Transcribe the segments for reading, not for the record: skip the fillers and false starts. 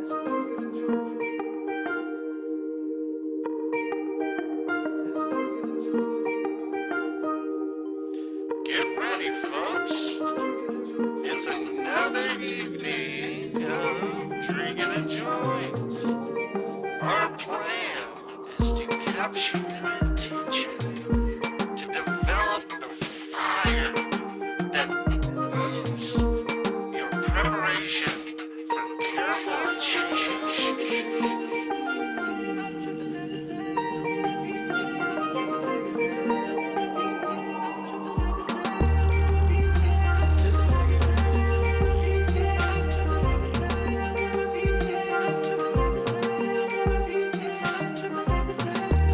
Get ready, folks. It's another evening of drinking and joint. Our plan is to capture your attention, to develop the fire that moves your preparation for careful change.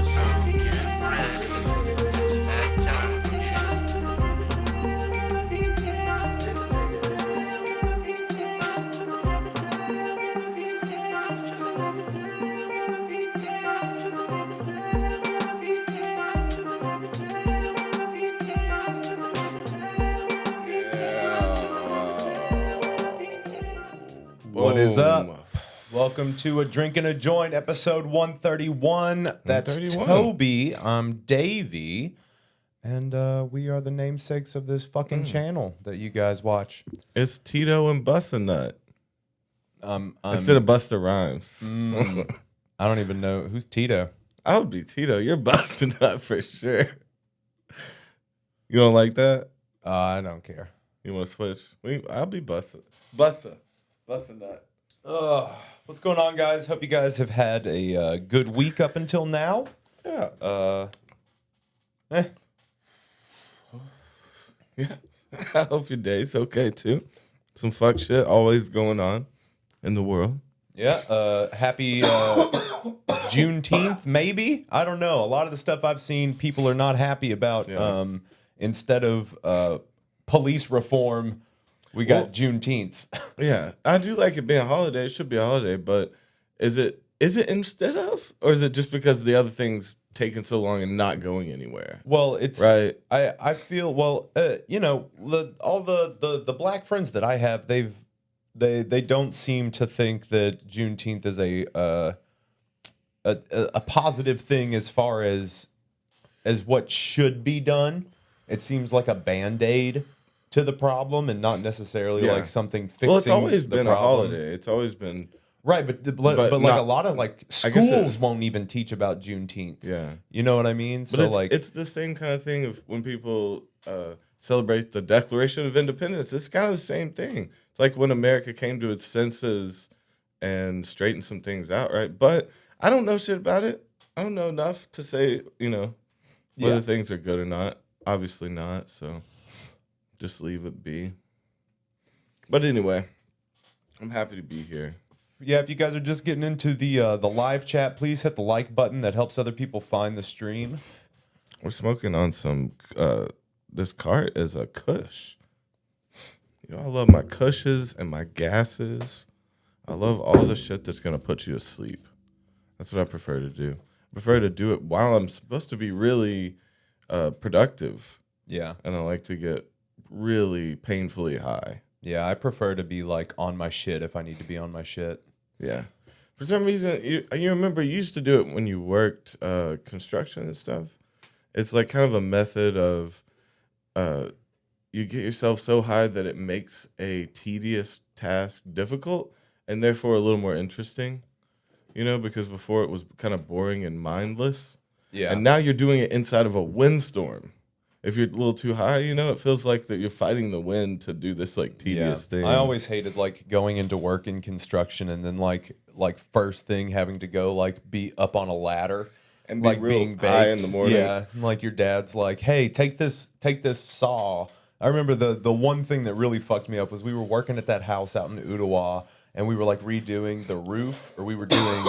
So get ready. It's that time again. What is Boom. up? Welcome to A Drink and a Joint, episode 131. That's 131. Toby. I'm Davey. And we are the namesakes of this fucking channel that you guys watch. It's Tito and Busta Nut I'm instead of Busta Rhymes. I don't even know. Who's Tito? I would be Tito. You're Busta Nut for sure. You don't like that? I don't care. You want to switch? I'll be Busta. Busta Nut. What's going on, guys? Hope you guys have had a good week up until now. Yeah. Yeah. I hope your day's okay too. Some fuck shit always going on in the world. Yeah, happy Juneteenth, maybe? I don't know. A lot of the stuff I've seen, people are not happy about. Yeah. Instead of police reform, we got Juneteenth. Yeah. I do like it being a holiday. It should be a holiday, but is it instead of? Or is it just because the other things taking so long and not going anywhere? Well, it's Right. I feel all the black friends that I have, they don't seem to think that Juneteenth is a positive thing as far as what should be done. It seems like a Band-Aid to the problem and not necessarily Yeah. like something fixing. Well, it's always the been problem. a holiday. It's always been, Right, but like not- a lot of like I guess schools won't even teach about Juneteenth. yeah. You know what I mean? But So it's the same kind of thing of when people celebrate the Declaration of Independence. It's kind of the same thing. It's like when America came to its senses and straightened some things out, right? But I don't know shit about it. I don't know enough to say, whether Yeah. things are good or not. Obviously not, so just leave it be. But anyway, I'm happy to be here. yeah, if you guys are just getting into the live chat, please hit the like button. That helps other people find the stream. We're smoking on some, this cart is a Kush. I love my Kushes and my gases. I love all the shit that's going to put you to sleep. That's what I prefer to do. I prefer to do it while I'm supposed to be really productive. Yeah. And I like to get really painfully high. Yeah, I prefer to be like on my shit if I need to be on my shit. Yeah. For some reason, you remember you used to do it when you worked construction and stuff. It's like kind of a method of you get yourself so high that it makes a tedious task difficult and therefore a little more interesting, because before it was kind of boring and mindless. Yeah. And now you're doing it inside of a windstorm. If you're a little too high, it feels like that you're fighting the wind to do this like tedious thing. I always hated like going into work in construction and then like first thing having to go like be up on a ladder And be like real being high in baked. the morning. Yeah, and, like your dad's like, "Hey, take this saw." I remember the one thing that really fucked me up was we were working at that house out in Ottawa and we were like redoing the roof, or we were doing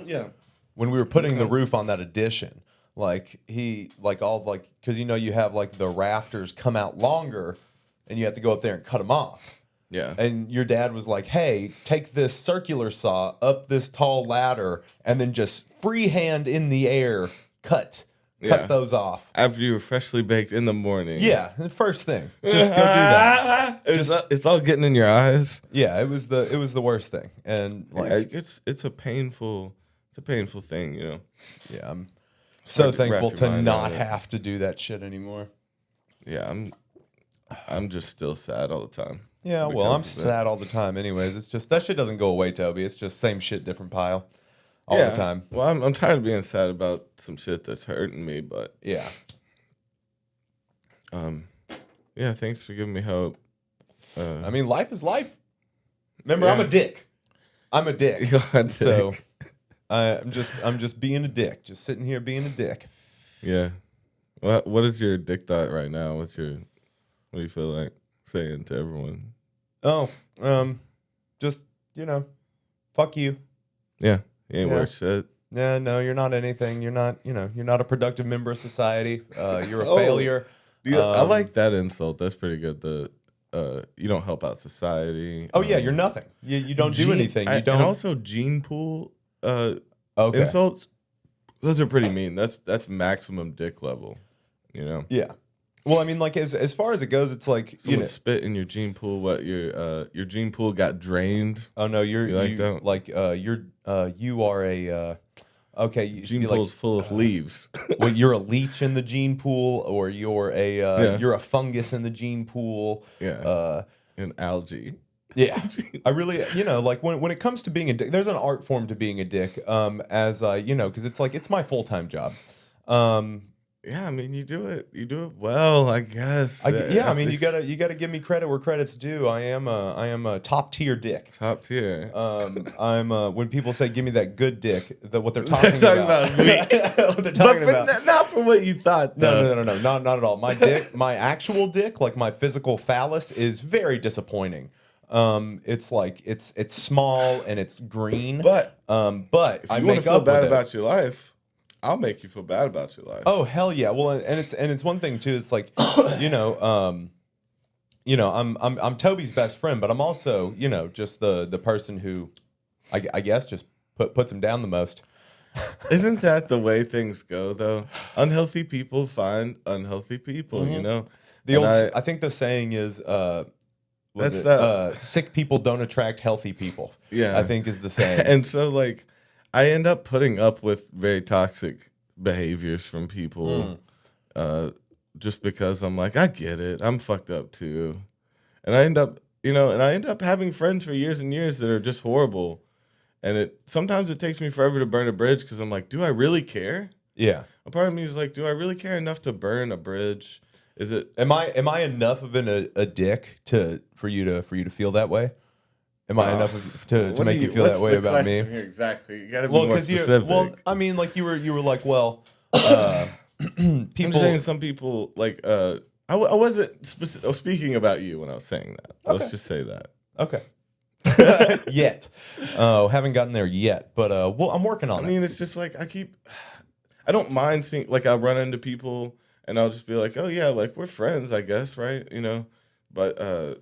Yeah. when we were putting the roof on that addition. Like because you have like the rafters come out longer and you have to go up there and cut them off. Yeah. And your dad was like, "Hey, take this circular saw up this tall ladder and then just freehand in the air cut Cut those off. After you were freshly baked in the morning. Yeah, the first thing. Just go do that. It's all getting in your eyes. Yeah, it was the worst thing. And like it's a painful thing, you know. Yeah, I'm so Hard to wrap thankful your to mind not around it. have to do that shit anymore. Yeah, I'm just still sad all the time. Yeah, well, I'm because of sad all the time anyways. It's just that shit doesn't go away, Toby. It's just same shit, different pile all the time. Well, I'm tired of being sad about some shit that's hurting me, but Yeah. yeah, thanks for giving me hope. I mean, life is life. Remember, Yeah. I'm a dick. I'm a dick. You're a dick. So I'm just being a dick. Just sitting here being a dick. Yeah. What is your dick thought right now? What do you feel like saying to everyone? Oh, just, fuck you. Yeah, you ain't Yeah. worth shit. Yeah, no, you're not anything. You're not a productive member of society. You're a Oh. failure. I like that insult. That's pretty good. You don't help out society. Oh yeah, you're nothing. You don't do anything. You don't. And also gene pool Okay. insults. Those are pretty mean. That's maximum dick level. You know. Yeah. Well, I mean, like as far as it goes, it's like Someone spit in your gene pool. What your gene pool got drained? Oh no, you are a okay. Gene pool's full of leaves. Well, you're a leech in the gene pool, or you're a fungus in the gene pool. Yeah. And algae. Yeah, I really, like when it comes to being a dick, there's an art form to being a dick. Because it's like it's my full-time job. Yeah, I mean, you do it well, I guess. I mean, you gotta give me credit where credit's due. I am a top tier dick. Top tier. I'm when people say give me that good dick, what they're talking about me. what they're talking about. Not for what you thought. Though. No, not at all. My dick, my actual dick, like my physical phallus, is very disappointing. It's like it's small and it's green. But if I you want make to feel up bad with it. about your life, I'll make you feel bad about your life. Oh hell yeah! Well, and it's one thing too. It's like I'm Toby's best friend, but I'm also just the person who I guess just puts him down the most. Isn't that the way things go though? Unhealthy people find unhealthy people. You know. The old I think the saying is sick people don't attract healthy people. Yeah, I think is the saying. And so like, I end up putting up with very toxic behaviors from people, just because I'm like, I get it, I'm fucked up too, and I end up having friends for years and years that are just horrible, and sometimes it takes me forever to burn a bridge because I'm like, do I really care? Yeah, a part of me is like, do I really care enough to burn a bridge? Is it? Am I enough of a dick for you to feel that way? Am I enough to make you feel that way about me? Here exactly. You gotta be more specific. I mean, like you were like, well, I'm people. saying some people like I wasn't speaking about you when I was saying that. Okay. Let's just say that. Okay. Yet, haven't gotten there yet, but I'm working on it. I mean, it's just like I don't mind seeing, like, I'll run into people and I'll just be like, oh yeah, like we're friends, I guess, right? But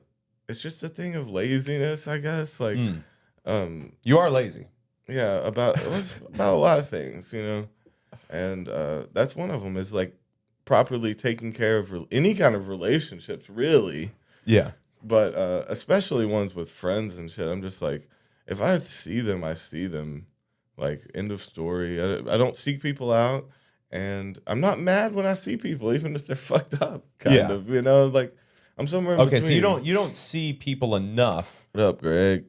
it's just a thing of laziness, I guess. Like, you are lazy. Yeah, about a lot of things, and that's one of them is like properly taking care of any kind of relationships, really. Yeah. But especially ones with friends and shit. I'm just like, if I see them, I see them. Like, end of story. I don't seek people out, and I'm not mad when I see people, even if they're fucked up. Kind of, like. I'm somewhere in between. So you don't see people enough. What up, Greg?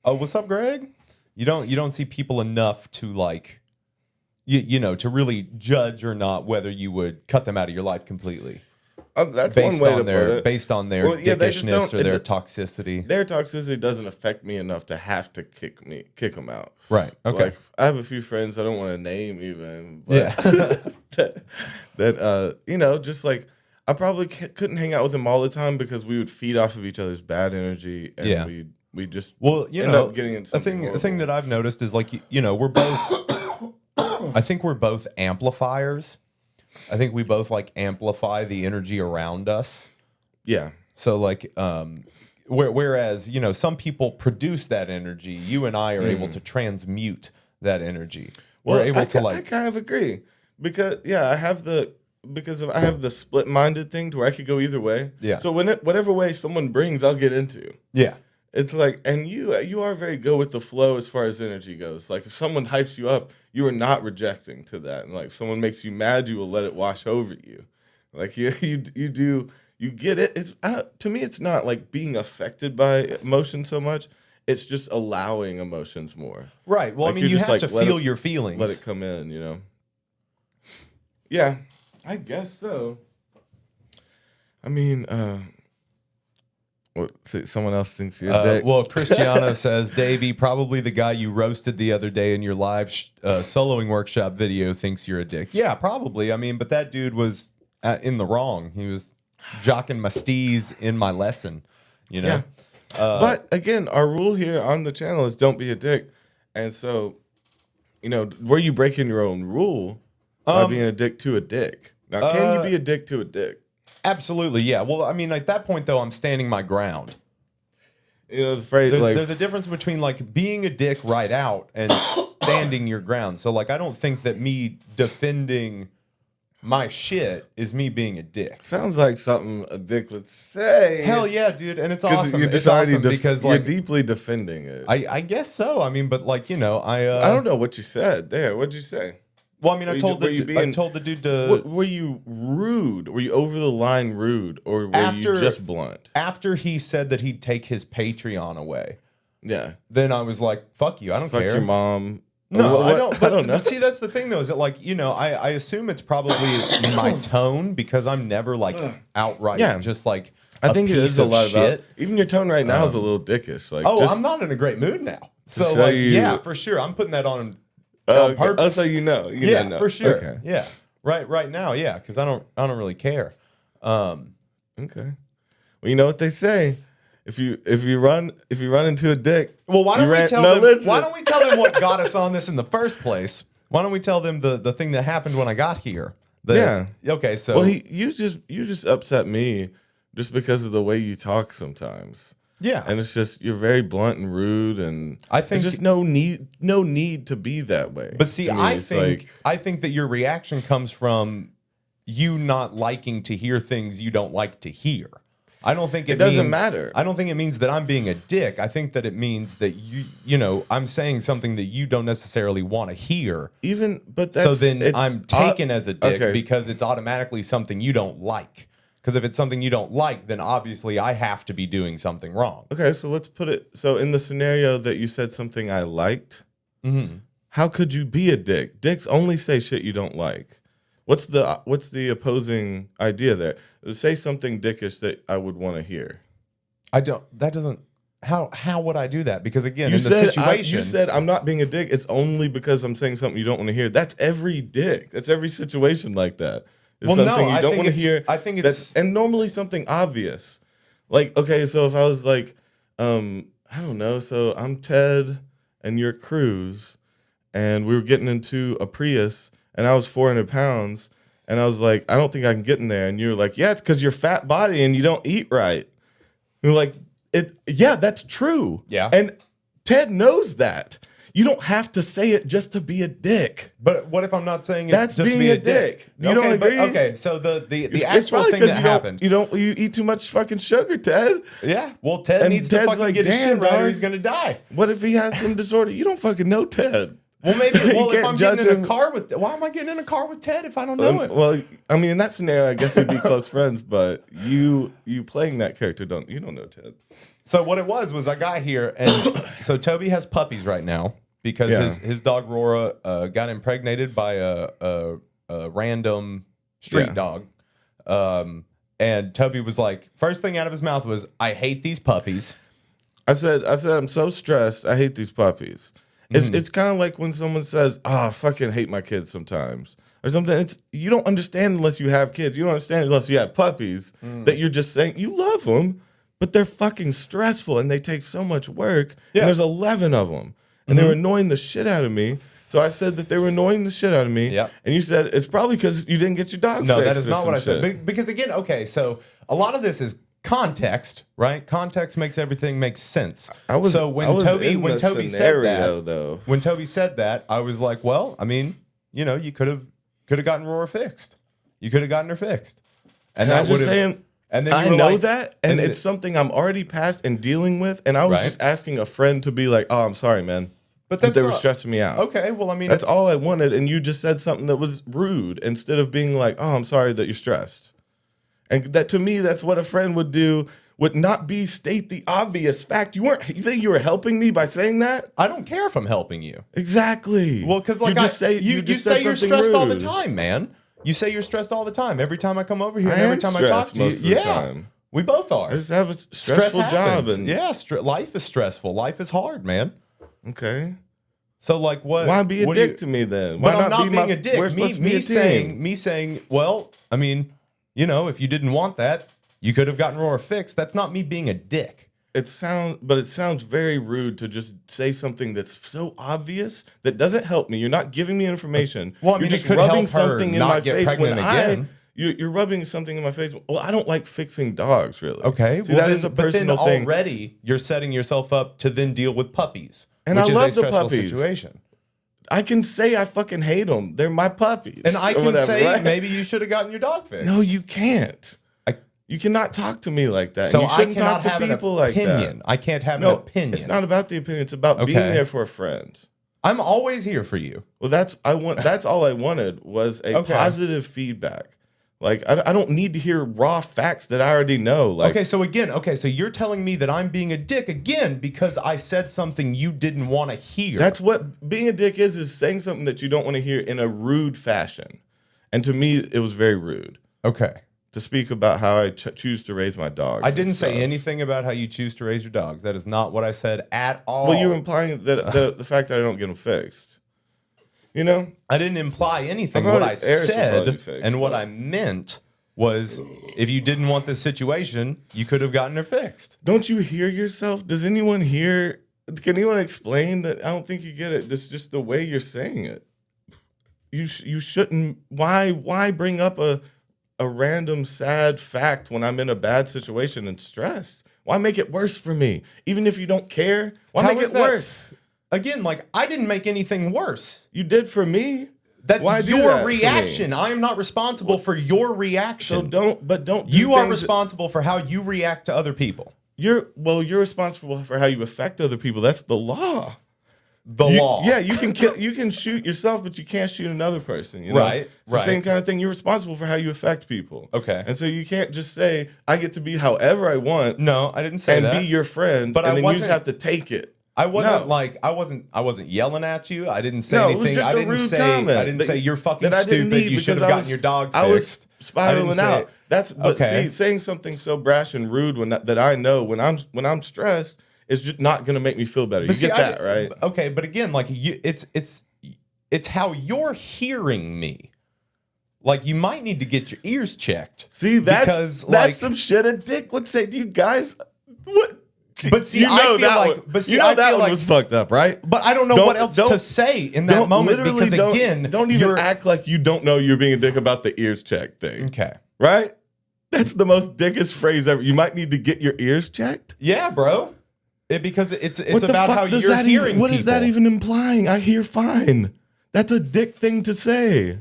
Oh, what's up, Greg? You don't see people enough to like, to really judge or not whether you would cut them out of your life completely. That's one way to put it. Based on their dickishness or their toxicity. Their toxicity doesn't affect me enough to have to kick them out. Right. Okay. Like, I have a few friends I don't want to name even. But that just like. I probably couldn't hang out with them all the time because we would feed off of each other's bad energy, and we just end up getting into something. The thing that I've noticed is like we're both. I think we're both amplifiers. I think we both like amplify the energy around us. Yeah. So like, whereas some people produce that energy, you and I are able to transmute that energy. Well, we're able to I kind of agree. because I have the split-minded thing to where I could go either way. Yeah. So whatever way someone brings, I'll get into. Yeah. It's like, and you are very good with the flow as far as energy goes. Like if someone hypes you up, you are not rejecting to that. And like if someone makes you mad, you will let it wash over you. Like you get it. To me, it's not like being affected by emotion so much. It's just allowing emotions more. Right. Well, Like, I mean, you're you just have like, to let feel it- your feelings. Let it come in, you know. Yeah, I guess so. I mean, someone else thinks you're a dick. Well, Cristiano says, Davey, probably the guy you roasted the other day in your live soloing workshop video thinks you're a dick. Yeah, probably. I mean, but that dude was in the wrong. He was jocking my steez in my lesson, you know? Yeah. But again, our rule here on the channel is don't be a dick. And so, you know, were you breaking your own rule by being a dick to a dick? Now, can you be a dick to a dick? Absolutely, yeah. Well, I mean, at that point, though, I'm standing my ground. You know, the phrase There's a difference between, like, being a dick right out and standing your ground. So, like, I don't think that me defending my shit is me being a dick. sounds like something a dick would say. Hell yeah, dude. And it's 'Cause awesome. you're It's just already awesome because, you're like, deeply defending it. I guess so. I mean, but, like, you know, I don't know what you said there. What'd you say? Well, I mean, I told were you the dude to... Were you rude? Were you over the line rude? Or were you just blunt? After he said that he'd take his Patreon away, Yeah. then I was like, fuck you, I don't Fuck care. your mom. No, What- I don't. But, I don't know. but see, that's the thing, though, is that, like, you know, I assume it's probably my tone because I'm never, like, outright Yeah. just, like, I think it piece is a of lot about shit. even your tone right now is a little dickish. Like, Oh, just, I'm not in a great mood now. So, show like, you- yeah, for sure. I'm putting that on okay. purpose. Oh, so you know. Yeah, know. for sure. Okay. Yeah, right now, yeah, because I don't really care. Okay. Well, you know what they say. If you run into a dick. Well, why you don't we ran- tell no, them? listen. Why don't we tell them what got us on this in the first place? Why don't we tell them the thing that happened when I got here? Yeah. Okay. So. Well, you just upset me just because of the way you talk sometimes. Yeah. And it's just you're very blunt and rude, and I think- there's just no need to be that way. But see, To me, it's I think that your reaction comes from you not liking to hear things you don't like to hear. I don't think it doesn't means, matter. I don't think it means that I'm being a dick. I think that it means that you know, I'm saying something that you don't necessarily want to hear. but So that's, then it's I'm taken as a dick okay. because it's automatically something you don't like. Because if it's something you don't like, then obviously I have to be doing something wrong. Okay, so let's put it. So in the scenario that you said something I liked, how could you be a dick? Dicks only say shit you don't like. What's the opposing idea there? Say something dickish that I would want to hear. I don't. That doesn't. How would I do that? Because again, You in the said situation, you said I'm not being a dick. It's only because I'm saying something you don't want to hear. That's every dick. That's every situation like that. It's Well, no, something you I don't think want to it's- hear. I think it's- and normally something obvious. Like, okay, so if I was like, I don't know, so I'm Ted and you're Cruz, and we were getting into a Prius, and I was 400 pounds, and I was like, I don't think I can get in there, and you're like, yeah, it's because you're fat body and you don't eat right. You're like, yeah, that's true. Yeah. And Ted knows that. You don't have to say it just to be a dick. But what if I'm not saying it That's just to being be a a dick. You okay, don't but- agree? okay, so the It's actual probably thing 'cause that you don't- happened. You eat too much fucking sugar, Ted. Yeah. Well, Ted And needs to Ted's fucking like, get his "Damn, shit right, or dog." he's gonna die. What if he has some disorder? You don't fucking know Ted. Well, maybe. You Well, if can't I'm judge getting in him. a car with, why am I getting in a car with Ted if I don't know him? Well, I mean, in that scenario, I guess you'd be close friends, but you playing that character don't know Ted. So what it was I got here, and so Toby has puppies right now because Yeah. his dog Rora got impregnated by a random street Yeah. dog, and Toby was like, first thing out of his mouth was, "I hate these puppies." I said, I'm so stressed. I hate these puppies. It's kind of like when someone says, I fucking hate my kids sometimes. Or something. You don't understand unless you have kids. You don't understand unless you have puppies that you're just saying you love them, but they're fucking stressful and they take so much work. Yeah. And there's 11 of them. And they were annoying the shit out of me. So I said that they were annoying the shit out of me. Yep. And you said, it's probably because you didn't get your dog No, fixed that is or not some what I said. shit. Because again, okay, so a lot of this is context, right? Context makes everything make sense. So when Toby said that, though. when Toby said that, I was like, well, I mean, you know, you could have Could have gotten Roar fixed. You could have gotten her fixed. And I'm that just would've- saying, and then I you were know like- that, and it's something I'm already past and dealing with. And I was Right. just asking a friend to be like, "Oh, I'm sorry, man," But but that's they were not- stressing me out. Okay, well, I mean, That's all I wanted, and you just said something that was rude instead of being like, "Oh, I'm sorry that you're stressed." And that to me, that's what a friend would do. Would not be state the obvious fact. You think you were helping me by saying that? I don't care if I'm helping you. Exactly. Well, because like you just say you just say said you're something stressed all the rude. time, man. You say you're stressed all the time. Every time I come over here, I and every am time I talk stressed to you, most of the time. we both are. I just have a Stress stressful job, happens. and yeah, life is stressful. Life is hard, man. okay. So like, what? Why be a what do dick you- to me then? Why But I'm not be being my, a dick. We're supposed to be Me a team. saying, well, I mean, you know, if you didn't want that, you could have gotten Roar fixed. That's not me being a dick. It sounds very rude to just say something that's so obvious that doesn't help me. You're not giving me information. Well, I mean, you're it just could rubbing help her something in not my get face when pregnant again. you're rubbing something in my face. Well, I don't like fixing dogs, really. Okay, See, well, that then, is a but then personal thing. already you're setting yourself up to then deal with puppies, And which I is love a the stressful puppies. situation. I can say I fucking hate them. They're my puppies. And I or can whatever, say right? maybe you should have gotten your dog fixed. No, you can't. I- You cannot talk to me like that. so and you I shouldn't cannot talk to have people an like that. opinion. I can't have an No, opinion. it's not about the opinion. It's about being Okay. there for a friend. I'm always here for you. Well, that's all I wanted was a Okay. positive feedback. Like I don't need to hear raw facts that I already know. Like So you're telling me that I'm being a dick again because I said something you didn't want to hear. that's what being a dick is saying something that you don't want to hear in a rude fashion. And to me, it was very rude okay. to speak about how I choose to raise my dogs. I and didn't say stuff. anything about how you choose to raise your dogs. That is not what I said at all. Well, you were implying that the fact that I don't get them fixed. You know, I didn't imply anything. I've What I already- Eris will probably said fix, and what but- I meant was if you didn't want this situation, you could have gotten her fixed. don't you hear yourself? Does anyone hear? Can anyone explain that? I don't think you get it. It's just the way you're saying it. You shouldn't. Why bring up a random sad fact when I'm in a bad situation and stressed? Why make it worse for me? Even if you don't care, why How make is it that- worse? Again, like I didn't make anything worse. You did for me. That's Why do that your for me? reaction. I am not responsible for your So reaction. don't do You are things- responsible for how you react to other people. You're responsible for how you affect other people. That's the law. The You- law. Yeah, you can kill, you can shoot yourself, but you can't shoot another person. You know? Right, It's the same right. kind of thing. You're responsible for how you affect people. Okay. And so you can't just say I get to be however I want No, I didn't say and that. be your friend, But and I then you just wasn't- have to take it. I wasn't No. like I wasn't yelling at you. I didn't say No, it anything. was just I a didn't rude say comment I didn't that- say you're fucking that I didn't stupid. need You should because have I gotten was- your dog fixed. I was spiraling say- out. But Okay. see, saying something so brash and rude that I know when I'm stressed is just not going to make me feel better. But You see, get that, right? Okay, but again, like it's how you're hearing me. Like you might need to get your ears checked. See, because, that's like- some shit a dick would say to you guys. What? But see, you I know feel that like- one, but see, you know I that feel one like- was fucked up, right? But I don't know what else to say in that moment because again, don't even you're- act like you don't know you're being a dick about the ears checked thing, Okay. right? That's the most dickest phrase ever. You might need to get your ears checked. Yeah, bro. Because it's What the about fuck how does you're that hearing even? What is that people. even implying? I hear fine. That's a dick thing to say.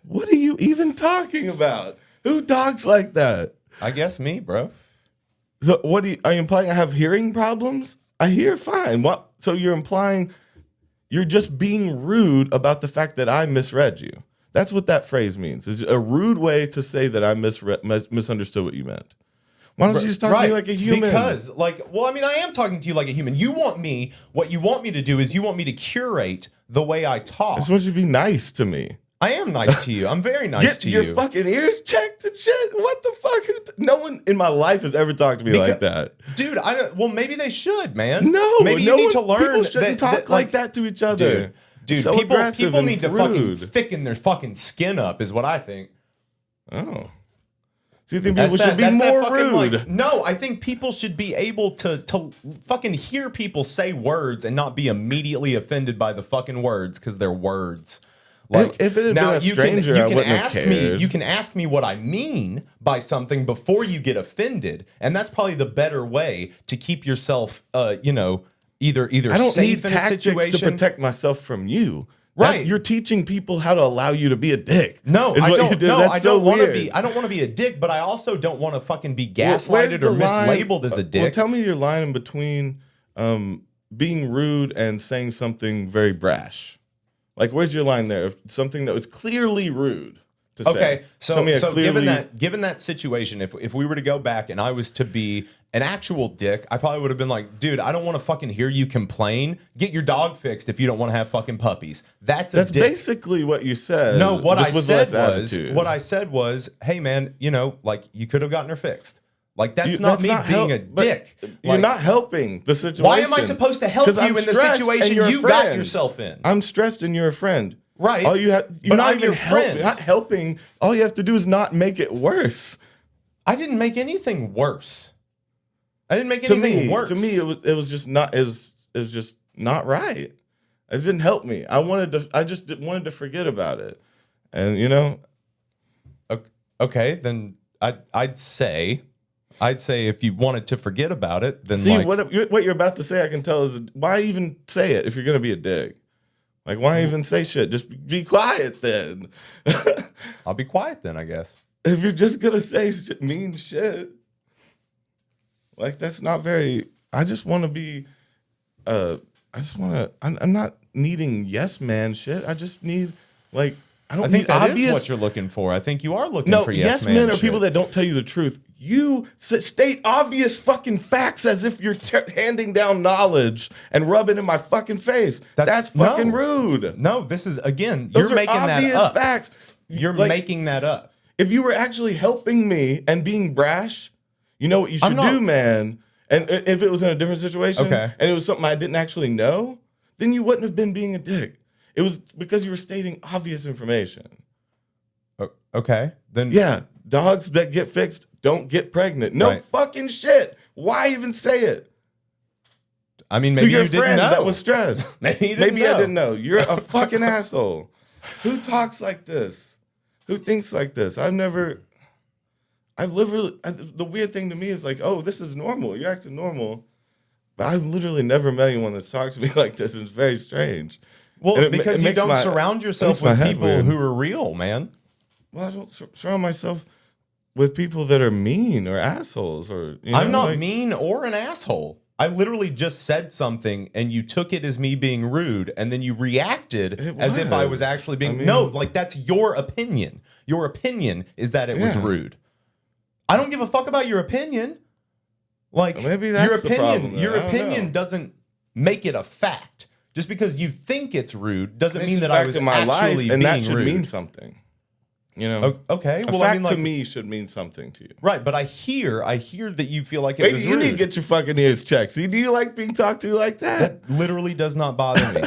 What are you even talking about? Who talks like that? I guess me, bro. So what are you implying? I have hearing problems? I hear fine. What? So you're implying you're just being rude about the fact that I misread you. That's what that phrase means. It's a rude way to say that I misunderstood what you meant. Why don't you just talk to me like a human? Because, well, I mean, I am talking to you like a human. What you want me to do is you want me to curate the way I I talk. just want you to be nice to me. I am nice to you. I'm very nice Get to your you. fucking ears checked and shit. What the fuck? No one in my life has ever talked to me like that. Dude, I don't. Well, maybe they should, man. No, maybe no you need to one- learn. People shouldn't talk like that to each other. Dude, So aggressive people and need to rude. fucking thicken their fucking skin up, is what I think. Oh. So you think people should be more rude? No, I think people should be able to fucking hear people say words and not be immediately offended by the fucking words because they're words. Like If it had now been a stranger, I wouldn't have cared. You can ask me what I mean by something before you get offended, and that's probably the better way to keep yourself, either I don't safe need in a tactics situation. to protect myself from you. Right. You're teaching people how to allow you to be a dick. No, is I what don't. you do. No, That's I so don't want to weird. be. I don't want to be a dick, but I also don't want to fucking be Well, where's gaslighted the or line- mislabeled as a dick. Well, tell me your line in between being rude and saying something very brash. Like, where's your line there? Of something that was clearly rude to say. Okay, Tell me a so clearly- given that situation, if we were to go back and I was to be an actual dick, I probably would have been like, dude, I don't want to fucking hear you complain. Get your dog fixed if you don't want to have fucking puppies. That's dick. basically what you said. No, what just I with said less was, attitude. hey man, like you could have gotten her fixed. Like that's You- not me not being help- a but dick. You're Like, not helping the situation. why am I supposed to help 'Cause you I'm in the stressed situation and you're a you got friend. yourself in? I'm stressed and you're a friend. Right. All you have, you're But not I'm even your friend. not helping. All you have to do is not make it worse. I didn't make anything worse. I didn't make anything worse. To me, it was just not. It was just not right. It didn't help me. I just wanted to forget about it, and Okay, then I'd say if you wanted to forget about it, then see like, what you're about to say. I can tell is why even say it if you're gonna be a dick. Like, why even say shit? Just be quiet then. I'll be quiet then, I guess. If you're just gonna say mean shit, like that's not very. I just want to be. I just want to. I'm not needing yes man shit. I just need like. I don't I think need that obvious. is what you're looking for. I think you are looking No, for yes men are people that don't tell you the truth. You state obvious fucking facts as if you're handing down knowledge and rub it in my fucking face. That's fucking no. rude. No, this is again. Those You're are making that obvious up. facts. You're Like, making that up. if you were actually helping me and being brash, you know what you I'm should not- do, man. And if it was in a different situation, Okay. and it was something I didn't actually know, then you wouldn't have been being a dick. It was because you were stating obvious information. Okay, then Yeah, dogs that get fixed don't get pregnant. No Right. fucking shit. Why even say it I mean, to maybe your you didn't friend know. that was stressed? Maybe you didn't Maybe know. I didn't know. You're a fucking asshole. Who talks like this? Who thinks like this? The weird thing to me is like, oh, this is normal. You're acting normal. But I've literally never met anyone that's talked to me like this. It's very strange. Well, And it because you makes don't my- surround yourself makes my with head people weird. who are real, man. Well, I don't surround myself with people that are mean or assholes or I'm not like- mean or an asshole. I literally just said something and you took it as me being rude and then you reacted It as if I was was. actually being I mean- no, like that's your opinion. Your opinion is that it was Yeah. rude. I don't give a fuck about your opinion. Like Maybe that's your the opinion, problem then. your I don't opinion know. doesn't make it a fact. Just because you think it's rude doesn't It's mean a that I fact was in my life, actually and being that should rude. mean something. You know, Okay, a well, fact I mean, like, to me should mean something to you. right? But I hear that you feel like it Maybe was you rude. need to get your fucking ears checked. See, do you like being talked to like that? That literally does not bother me.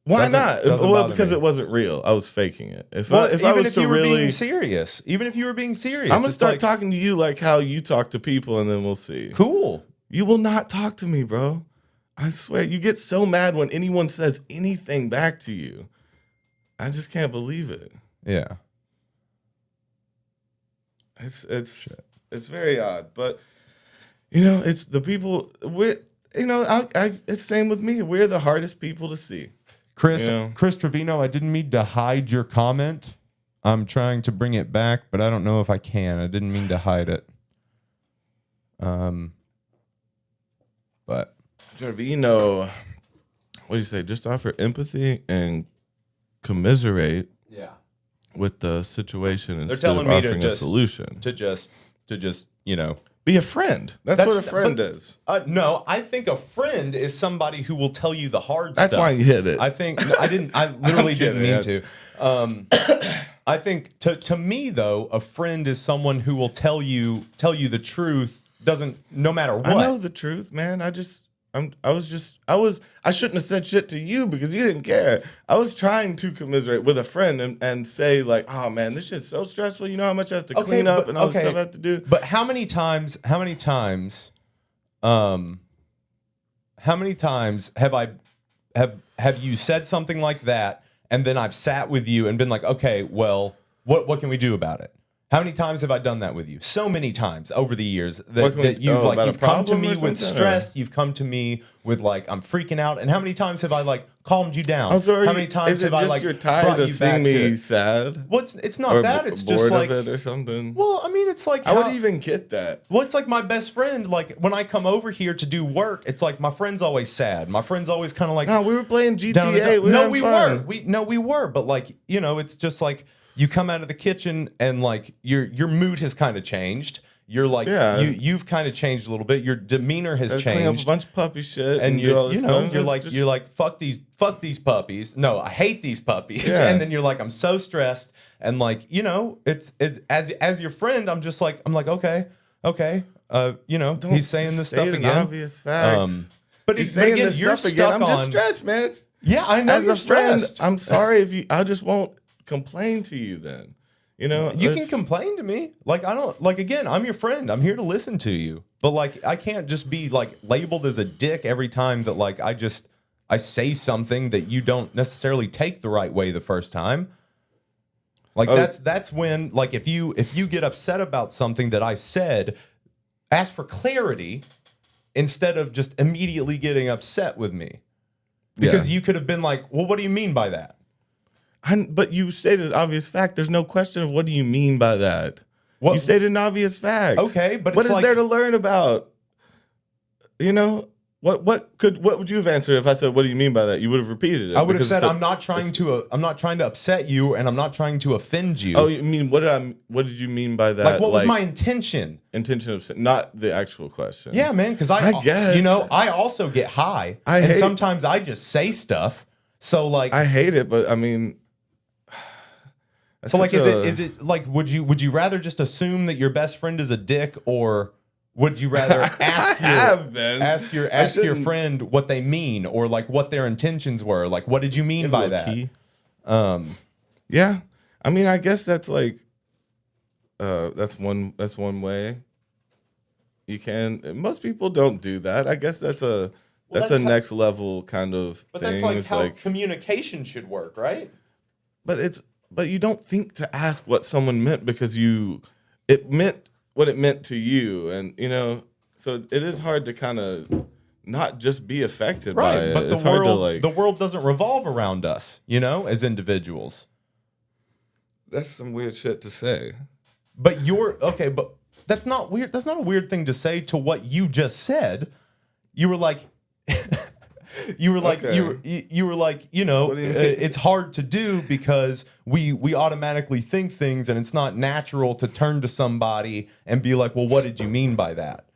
Why doesn't- not? doesn't Well, bother because me. it wasn't real. I was faking it. If Well, I even was if to you were really, being serious, even if you were being serious, I'm gonna it's start like, talking to you like how you talk to people, and then we'll see. Cool. You will not talk to me, bro. I swear. You get so mad when anyone says anything back to you. I just can't believe it. Yeah. It's very odd, but it's the people. It's same with me. We're the hardest people to see. Chris Yeah. Chris Trevino, I didn't mean to hide your comment. I'm trying to bring it back, but I don't know if I can. I didn't mean to hide it. But Trevino, what do you say? Just offer empathy and commiserate yeah, with the situation they're instead telling of me to offering a just solution. to just Be a friend. That's what a friend is. No, I think a friend is somebody who will tell you the hard That's stuff. why you hit it. I think no, I didn't. I literally didn't mean kidding. to. I think to me though, a friend is someone who will tell you the truth. No matter what. I know the truth, man. I shouldn't have said shit to you because you didn't care. I was trying to commiserate with a friend and say like, oh man, this shit's so stressful. You know how much I have to clean up and all the stuff I have to do. But how many times have you said something like that and then I've sat with you and been like, okay, well, what can we do about it? How many times have I done that with you? So many times over the years that, about a you've come to problem me or with something, stress. You've come to me with like I'm freaking out. And how many times have I like calmed you down? I'm sorry. How many times is it have just I like you're tired brought of you seeing back me to? sad? Well, it's not Or that. It's bored just like of it or something. well, I mean, it's like I would even get that. well, it's like my best friend. Like when I come over here to do work, it's like my friend's always sad. My friend's always kind of like No, we were playing down in the GTA. dump. We were No, having we fun. were. We were. But like it's just like you come out of the kitchen and like your mood has kind of changed. You're like you've kind of changed a little bit. Your demeanor has Gotta clean up a changed. bunch of puppy shit And do all you this know stuff. you're like fuck these puppies. No, I hate these puppies. Yeah. And then you're like I'm so stressed and like it's as your friend I'm just like I'm like okay Don't he's saying this stuff state an again. obvious facts. But He's but saying again this you're stuff stuck again. I'm just on stressed, man. yeah I know As you're a friend, stressed. I'm sorry if you. I just won't complain to you then. You can complain to me. Like I don't like again, I'm your friend. I'm here to listen to you. But like I can't just be like labeled as a dick every time that like I say something that you don't necessarily take the right way the first time. Like that's when like if you get upset about something that I said, ask for clarity instead of just immediately getting upset with me. Because you could have been like, "Well, what do you mean by that?" But you stated an obvious fact. There's no question of what do you mean by that. What? You stated an obvious fact. Okay, but what it's is like, there to learn about? What would you have answered if I said, "What do you mean by that?" You would have repeated it. I would have said, "I'm not trying to upset you, and I'm not trying to offend you." Oh, you mean what did you mean by that? Like, what was my intention? Intention of not the actual question. Yeah, man. Because I guess I also get high, and sometimes I just say stuff. So like, I hate it, but I mean. So like, is it like would you rather just assume that your best friend is a dick, or would you rather ask your friend what they mean, or like what their intentions were? Like, what did you mean by that? Key. Yeah, I mean, I guess that's like, that's one way. You can. Most people don't do that. I guess that's a next level kind of but thing. That's like it's how like communication should work, right? But you don't think to ask what someone meant because it meant what it meant to you, and so it is hard to kind of not just be affected by it. But it's hard to like the world doesn't revolve around us, as individuals. That's some weird shit to say. But but that's not weird. That's not a weird thing to say to what you just said. You were like. You were like, it's hard to do because we automatically think things, and it's not natural to turn to somebody and be like, well, what did you mean by that?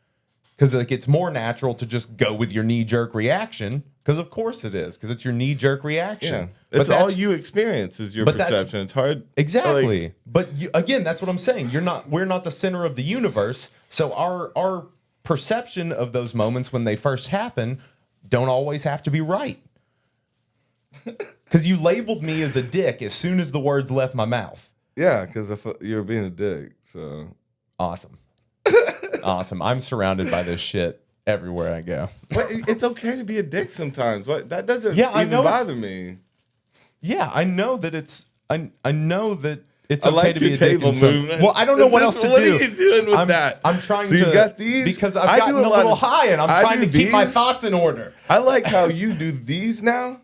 Because like it's more natural to just go with your knee-jerk reaction, because of course it is, because it's your knee-jerk reaction. Yeah, it's all you experience is your perception. It's hard. Exactly. But again, that's what I'm saying. We're not the center of the universe, so our perception of those moments when they first happen don't always have to be right. Because you labeled me as a dick as soon as the words left my mouth. Yeah, because you were being a dick. So awesome. Awesome. I'm surrounded by this shit everywhere I go. But it's okay to be a dick sometimes. That doesn't bother me. Yeah, I know that it's I know that it's I okay like to be your a dick. table movement. Well, I don't know what else to do. What are you doing with that? I'm trying so to. You got these because I've gotten a little high, and I'm trying to keep my thoughts in order. I like how you do these now,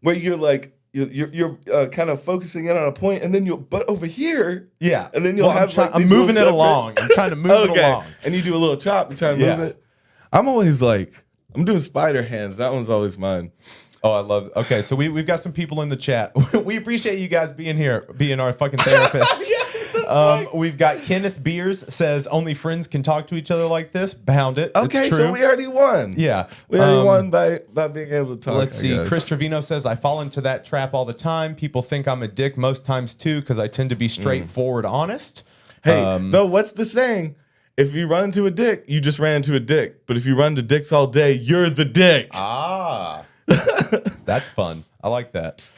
where you're like you're kind of focusing in on a point, and then but over here, yeah, and then you'll have. I'm moving it along. I'm trying to move it along, and you do a little chop. You try to move it. I'm always like I'm doing spider hands. That one's always mine. Oh, I love it. Okay, so we've got some people in the chat. We appreciate you guys being here, being our fucking therapists. We've got Kenneth Beers says only friends can talk to each other like this. Bound it. Okay, it's true. so we already won. Yeah. We already won by being able to talk. Let's see. Chris Trevino says, I fall into that trap all the time. People think I'm a dick most times too because I tend to be straightforward, honest. Hey, no, what's the saying? If you run into a dick, you just ran into a dick. But if you run to dicks all day, you're the dick. Ah. That's fun. I like that.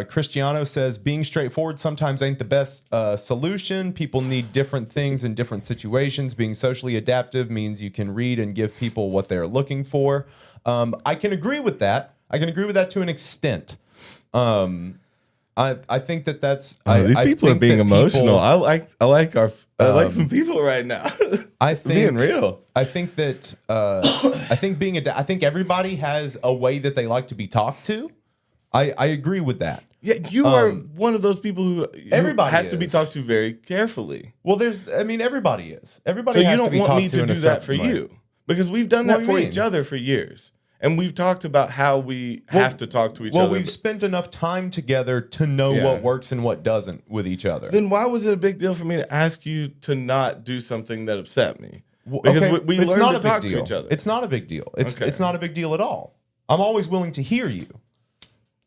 Cristiano says, being straightforward sometimes ain't the best solution. People need different things in different situations. Being socially adaptive means you can read and give people what they're looking for. I can agree with that. I can agree with that to an extent. I think that's These I people are think being that emotional. people- I like some people right now. I think being real. I think that I think everybody has a way that they like to be talked to. I agree with that. Yeah, you are one of those people who everybody has to be is. talked to very carefully. Well, everybody is. Everybody So you has don't to be want talked me to to in a do that certain for way. you because we've done What that do for you each mean? other for years, and we've talked about how we have to talk to each Well, other. we've spent enough time together to know Yeah. what works and what doesn't with each other. Then why was it a big deal for me to ask you to not do something that upset me? Well, Because okay, we it's learned not to a big talk deal. to each other. It's not a big deal. It's Okay. it's not a big deal at all. I'm always willing to hear you.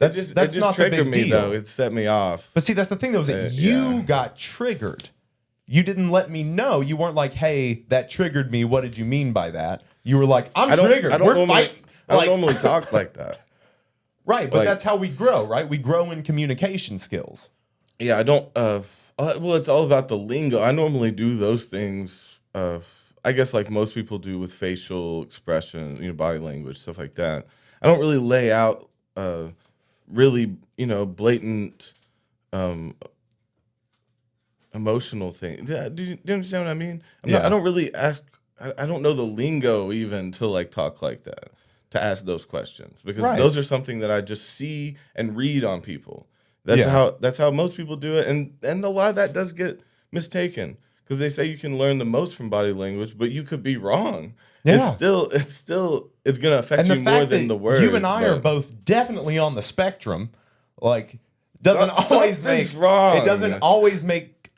It That's just not the triggered big me deal. though. It set me off. But see, that's the thing though, is that you Yeah. got triggered. You didn't let me know. You weren't like, "Hey, that triggered me. What did you mean by that?" You were like, "I'm triggered. We're normally, fighting." I don't Like, normally talk like that. right, but like- that's how we grow, right? We grow in communication skills. Yeah, I don't. Well, it's all about the lingo. I normally do those things. I guess like most people do with facial expression, body language, stuff like that. I don't really lay out really, blatant emotional things. Do you understand what I mean? I don't really ask. I don't know the lingo even to like talk like that, to ask those questions because Right. those are something that I just see and read on people. That's how most people do it, and a lot of that does get mistaken because they say you can learn the most from body language, but you could be wrong. Yeah. It's gonna affect And the you more fact than that the words. you and I are but- both definitely on the spectrum, like doesn't always Something's make wrong. It doesn't always make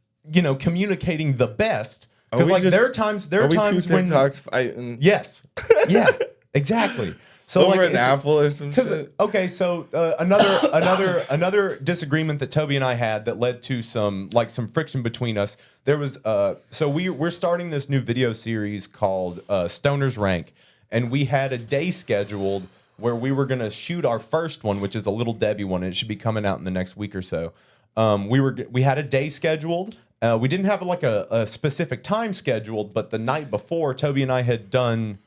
communicating the best. Because we like just- there are times Are we when two TikToks fighting yes, yeah, exactly. So over like an apple or some shit? okay, so another disagreement that Toby and I had that led to some friction between us. There was so we're starting this new video series called Stoner's Rank, and we had a day scheduled where we were gonna shoot our first one, which is a Little Debbie one, and it should be coming out in the next week or so. We had a day scheduled. We didn't have like a specific time scheduled, but the night before, Toby and I had done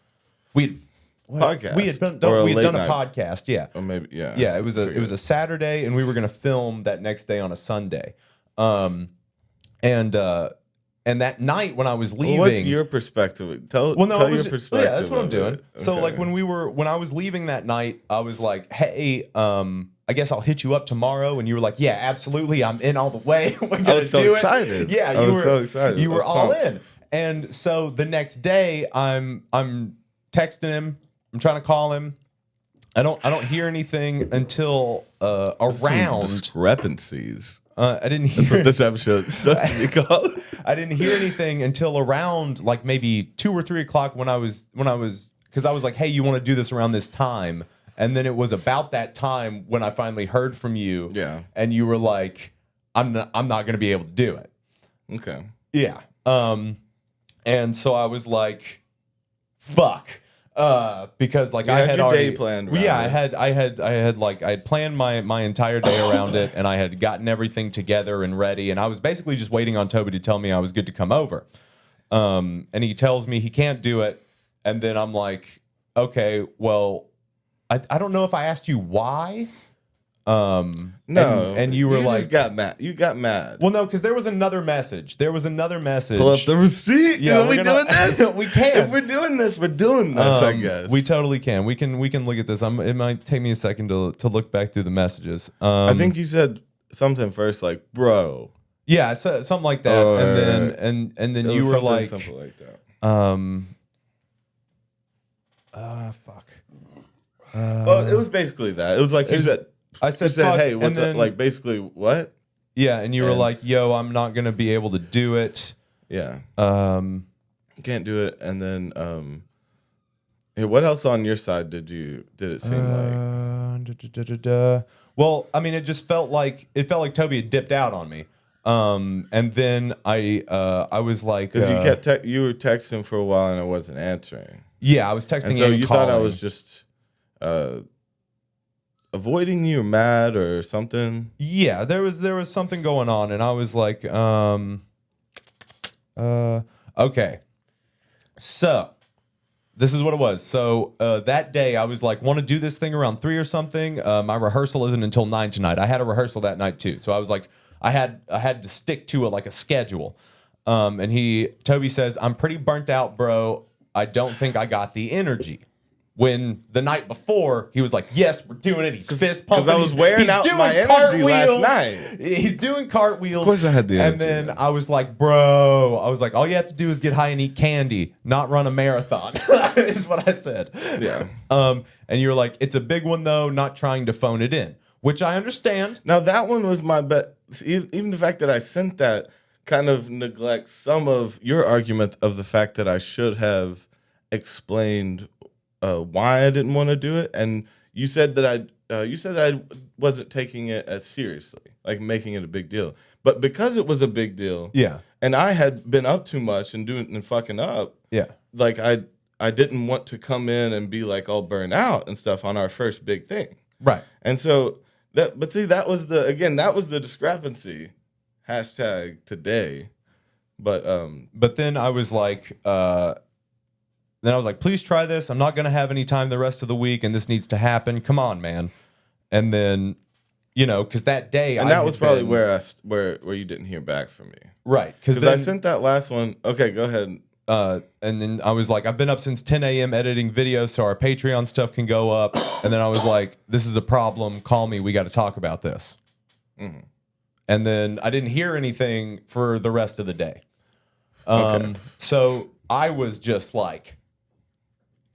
Podcast. we had done Or a we had late done a night. podcast, yeah. Or maybe Yeah, it was a Saturday, and we were gonna film that next day on a Sunday. And that night when I was leaving, What's your perspective? Tell it your was perspective. yeah, that's what I'm of doing. it. So Okay. like when I was leaving that night, I was like, hey, I guess I'll hit you up tomorrow, and you were like, yeah, absolutely, I'm in all the way. We're gonna was so do excited. It. Yeah, I you was were so excited. You I were was all pumped. in, and so the next day, I'm texting him. I'm trying to call him. I don't hear anything until Some around. discrepancies. I didn't That's hear. what this episode is supposed to be called. I didn't hear anything until around like maybe 2 or 3 o'clock when I was because I was like, hey, you want to do this around this time? And then it was about that time when I finally heard from you. Yeah. And you were like, I'm not going to be able to do it. Okay. Yeah. And so I was like, fuck. Because like You I had had your already day planned Yeah, around I had planned my entire day around it, and I had gotten everything together and ready, and I was basically just waiting on Toby to tell me I was good to come over. And he tells me he can't do it, and then I'm like, okay, well, I don't know if I asked you why. No. and you were like, just got mad. You got mad. well, no, because there was another message. Pull up the receipt. Yeah, Are we we're doing gonna- this? we can. If we're doing this, we're doing this. I guess We totally can. We can look at this. It might take me a second to look back through the messages. I think you said something first, like "bro." yeah, so, something like that. Or- and then It you was were something like, simple like that. fuck. Well, it was basically that. It was like you was- said. I You said, said, fuck, "Hey, and what's then, up?" Like basically, what? yeah, and you were and- like, yo, I'm not gonna be able to do it. Yeah, Um, can't do it. And then, hey, what else on your side did it seem like? Well, I mean, it felt like Toby had dipped out on me. And then I was like, Because you were texting for a while and I wasn't answering. yeah, I was texting And so you calling. thought I was just avoiding you or mad or something. Yeah, there was something going on, and I was like, okay. So This is what it was. So that day, I was like, want to do this thing around 3 or something. My rehearsal isn't until 9 tonight. I had a rehearsal that night too. So I was like, I had to stick to it like a schedule. And Toby says, I'm pretty burnt out, bro. I don't think I got the energy. When the night before, he was like, yes, we're doing it. He's fist pumping. Because I was wearing out my energy last night. He's doing cartwheels. Of course I had the energy. And then I was like, bro, all you have to do is get high and eat candy, not run a marathon, is what I said. Yeah. And you were like, it's a big one, though, not trying to phone it in, which I understand. Now, that one was my bet. Even the fact that I sent that kind of neglects some of your argument of the fact that I should have explained why I didn't want to do it, and you said that I wasn't taking it as seriously, like making it a big deal. But because it was a big deal, Yeah. and I had been up too much and fucking up, Yeah. like I didn't want to come in and be like all burnt out and stuff on our first big thing, Right. and so that was the discrepancy. Hashtag today, But then I was like, please try this. I'm not going to have any time the rest of the week, and this needs to happen. Come on, man. And then, because that day, and that was probably where you didn't hear back from me, right? Because I sent that last one. Okay, go ahead. And then I was like, I've been up since 10 a.m. editing videos so our Patreon stuff can go up. And then I was like, this is a problem. Call me. We got to talk about this. Mm-hmm. And then I didn't hear anything for the rest of the day. Okay. So I was just like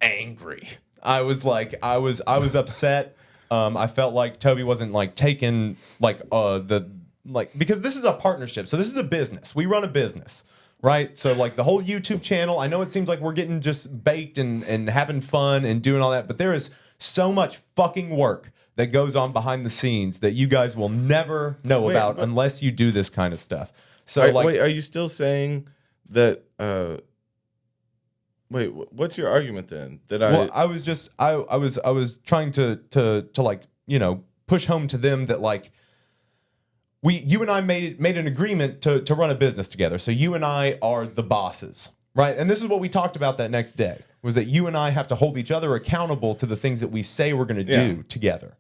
angry. I was upset. I felt like Toby wasn't like taking because this is a partnership. So this is a business. We run a business, right? So like the whole YouTube channel, I know it seems like we're getting just baked and having fun and doing all that, but there is so much fucking work that goes on behind the scenes that you guys will never know about unless you do this kind of stuff. So are you still saying that? What's your argument then? I was trying to like push home to them that like you and I made an agreement to run a business together. So you and I are the bosses, right? And this is what we talked about that next day, was that you and I have to hold each other accountable to the things that we say we're going to do together.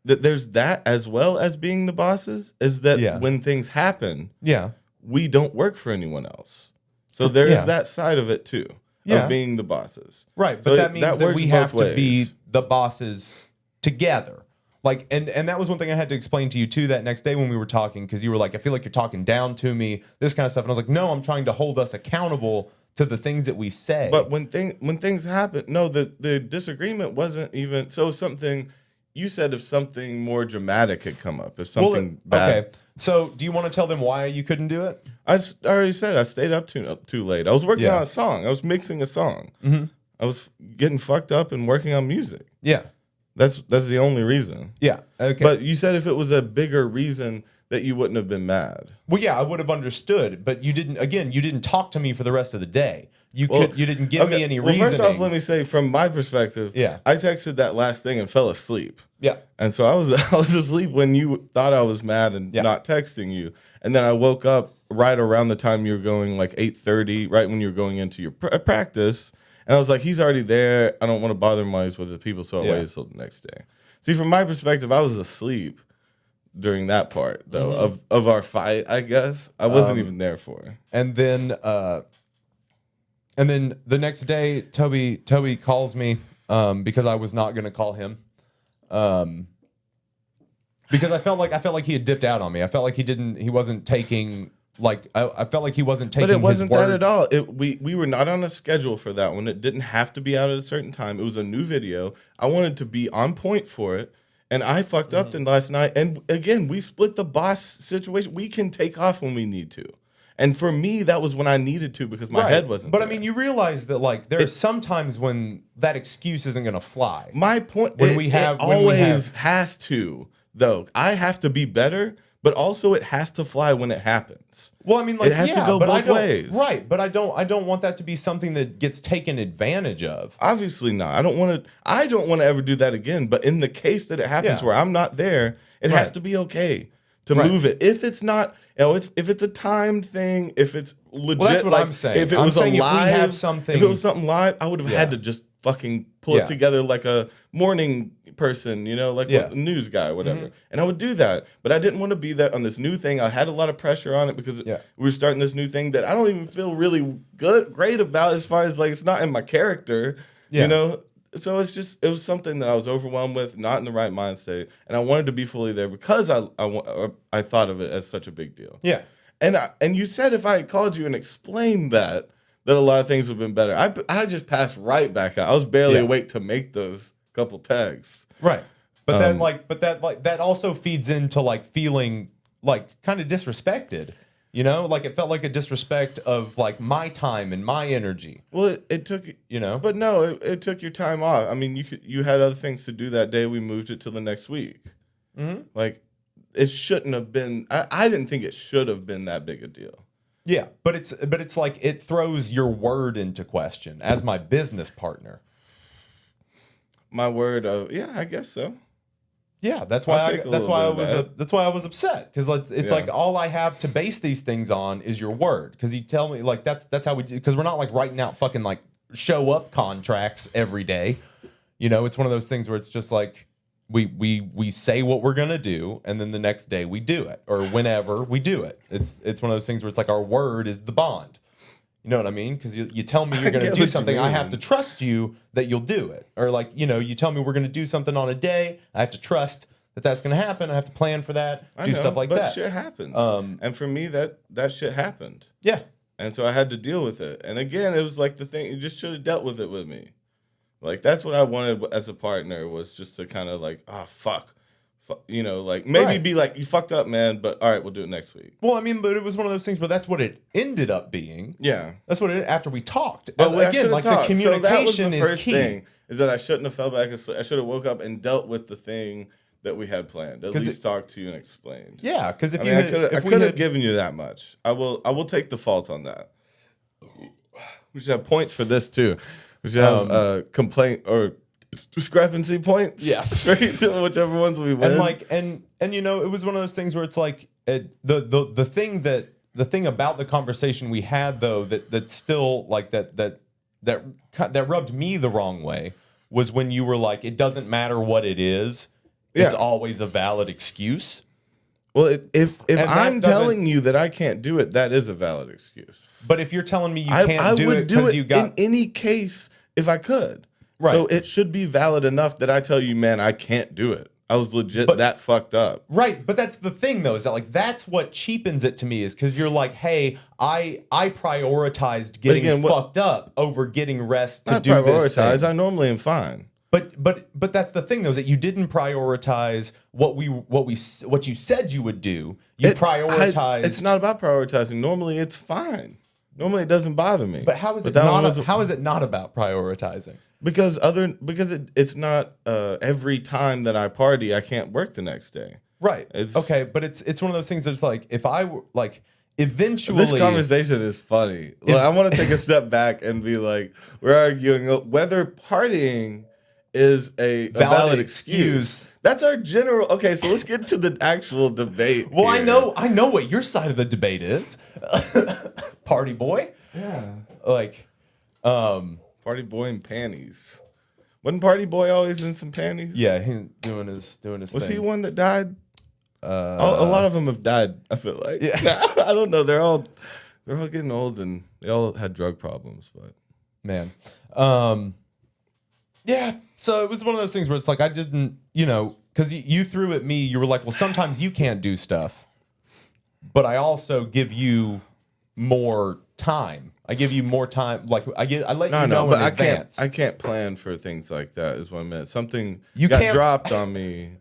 There's that as well as being the bosses, is that when things happen, we don't work for anyone else. So there is that side of it too, of being the bosses. Right, but so that means that we have to be the bosses together. Like, and that was one thing I had to explain to you too that next day when we were talking, because you were like, I feel like you're talking down to me, this kind of stuff. And I was like, no, I'm trying to hold us accountable to the things that we say. But when things happen, no, the disagreement wasn't even something. You said if something more dramatic had come up, if something bad. Okay, so do you want to tell them why you couldn't do it? I already said I stayed up too late. I was working on a song. I was mixing a song. Mm-hmm. I was getting fucked up and working on music. Yeah. That's the only reason. Yeah. Okay. But you said if it was a bigger reason that you wouldn't have been mad. Well, yeah, I would have understood, but you didn't. Again, you didn't talk to me for the rest of the day. You didn't give me any reasoning. First off, let me say from my perspective, I texted that last thing and fell asleep. Yeah. And so I was asleep when you thought I was mad and not texting you. And then I woke up right around the time you were going, like 8:30, right when you were going into your practice. And I was like, he's already there. I don't want to bother him while he's with the people, so I waited until the next day. See, from my perspective, I was asleep during that part, though, of our fight, I guess. I wasn't even there for it. And then the next day, Toby calls me because I was not going to call him. Because I felt like he had dipped out on me. I felt like he wasn't taking... Like I felt like he wasn't taking. But it wasn't his word. that at all. We were not on a schedule for that one. It didn't have to be out at a certain time. It was a new video. I wanted to be on point for it, and I fucked up then last night. And again, we split the boss situation. We can take off when we need to. And for me, that was when I needed to because my head wasn't. But there. I mean, you realize that like there are some times when that excuse isn't going to fly. My point. It always has to though. I have to be better. But also, it has to fly when it happens. Well, I mean, like, it has to go both ways, right? But I don't want that to be something that gets taken advantage of. Obviously not. I don't want to ever do that again. But in the case that it happens where I'm not there, it has to be okay to move it. If it's not, if it's a timed thing, if it's legit, well, that's what I'm saying. If it was live, if we have something, if it was something live, I would have had to just fucking pull it together like a morning person, you know, like a news guy, whatever. And I would do that, but I didn't want to be that on this new thing. I had a lot of pressure on it because we were starting this new thing that I don't even feel really great about, as far as like it's not in my character, you know. So it was something that I was overwhelmed with, not in the right mind state, and I wanted to be fully there because I thought of it as such a big deal. Yeah, and you said if I had called you and explained that a lot of things would have been better. I just passed right back out. I was barely awake to make those couple texts. Right, but that also feeds into like feeling like kind of disrespected. You know, like it felt like a disrespect of like my time and my energy. Well, it took, you know, but no, it took your time off. I mean, you had other things to do that day. We moved it to the next week. Like it shouldn't have been. I didn't think it should have been that big a deal. Yeah, but it's like it throws your word into question as my business partner. My word of I guess so. Yeah, that's why I was upset, because it's like all I have to base these things on is your word, because you tell me like that's how we do, because we're not like writing out fucking like show up contracts every day, you know. It's one of those things where it's just like we say what we're gonna do, and then the next day we do it, or whenever we do it. It's one of those things where it's like our word is the bond. You know what I mean? Because you tell me you're going to do something, I have to trust you that you'll do it. Or like, you know, you tell me we're going to do something on a day, I have to trust that that's going to happen. I have to plan for that, stuff like that. But shit happens. And for me, that shit happened. Yeah. And so I had to deal with it. And again, it was like the thing, you just should have dealt with it with me. Like, that's what I wanted as a partner, was just to kind of like, fuck. You know, like maybe be like, you fucked up, man, but all right, we'll do it next week. Well, I mean, but it was one of those things where that's what it ended up being. Yeah, that's what it after we talked. But again, like the communication is key. Thing, is that I shouldn't have fell back asleep. I should have woke up and dealt with the thing that we had planned. At least talked to you and explained. Yeah, because if I could have given you that much. I will take the fault on that. We should have points for this too. We should have complaint or discrepancy points, whichever ones we win. And like, and you know, it was one of those things where it's like the thing about the conversation we had, though, that still like that rubbed me the wrong way, was when you were like, it doesn't matter what it is, it's always a valid excuse. Well, if I'm telling you that I can't do it, that is a valid excuse. But if you're telling me you can't do it because you got, in any case, if I could. Right. So it should be valid enough that I tell you, man, I can't do it. I was legit that fucked up. Right. But that's the thing, though, is that like that's what cheapens it to me, is because you're like, hey, I prioritized getting fucked up over getting rest to do this thing. I normally am fine. But that's the thing, though, is that you didn't prioritize what you said you would do. You prioritized. It's not about prioritizing. Normally it's fine. Normally it doesn't bother me. But how is it not about prioritizing? Because it's not every time that I party, I can't work the next day. Right. Okay, but it's one of those things that's like, if I were like, eventually, this conversation is funny. I want to take a step back and be like, we're arguing whether partying is a valid excuse. That's our general. Okay, so let's get to the actual debate. Well, here. I know what your side of the debate is, party boy. Yeah. Like, Party boy in panties. Wasn't Party Boy always in some panties? Yeah, he doing his thing. Was he one that died? A lot of them have died, I feel like. Yeah. I don't know. They're all getting old, and they all had drug problems, but man. Yeah. So it was one of those things where it's like, I didn't, you know, because you threw at me, you were like, well, sometimes you can't do stuff, but I also give you more time. I give you more time. Like I let you know in advance. I can't plan for things like that. Is what I meant. Something got dropped on me,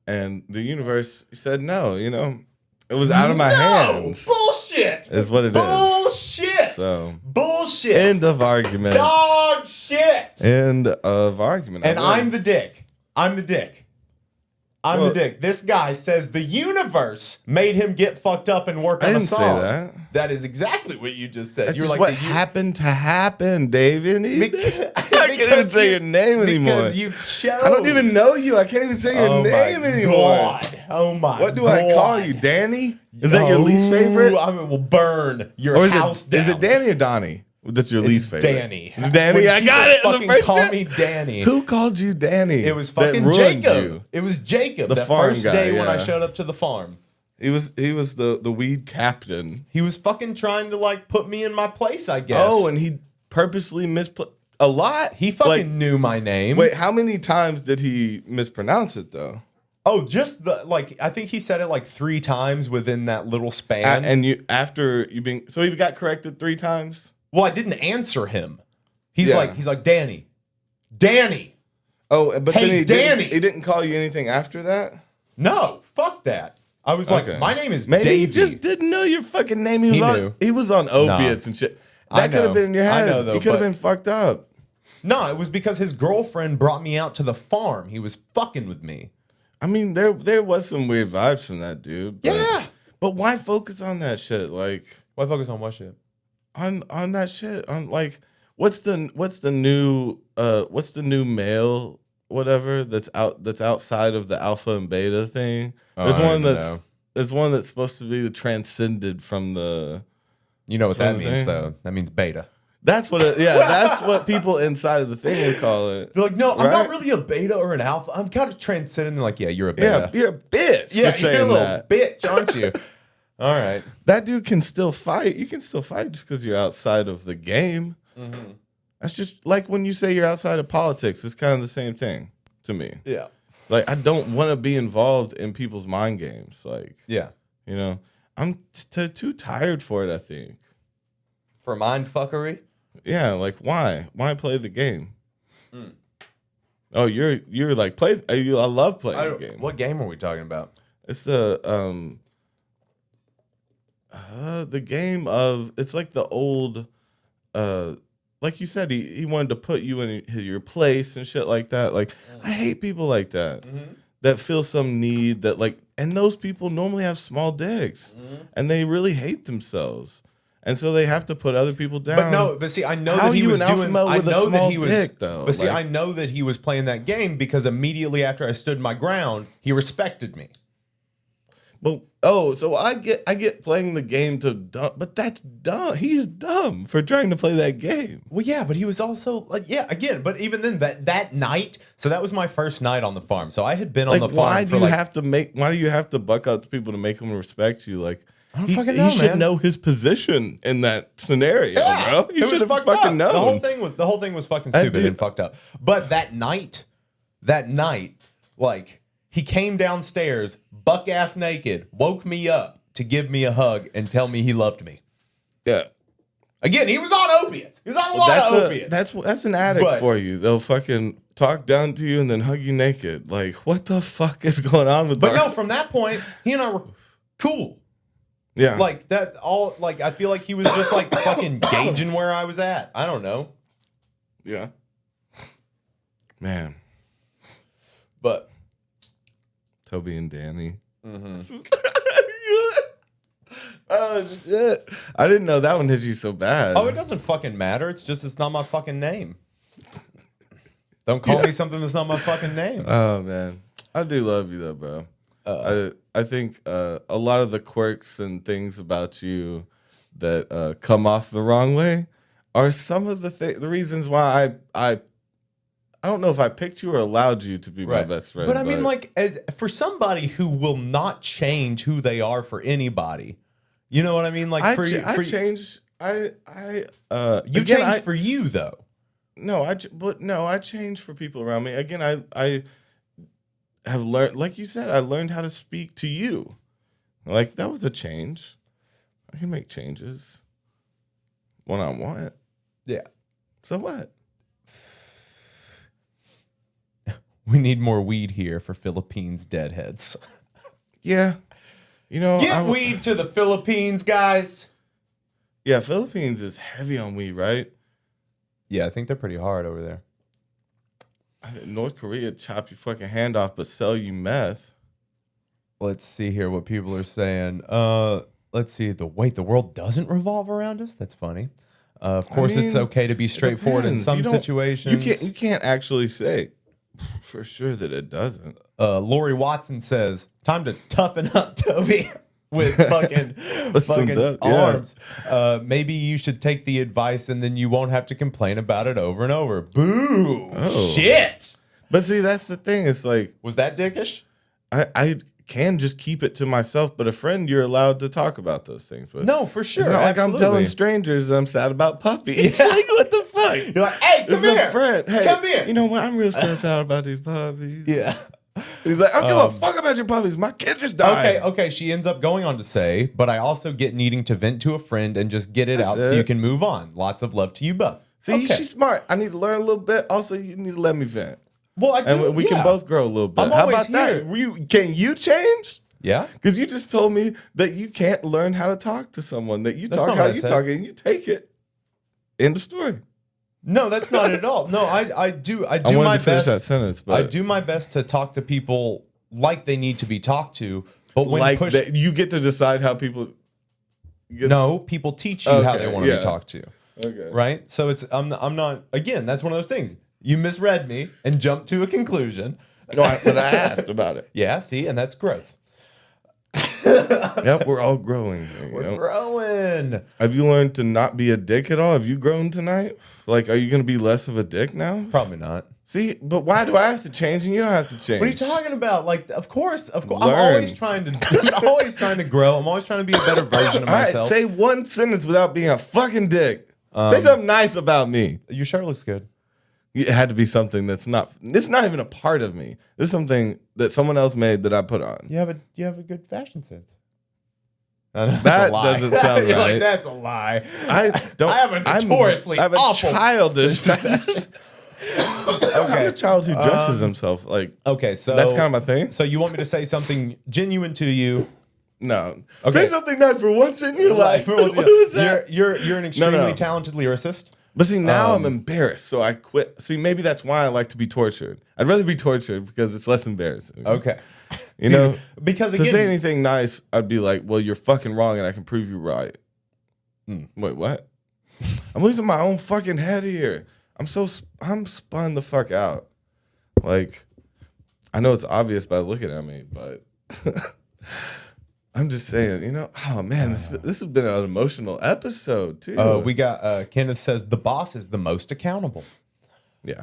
and the universe said no. You know, it was out of my hands. Bullshit. Is what it is. Bullshit. So bullshit. End of argument. Dog shit. End of argument. And I'm the dick. I'm the dick. The dick. This guy says the universe made him get fucked up and work on a song. I didn't say that. That is exactly what you just said. That's You're just like, what happened to happen, David. I can't even say your name anymore. Because you chose. I don't even know you. I can't even say your name anymore. Oh my God. What do I call you? Danny? Is that your least favorite? I mean, we'll burn your house down. Is it Danny or Donnie? That's your It's least favorite. Danny. It's Danny. When I people got it. The Fucking first call time. me Danny. Who called you Danny? It was That fucking ruined Jacob. you? It was Jacob. The That farm first guy, day when I yeah. showed up to the farm. He was the weed captain. He was fucking trying to like put me in my place, I guess. Oh, and he purposely misput a lot. he fucking Like, knew my name. wait, how many times did he mispronounce it though? Oh, just the like. I think he said it like 3 times within that little span. And you after you being so he got corrected 3 times. Well, I didn't answer him. He's Yeah. like Danny. Oh, but Hey, then Danny! he didn't call you anything after that. No, fuck that. I was like, Okay. my name is Maybe Davey. he just didn't know your fucking name. He He was on opiates and shit. I That could have know. been in your I head. know, though, He could have but- been fucked up. No, it was because his girlfriend brought me out to the farm. He was fucking with me. I mean, there was some weird vibes from that dude. But, Yeah. But why focus on that shit? Like Why focus on what shit? on that shit. On like what's the new male whatever that's outside of the alpha and beta thing? Oh, There's I don't one even that's know. there's one that's supposed to be transcended from the. You know what that From the means, thing? though? That means beta. That's what that's what people inside of the thing would call it. They're like, no, I'm not Right? really a beta or an alpha. I'm kind of transcending. They're like, yeah, you're a Yeah, beta. you're a bitch Yeah, for saying you're a little that. bitch, aren't you? All right. That dude can still fight. You can still fight just because you're outside of the game. Mm-hmm. That's just like when you say you're outside of politics. It's kind of the same thing to me. Yeah. Like I don't want to be involved in people's mind games. Like Yeah. you know, I'm too tired for it. I think. For mind fuckery? Yeah, like why? Why play the game? Mm. Oh, you're like play. I love playing the game. What game are we talking about? It's the game of it's like the old like you said he wanted to put you in your place and shit like that. Like I hate people like that that feel some need that like and those people normally have small dicks and they really hate themselves. And so they have to put other people down. But see, I know How that he are you was an doing. alpha male I with a know that small he was. dick, though? But see, Like- I know that he was playing that game because immediately after I stood my ground, he respected me. But so I get playing the game to dumb, but that's dumb. He's dumb for trying to play that game. Well, yeah, but he was also like, yeah, again. But even then, that night, so that was my first night on the farm. So I had been on Like the farm why for do you like have to buck up to people to make them respect you? Like I don't he, fucking he know, should man. know his position in that scenario, bro. He it was should have fucked fucking up. known. The whole thing was fucking That stupid dude- and fucked up. But that night, like he came downstairs, buck ass naked, woke me up to give me a hug and tell me he loved me. Yeah. Again, he was on opiates. He was on a lot of opiates. That's an addict But- for you. They'll fucking talk down to you and then hug you naked. Like, what the fuck is going on with But our- no, from that point, he and I were cool. Yeah. Like that all like I feel like he was just like fucking gauging where I was at. I don't know. yeah. Man. But Toby and Danny. mm-hmm. Oh shit! I didn't know that one hit you so bad. Oh, it doesn't fucking matter. It's not my fucking name. Don't call me something that's not my fucking name. Oh man, I do love you though, bro. I think a lot of the quirks and things about you that come off the wrong way are some of the reasons why I don't know if I picked you or allowed you to be my best friend. But I mean, like, as for somebody who will not change who they are for anybody, you know what I mean? Like, I you changed. changed again, for you though. No, I changed for people around me. Again, I have learned, like you said, I learned how to speak to you. Like that was a change. I can make changes when I want. Yeah. So what? We need more weed here for Philippines deadheads. Yeah. You know, Get weed to the Philippines, guys. Yeah, Philippines is heavy on weed, right? Yeah, I think they're pretty hard over there. I think North Korea chop your fucking hand off, but sell you meth. Let's see here what people are saying. Let's see. The world doesn't revolve around us. That's funny. Of course, it's mean, okay to be straightforward in depends. some You don't- situations. You can't actually say for sure that it doesn't. Lori Watson says, "Time to toughen up, Toby." with fucking fucking yeah. arms. Maybe you should take the advice and then you won't have to complain about it over and over. Boo! Oh. Shit! But see, that's the thing. It's like Was that dickish? I can just keep it to myself, but a friend you're allowed to talk about those things with. No, for sure. It's not like I'm absolutely. telling strangers that I'm sad about puppies. Like, what the fuck? You're like, hey, come It's here. a friend. Hey, Come here. You know what? I'm real stressed out about these puppies. Yeah. He's like, I don't give a fuck about your puppies. My kid just died. Okay. She ends up going on to say, but I also get needing to vent to a friend and just get it That's out so it. you can move on. Lots of love to you both. See, Okay. she's smart. I need to learn a little bit. Also, you need to let me vent. Well, I do. And we can yeah. both grow a little bit. I'm How always about here. that? Can you change? Yeah. Because you just told me that you can't learn how to talk to someone, that you That's talk not how what I you said. talk and you take it. End of story. No, that's not it at all. No, I do I my wanted to finish best. that sentence, but I do my best to talk to people like they need to be talked to. But when like push, that, you get to decide how people. no, people teach you how Okay, they want to yeah. be talked to. Okay. Right? So it's I'm not again, that's one of those things. You misread me and jumped to a conclusion. No, but I asked about it. Yeah, see, and that's growth. Yep, we're all growing. We're growing. Have you learned to not be a dick at all? Have you grown tonight? Like, are you going to be less of a dick now? Probably not. See, but why do I have to change and you don't have to change? What are you talking about? Like, of course. I'm Learn. always trying to. I'm always trying to grow. I'm always trying to be a better version of All right, myself. say one sentence without being a fucking dick. Say something nice about me. Your shirt looks good. It had to be something that's not. It's not even a part of me. This is something that someone else made that I put on. You have a good fashion sense. I know, that's That a lie. doesn't sound You're right. like, that's a lie. I don't. I have a notoriously I have a awful childish. sense I'm a child who dresses himself like. Okay, so That's kind of my thing. So you want me to say something genuine to you? No. Okay. Say something nice for once in your life. What was that? You're an extremely No. talented lyricist. But see, now I'm embarrassed, so I quit. See, maybe that's why I like to be tortured. I'd rather be tortured because it's less embarrassing. Okay. You know, because to say again, anything nice, I'd be like, well, you're fucking wrong and I can prove you right. Wait, what? I'm losing my own fucking head here. I'm spun the fuck out. Like, I know it's obvious by looking at me, but I'm just saying, you know, oh man, this has been an emotional episode too. we got Kenneth says the boss is the most accountable. Yeah.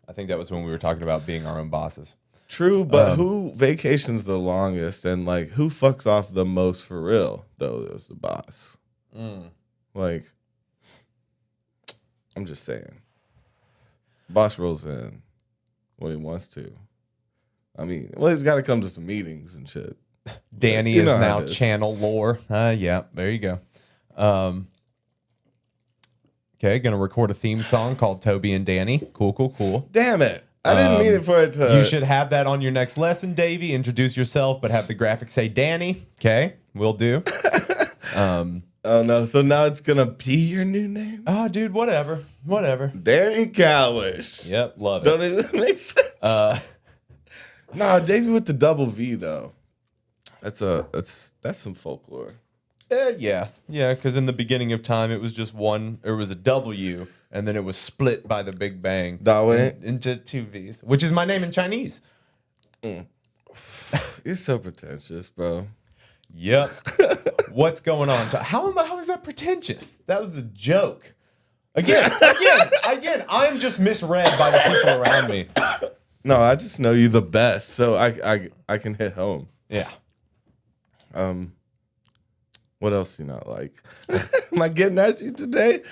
I think that was when we were talking about being our own bosses. True, but who vacations the longest and like who fucks off the most for real? Though is the boss. Like, I'm just saying, boss rolls in when he wants to. I mean, well, he's got to come to some meetings and shit. Danny You is know how now it is. channel lore. Yeah, there you go. Okay, gonna record a theme song called Toby and Danny. Cool. Damn it! I didn't mean it for it to. You should have that on your next lesson, Davey. Introduce yourself, but have the graphics say Danny. Okay, will do. Oh no! So now it's gonna be your new name, Oh, dude, whatever. Danny Cowish. Yep, love it. Don't even make sense. Nah, Davey with the double V though. That's some folklore. Yeah, because in the beginning of time, it was just one. It was a W, and then it was split by the Big Bang That way? into two V's, which is my name in Chinese. You're so pretentious, bro. Yep. What's going on? How is that pretentious? That was a joke. Again, I'm just misread by the people around me. No, I just know you the best, so I can hit home. Yeah. What else do you not like? Am I getting at you today?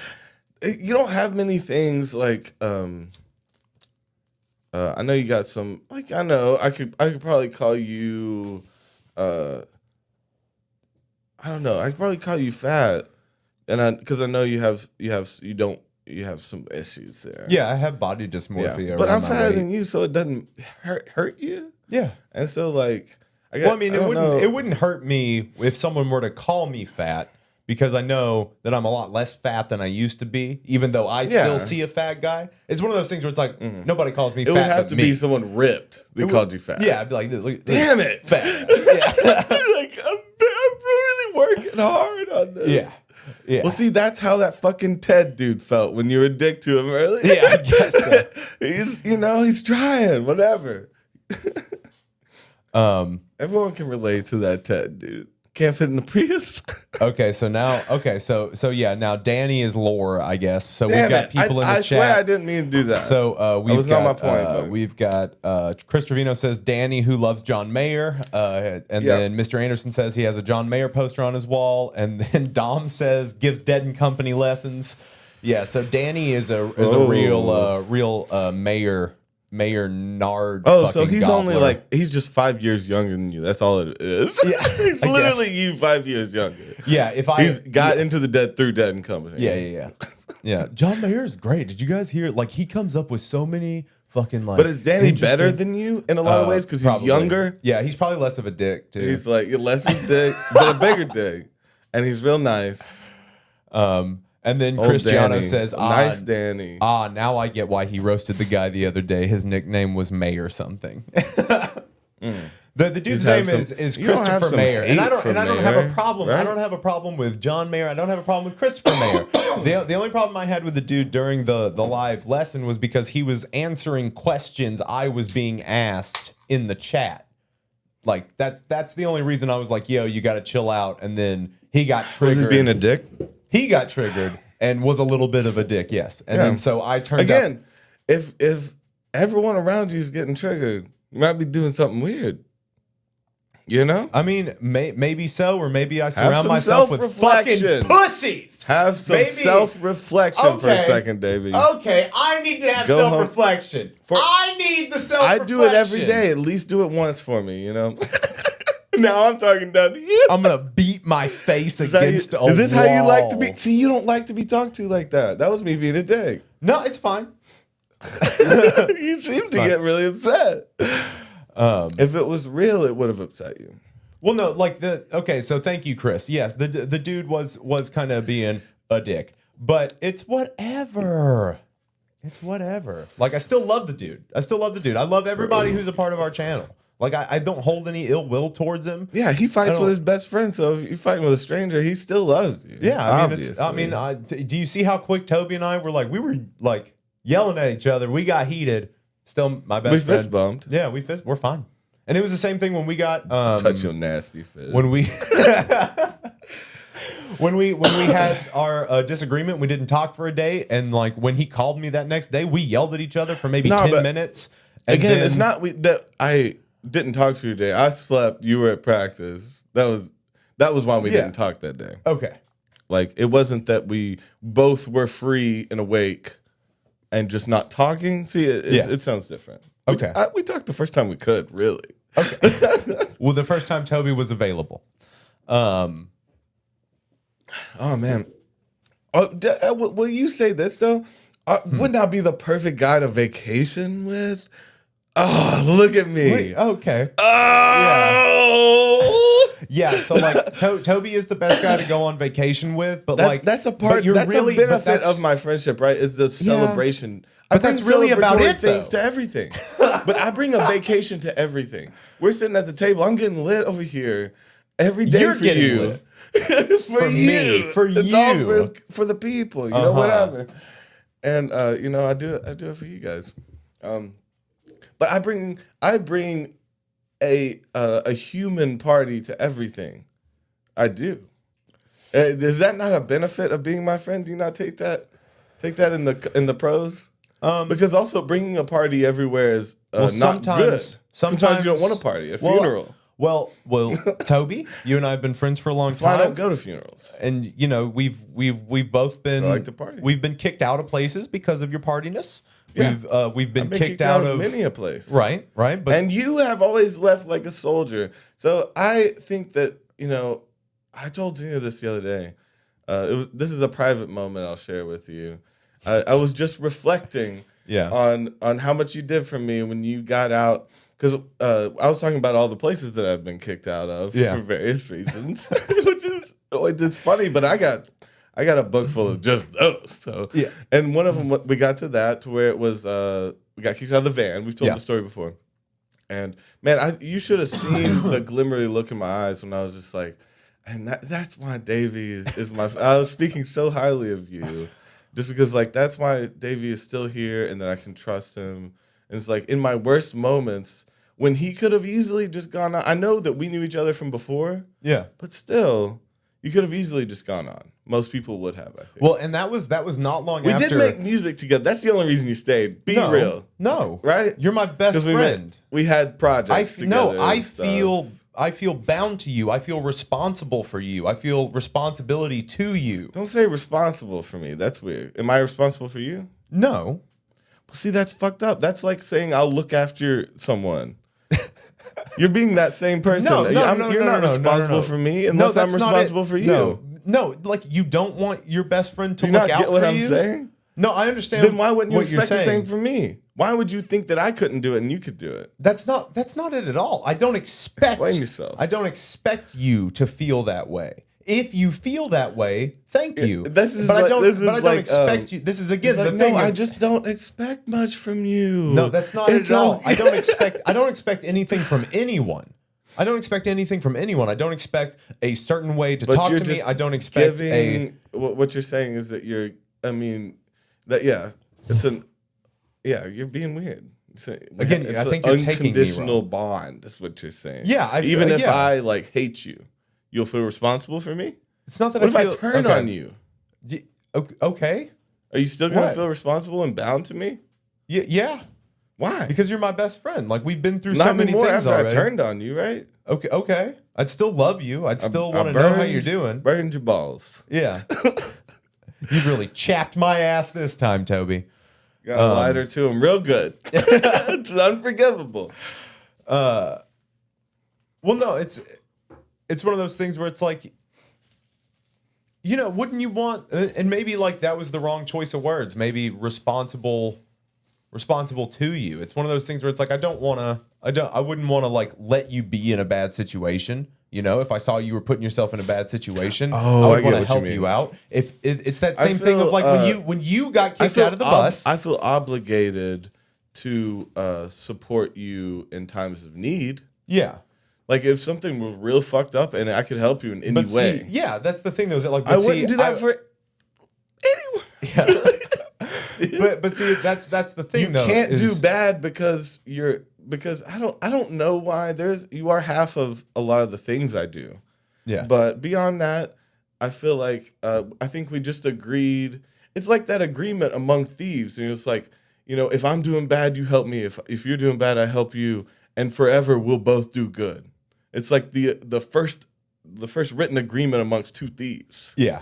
You don't have many things like I know you got some like I know I could probably call you I don't know. I could probably call you fat. And because I know you have some issues there. Yeah, I have body dysmorphia. Yeah. But around I'm my fatter weight. than you, so it doesn't hurt you. Yeah. And so like I Well, I mean, don't know. it wouldn't hurt me if someone were to call me fat because I know that I'm a lot less fat than I used to be, even though I still see a fat guy. It's one of those things where it's like nobody calls me It fat. would have but to me. be someone ripped that called you fat. Yeah, I'd be like, look, Damn it. fat. Yeah. Like I'm really working hard on this. Yeah. Well, see, that's how that fucking Ted dude felt when you were a dick to him earlier. Yeah, I guess so. he's trying, whatever. Um, Everyone can relate to that Ted dude. can't fit in the Prius. Okay, so now Danny is lore, I guess. So Damn we've got it. people in the I chat. swear I didn't mean to do that. So that was not my point. But we've got Chris Trevino says Danny who loves John Mayer, and then Mr. Anderson says he has a John Mayer poster on his wall, and then Dom says gives Dead and Company lessons. Yeah, so Danny is a real Mayer Nard. Oh, so he's gobbler. only like he's just 5 years younger than you. That's all it is. Yeah, he's I literally guess. you 5 years younger. Yeah, He's got into the Dead through Dead and Company. Yeah. John Mayer is great. Did you guys hear? Like, he comes up with so many fucking like. But is Danny interesting- better than you in a lot of ways because he's Probably. younger? Yeah, he's probably less of a dick too. He's like less of a dick, but a bigger dick, and he's real nice. And then Old Cristiano Danny. says, Nice Danny. now I get why he roasted the guy the other day. His nickname was May or something. The dude's have name some- is you don't have Christopher some Mayer, and I hate don't for have a Mayer, problem. I right? don't have a problem with John Mayer. I don't have a problem with Christopher Mayer. The only problem I had with the dude during the live lesson was because he was answering questions I was being asked in the chat. Like that's the only reason I was like, yo, you got to chill out. And then he got Was triggered. he being a dick? He got triggered and was a little bit of a dick, yes. And then so I turned Again, if everyone around you is getting triggered, you might be doing something weird. You know? I mean, maybe so, or maybe I Have surround some myself with fucking self-reflection. pussies. Have some Maybe- self-reflection for a second, Davey. Okay, I need to have Go home. self-reflection. I need the I self-reflection. do it every day. At least do it once for me, you know? Now I'm talking down to you. I'm gonna beat my face Is that you- against a is this how you like to be? wall. See, you don't like to be talked to like that. That was me being a dick. No, it's fine. You seem to fine. get really upset. If it was real, it would have upset you. Well, no, like okay, so thank you, Chris. Yes, the dude was kind of being a dick, but it's whatever. It's whatever. Like, I still love the dude. I love everybody who's a part of our channel. Like, I don't hold any ill will towards him. Yeah, he fights don't- with his best friend, so if you're fighting with a stranger, he still loves you. Yeah, obviously. do you see how quick Toby and I were like, we were like yelling at each other. We got heated. Still, my best we friend. fist bumped. Yeah, we're fine. And it was the same thing when we got Touch your nasty fist. when we when we had our disagreement. We didn't talk for a day, and like when he called me that next day, we yelled at each other for maybe 10 but minutes. And Again, then- it's not that I didn't talk to you today. I slept. You were at practice. That was why we didn't talk that day. okay. Like, it wasn't that we both were free and awake and just not talking. See, it sounds different. Okay. We talked the first time we could, really. Okay. Well, the first time Toby was available. Oh, man. Will you say this, though? Wouldn't I be the perfect guy to vacation with? Oh, look at me. Wait, okay. Oh! Yeah, so like Toby is the best guy to go on vacation with, but like that's a but part. you're That's really, a but benefit that's- of my friendship, right? Is the celebration. But that's really about celebratory it, things though. to everything. But I bring a vacation to everything. We're sitting at the table. I'm getting lit over here every day You're for getting you. lit. For me, you. for It's all you. for the people. You know, whatever. And you know, I do it for you guys. But I bring a human party to everything. I do. Is that not a benefit of being my friend? Do you not take that in the pros? Because also bringing a party everywhere is not good. Sometimes you don't want a party. A funeral. Well, Toby, you and I have been friends for a long That's why I time. don't go to funerals. And you know, we've both been I like to party. We've been kicked out of places because of your partiness. Yeah. We've been I've been kicked out of many a place. Right. But And you have always left like a soldier. So I think that, you know, I told Tina this the other day. This is a private moment I'll share with you. I was just reflecting on how much you did for me when you got out. Because I was talking about all the places that I've been kicked out of for various reasons, which is it's funny. But I got a book full of just those. So and one of them we got to that to where it was we got kicked out of the van. We've told the story before, and man, you should have seen the glimmery look in my eyes when I was just like, and that's why Davey is my. I was speaking so highly of you, just because like that's why Davey is still here and that I can trust him. And it's like in my worst moments when he could have easily just gone on. I know that we knew each other from before. Yeah. But still, you could have easily just gone on. Most people would have, I think. Well, and that was not long we after. did make music together. That's the only reason you stayed. Be real. No. Right? You're my best friend. We had projects together. I feel bound to you. I feel responsible for you. I feel responsibility to you. Don't say responsible for me. That's weird. Am I responsible for you? No. Well, see, that's fucked up. That's like saying I'll look after someone. You're being that same person. No, you're not responsible for me unless I'm responsible for you. No, like you don't want your best friend to Do you look not out get what for I'm you. saying? No, I understand. Then why wouldn't you what you're expect the saying. same from me? Why would you think that I couldn't do it and you could do it? That's not it at all. I don't expect. Explain yourself. I don't expect you to feel that way. If you feel that way, thank you. I don't expect you. This is again the thing. I just don't expect much from you. No, that's not it at all. I don't expect anything from anyone. I don't expect anything from anyone. I don't expect a certain way to talk to me. I don't expect what you're saying is that you're being weird. Again, I think you're taking me wrong. Unconditional bond is what you're saying. Yeah, even if I like hate you, you'll feel responsible for me. It's not that what if I turn on you? Okay. Are you still gonna feel responsible and bound to me? Yeah. Why? Because you're my best friend. Like we've been through Not so many anymore things after already. I turned on you, right? Okay. I'd still love you. I'd still want to know how you're doing. Burned your balls. Yeah. You've really chapped my ass this time, Toby. Got a lighter to him real good. It's unforgivable. Well, no, it's one of those things where it's like, wouldn't you want, and maybe like that was the wrong choice of words, maybe responsible to you. It's one of those things where it's like, I wouldn't want to like let you be in a bad situation. If I saw you were putting yourself in a bad situation, I would want to help you out. If it's that same thing of like when you got kicked out of the bus, I feel obligated to support you in times of need. Yeah. Like if something was real fucked up and I could help you in any way. Yeah, that's the thing though. Is that like I wouldn't do that for anyone. Yeah. but see, that's the thing though. You can't do bad because I don't know why you are half of a lot of the things I do. Yeah. But beyond that, I feel like I think we just agreed. It's like that agreement among thieves. And it's like, if I'm doing bad, you help me. If you're doing bad, I help you. And forever we'll both do good. It's like the first written agreement amongst two thieves. Yeah.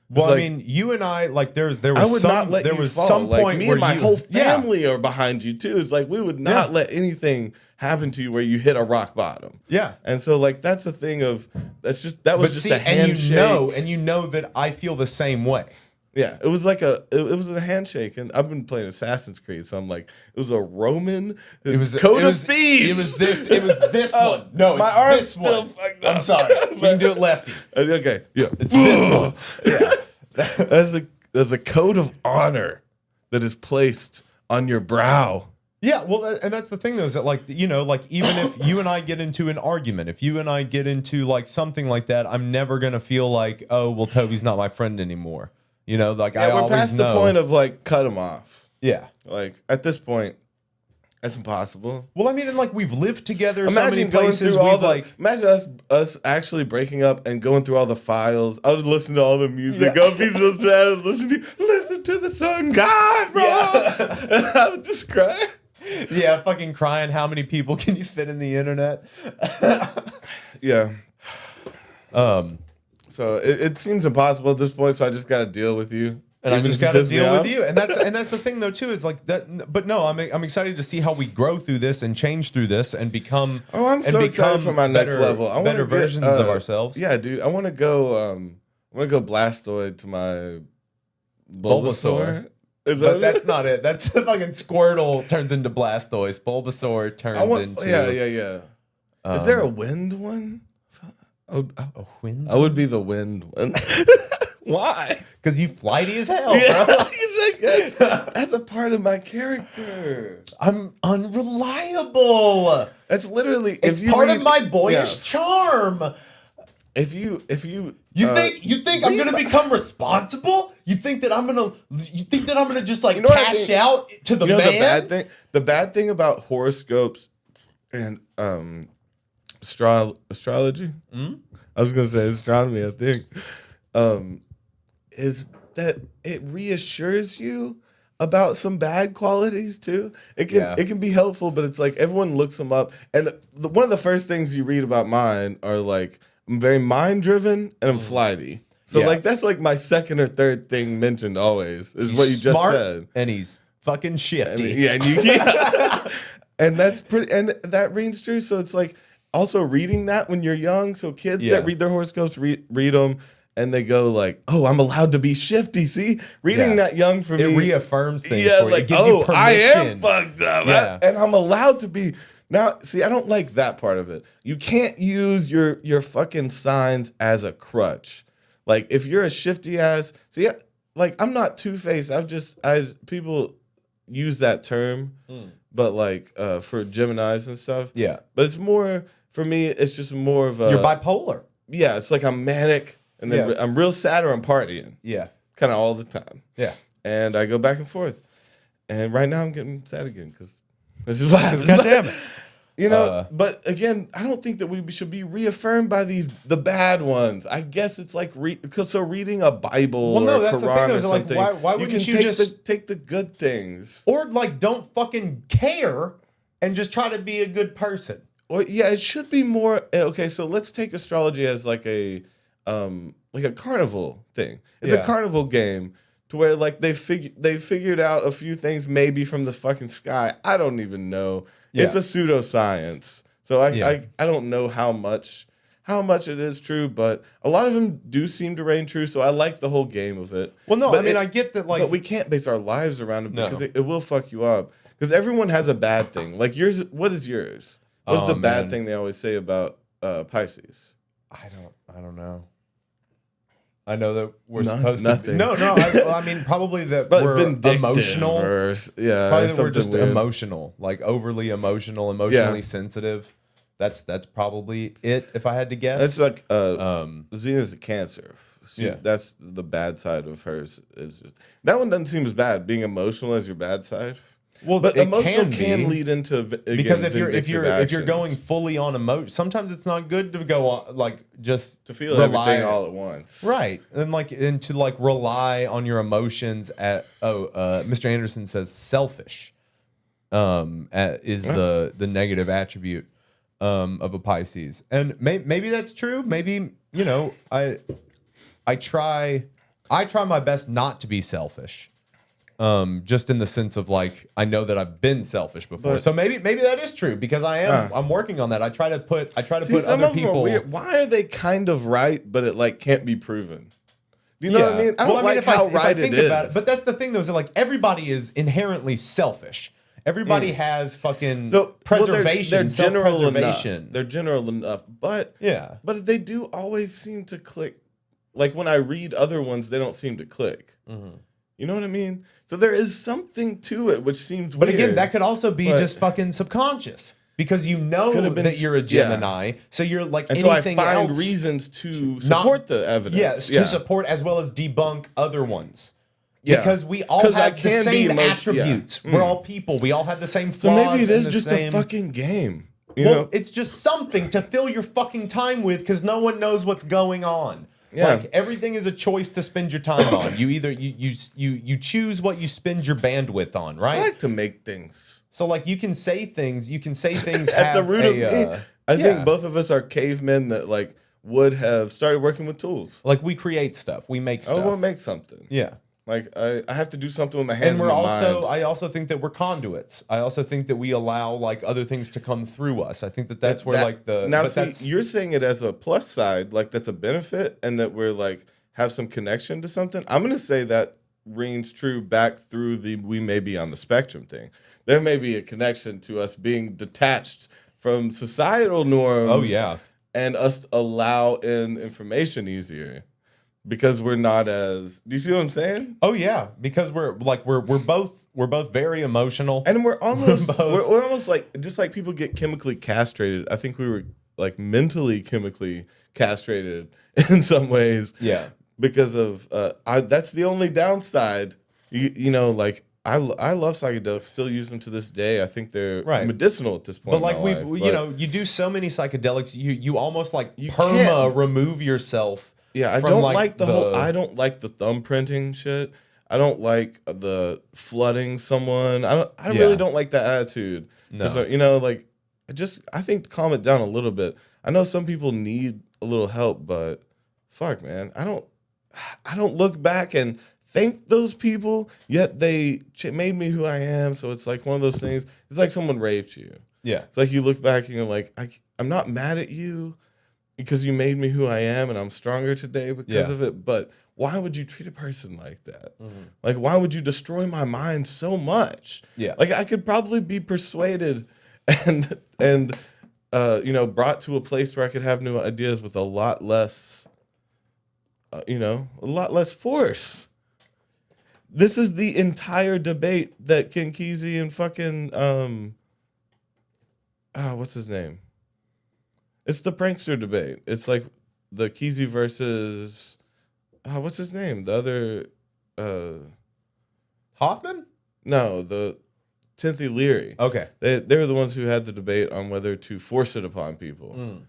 Well, I mean, you and I, like, there was I would some, not let there you was fall. some Like, point me where and my you, whole family are behind you too. It's like we would not let anything happen to you where you hit a rock bottom. Yeah. And so like that's a thing of that was just a handshake. And you know that I feel the same way. Yeah, it was like it was a handshake, and I've been playing Assassin's Creed, so I'm like, it was a Roman code of thieves. It was this one. No, my it's arm's this still one. fucked up. I'm sorry. You can do it lefty. Okay, yeah, It's this one. Yeah, there's a code of honor that is placed on your brow. Yeah, well, and that's the thing though, is that like even if you and I get into an argument, if you and I get into like something like that, I'm never gonna feel like, oh, well, Toby's not my friend anymore. I we're past the point of like cut him off. Yeah, like at this point, that's impossible. Well, I mean, and like we've lived together. Imagine so many going places. through all imagine us actually breaking up and going through all the files. I would listen to all the music. Yeah. I'd be so sad. Listen to the sun god, bro. Yeah. I would just cry. Yeah, fucking crying. How many people can you fit in the internet? Yeah. So it seems impossible at this point. So I just got to deal with you, and I just got to deal with you. And that's the thing though too, is like that. But no, I'm excited to see how we grow through this and change through this and become. Oh, I'm so excited for my next level. I better versions of ourselves. Yeah, dude. I want to go. Blastoid to my Bulbasaur. But that's not it. That's fucking Squirtle turns into Blastoise. Bulbasaur turns into. Yeah. Is there a wind one? A wind? I would be the wind one. Why? Because you flighty as hell, bro. That's a part of my character. I'm unreliable. That's literally it's part of my boyish charm. If you think I'm gonna become responsible? You think that I'm gonna just like cash out to the man? The bad thing about horoscopes and astrology. I was gonna say astronomy. I think is that it reassures you about some bad qualities too. It can be helpful, but it's like everyone looks them up, and one of the first things you read about mine are like I'm very mind driven and I'm flighty. So like that's like my second or third thing mentioned always is He's what you just smart, said. and he's fucking shifty. And that's pretty, and that rings true. So it's like also reading that when you're young. So kids that read their horoscopes read them, and they go like, "Oh, I'm allowed to be shifty." See, reading that young for me, it reaffirms things. For like, you. It gives you permission. I am fucked up, and I'm allowed to be. Now, see, I don't like that part of it. You can't use your fucking signs as a crutch. Like if you're a shifty ass, see, like I'm not two-faced. People use that term, but like for Geminis and stuff. Yeah. But it's more for me. It's just more of a. You're bipolar. Yeah, it's like I'm manic, and then I'm real sad or I'm partying. Yeah. Kind of all the time. Yeah. And I go back and forth. And right now I'm getting sad again because this is why. God damn it. You know, but again, I don't think that we should be reaffirmed by the bad ones. I guess it's like reading a Bible or that's Quran the thing, or something. Like, why wouldn't you just take the good things, or like don't fucking care and just try to be a good person? Or yeah, it should be more okay. So let's take astrology as like a carnival thing. It's a carnival game to where like they figured out a few things maybe from the fucking sky. I don't even know. Yeah. It's a pseudoscience, so I don't know how much it is true, but a lot of them do seem to reign true. So I like the whole game of it. Well, no, but I get that, like, but we can't base our lives around it because it will fuck you up. Because everyone has a bad thing. Like yours, what is yours? What's the bad thing they always say about Pisces? I don't know. I know that we're supposed to be. No. I mean, probably that we're emotional. Probably that we're just weird. Emotional, like overly emotional, emotionally sensitive. That's probably it, if I had to guess. It's like Zena's a Cancer. That's the bad side of hers. That one doesn't seem as bad, being emotional as your bad side. Well, but emotional can lead into because if you're going fully on emotion, sometimes it's not good to go on like just to feel everything all at once, right? And to rely on your emotions. Mr. Anderson says selfish is the negative attribute of a Pisces, and maybe that's true. Maybe I try my best not to be selfish. Just in the sense of like I know that I've been selfish before, so maybe that is true because I'm working on that. I try to put other people. Why are they kind of right, but it like can't be proven? Do you know what I mean? I don't like how right it is. But that's the thing though, is that like everybody is inherently selfish. Everybody has fucking preservation, self-preservation. They're general enough, but they do always seem to click. Like when I read other ones, they don't seem to click. Mm-hmm. You know what I mean? So there is something to it which seems weird. But again, that could also be just fucking subconscious. Because you know that you're a Gemini, so you're like and anything so I find else reasons to support the evidence. Yes, to support as well as debunk other ones. Yeah. Because we all have the same attributes. We're all people. We all have the same flaws. So maybe it is just a fucking game. You know? It's just something to fill your fucking time with because no one knows what's going on. Yeah. Like everything is a choice to spend your time on. You either you choose what you spend your bandwidth on, right? I like to make things. So like you can say things at the root of me. I think both of us are cavemen that like would have started working with tools. Like we create stuff, we make stuff. I want to make something. Yeah. Like I have to do something with my hands. And I also think that we're conduits. I also think that we allow like other things to come through us. I think that's where like the now you're saying it as a plus side, like that's a benefit, and that we're like have some connection to something. I'm gonna say that rings true back through we may be on the spectrum thing. There may be a connection to us being detached from societal norms. Oh yeah, and us allow in information easier. Because we're not as. Do you see what I'm saying? Oh yeah, because we're both very emotional, and we're almost we're almost like just like people get chemically castrated. I think we were like mentally chemically castrated in some ways. Yeah, because of that's the only downside. You know, like I love psychedelics. Still use them to this day. I think they're Right. medicinal at this point. But like in my life, you know, you do so many psychedelics, you almost like You remove yourself. yeah, I from, don't like the whole. I don't like the thumbprinting shit. I don't like the flooding someone. I really don't like that attitude. No. You know, like I think to calm it down a little bit. I know some people need a little help, but fuck, man, I don't look back and thank those people, yet they made me who I am. So it's like one of those things. It's like someone raped you. Yeah. It's like you look back and you're like, I'm not mad at you because you made me who I am and I'm stronger today because of it. But why would you treat a person like that? Mm-hmm. Like, why would you destroy my mind so much? Yeah. Like, I could probably be persuaded and you know, brought to a place where I could have new ideas with a lot less, you know, a lot less force. This is the entire debate that Ken Kesey and fucking what's his name? It's the prankster debate. It's like the Kesey versus what's his name? The other Hoffman? No, the Timothy Leary. Okay. They were the ones who had the debate on whether to force it upon people.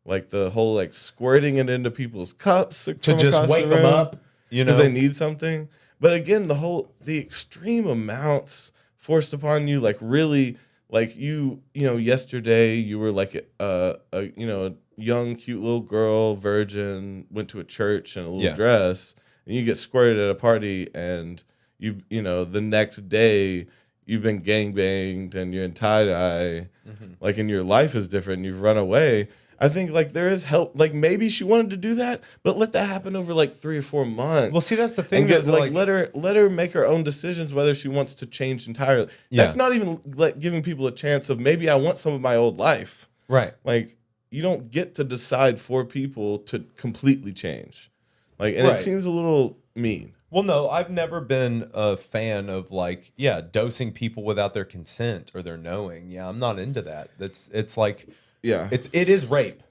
Like the whole like squirting it into people's cups To just wake them up, you know, because they need something. But again, the extreme amounts forced upon you, like really, like you know, yesterday you were like a you know, young, cute little girl, virgin, went to a church in a little dress, and you get squirted at a party, and you know, the next day you've been gangbanged and you're in tie-dye, like, and your life is different, and you've run away. I think like there is help. Like maybe she wanted to do that, but let that happen over like 3 or 4 months. Well, see, that's the thing. And get, is, like let her make her own decisions whether she wants to change entirely. Yeah. That's not even like giving people a chance of maybe I want some of my old life. Right. Like you don't get to decide for people to completely change. Like, and it seems a little mean. Well, no, I've never been a fan of like, dosing people without their consent or their knowing. Yeah, I'm not into that. It's like. Yeah, it is rape.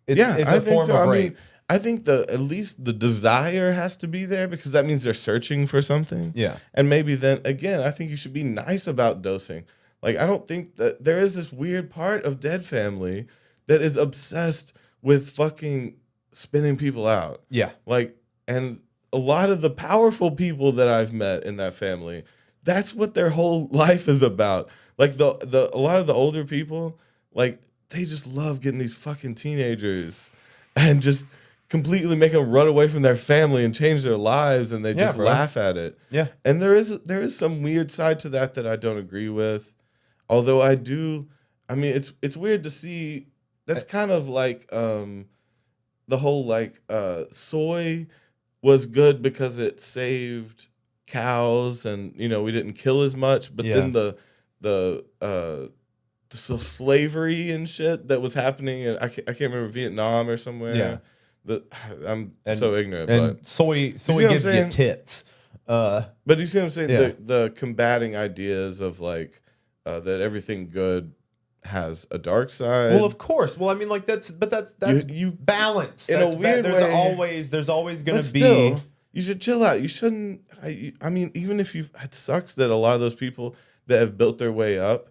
It's I a think form so. of I rape. mean, I think at least the desire has to be there because that means they're searching for something. Yeah, and maybe then again, I think you should be nice about dosing. Like I don't think that there is this weird part of Dead Family that is obsessed with fucking spinning people out. Yeah, like, and a lot of the powerful people that I've met in that family, that's what their whole life is about. Like a lot of the older people. Like, they just love getting these fucking teenagers and just completely make them run away from their family and change their lives, and they just laugh at it. Yeah. And there is some weird side to that I don't agree with. Although I mean, it's weird to see. That's kind of like the whole like soy was good because it saved cows and, you know, we didn't kill as much, but then the slavery and shit that was happening in, I can't remember, Vietnam or somewhere. I'm so ignorant. And but soy gives you tits. But you see what I'm saying? The combating ideas of like that everything good has a dark side. Well, of course. Well, I mean, like that's you balance in a weird way. There's always going to be. Still, you should chill out. You shouldn't. I mean, even if it sucks that a lot of those people that have built their way up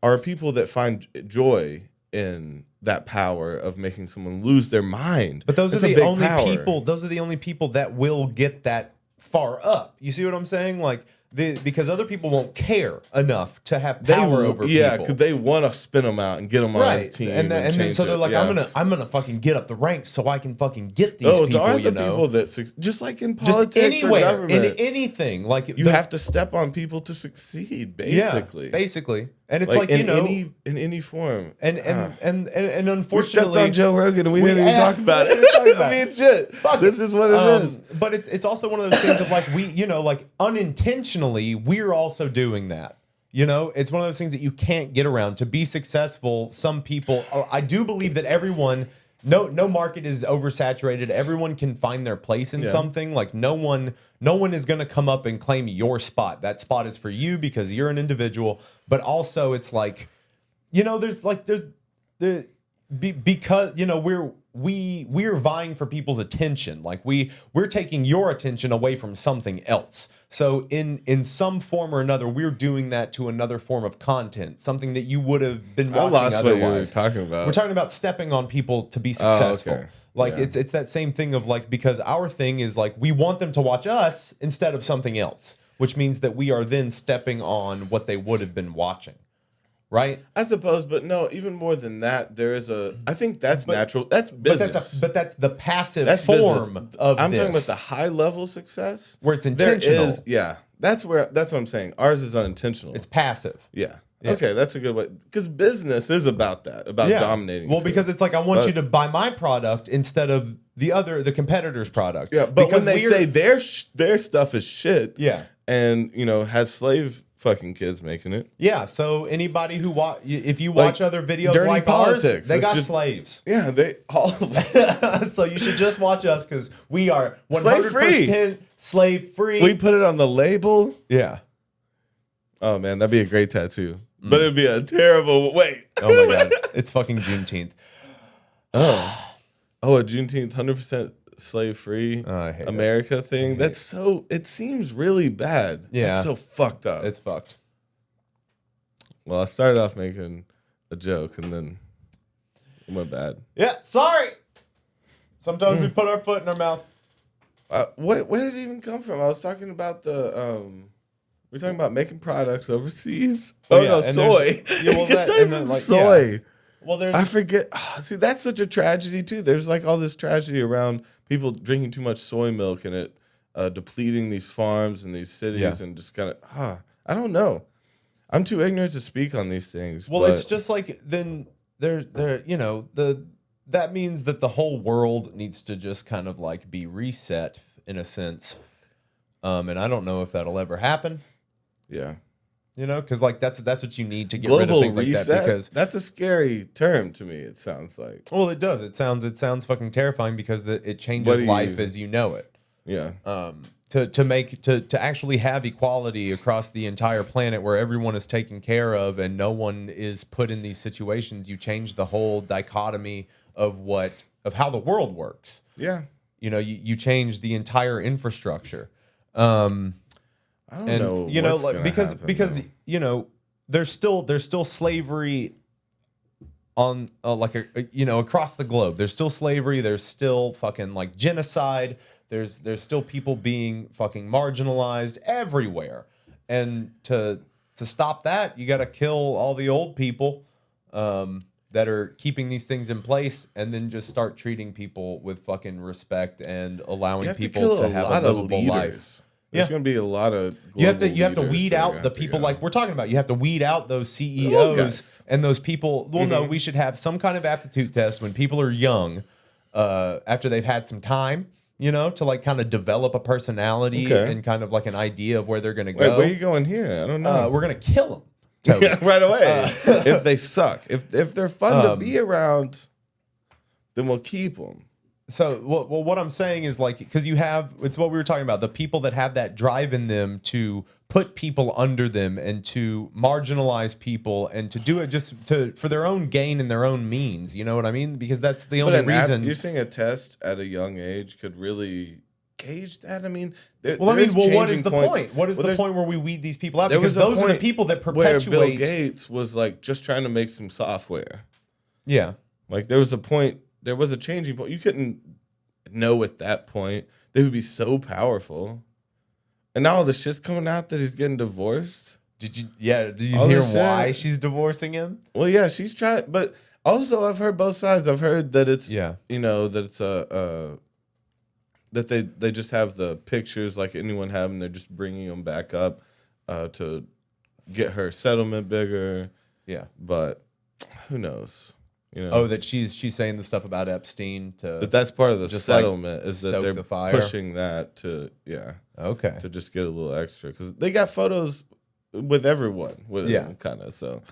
are people that find joy in that power of making someone lose their mind. But those are the only people. Those are the only people that will get that far up. You see what I'm saying? Like because other people won't care enough to have power over people. Yeah, because they want to spin them out and get them on their team. And then so they're like, I'm gonna fucking get up the ranks so I can fucking get these people. Are you the know, people that just like in politics just anywhere, or government, in anything, like you have to step on people to succeed. Basically, yeah, basically. And it's like, you know, in any form. And unfortunately, we stepped on Joe Rogan and we didn't even talk about it. I mean, shit. This is what it is. But it's also one of those things of like like unintentionally we're also doing that. You know, it's one of those things that you can't get around. To be successful, some people. I do believe that everyone. No market is oversaturated. Everyone can find their place in something. Like no one is going to come up and claim your spot. That spot is for you because you're an individual. But also, it's like, you know, because you know we're vying for people's attention. Like we're taking your attention away from something else. So in some form or another, we're doing that to another form of content, something that you would have been watching lost otherwise. what you were talking about. We're talking about stepping on people to be successful. Okay. Like Yeah. it's that same thing of like, because our thing is like we want them to watch us instead of something else, which means that we are then stepping on what they would have been watching. Right? I suppose, but no, even more than that, there is I think that's natural. That's business. But that's the passive That's form business. of I'm this. talking about the high level success. Where it's intentional. That's what I'm saying. Ours is unintentional. It's passive. Yeah. Yeah. Okay, that's a good way. Because business is about that, about dominating. Well, field. because it's like I want you to buy my product instead of the competitor's product. Yeah, but because when they say their stuff is shit, yeah, and has slave fucking kids making it. Yeah, so anybody who if you watch other videos dirty like politics, ours, they it's got just- slaves. Yeah, they all of them. So you should just watch us because we are 100% Slave-free. slave free. We put it on the label. Yeah. Oh man, that'd be a great tattoo. But it'd be a terrible Oh my god, it's fucking Juneteenth. Oh, a Juneteenth 100% slave free I hate America thing. That's so. It seems really bad. Yeah. That's so fucked up. It's fucked. Well, I started off making a joke and then it went bad. Yeah, sorry. Sometimes we put our foot in our mouth. Where did it even come from? I was talking about we're talking about making products overseas. Oh, Oh, yeah, no, and soy. yeah, well, It's that- not and even then, like, soy. yeah. Well, there's I forget. See, that's such a tragedy too. There's like all this tragedy around people drinking too much soy milk and it depleting these farms and these cities and just kind of. I don't know. I'm too ignorant to speak on these things. Well, but it's just like then there that means that the whole world needs to just kind of like be reset in a sense. And I don't know if that'll ever happen. yeah. Because like that's what you need to get Global rid of things reset. like that. Because That's a scary term to me. It sounds like. well, it does. It sounds fucking terrifying because it What changes do you- life as you know it. Yeah. To actually have equality across the entire planet where everyone is taken care of and no one is put in these situations, you change the whole dichotomy of how the world works. Yeah. You change the entire infrastructure. I don't know. What's gonna happen, because though. there's still slavery on across the globe. There's still slavery. There's still fucking like genocide. There's still people being fucking marginalized everywhere. And to stop that, you got to kill all the old people that are keeping these things in place, and then just start treating people with fucking respect and allowing people to have a livable life. There's going to be a lot of. You have to leaders weed that are out gonna the have to people go. like we're talking about. You have to weed out those old CEOs guys. and those people. Well, no, we should have some kind of aptitude test when people are young, after they've had some time, to like kind of develop a personality and kind of like an idea of where they're going to Wait, go. where are you going here? I don't know. We're going to kill them. Toby. Right away. If they suck, if they're fun to be around, then we'll keep them. So, well, what I'm saying is like, because it's what we were talking about, the people that have that drive in them to put people under them and to marginalize people and to do it just for their own gain and their own means. You know what I mean? Because that's the only reason. You're saying a test at a young age could really gauge that? I mean, what is the point? What is the point where we weed these people out? Because those are the people that perpetuate. Where Bill Gates was like just trying to make some software. Yeah. Like there was a point. There was a changing point. You couldn't know at that point. They would be so powerful. And now all the shit's coming out that he's getting divorced. Did you hear this why shit. she's divorcing him? Well, yeah, she's trying. But also, I've heard both sides. I've heard that it's, Yeah. that it's that they just have the pictures like anyone have, and they're just bringing them back up to get her settlement bigger. Yeah. But who knows? Oh, that she's saying the stuff about Epstein to. That's part of the just, like, settlement is that stoke they're the fire. pushing that to Okay. to just get a little extra because they got photos with everyone with kind of. So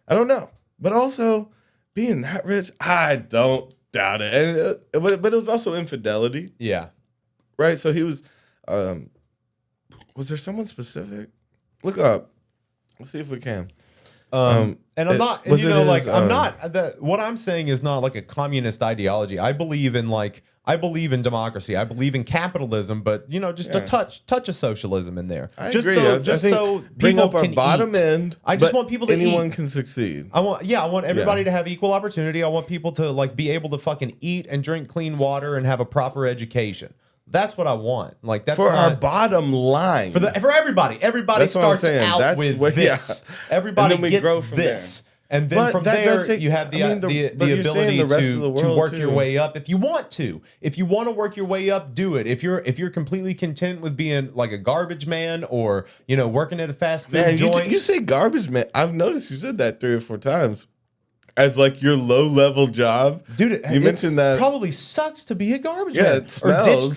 I don't know, but also being that rich, I don't doubt it. And but it was also infidelity, Yeah. right? So he was. Was there someone specific? Look up. Let's see if we can. And I'm not, and was you it know, his, like I'm not. What I'm saying is not like a communist ideology. I believe in democracy. I believe in capitalism, but you know, just a touch of socialism in there. I just agree. so, I just think so bring people up our can bottom eat. end. I just but want people to anyone eat. can succeed. I want everybody to have equal opportunity. I want people to like be able to fucking eat and drink clean water and have a proper education. That's what I want. Like that's For not, our bottom line. for everybody. Everybody That's what I'm starts saying. out That's with what- this. yeah. Everybody And then we gets grow from this. there. And then But from that does there, take- you have the I mean, but the you're saying ability the rest of the to world, work your too. way up if you want to. If you want to work your way up, do it. If you're completely content with being like a garbage man or you know working at a fast food Man, joint, you say garbage man. I've noticed you said that 3 or 4 times as like your low level job. dude, you mentioned that. probably sucks to be a garbage Yeah, man it or smells.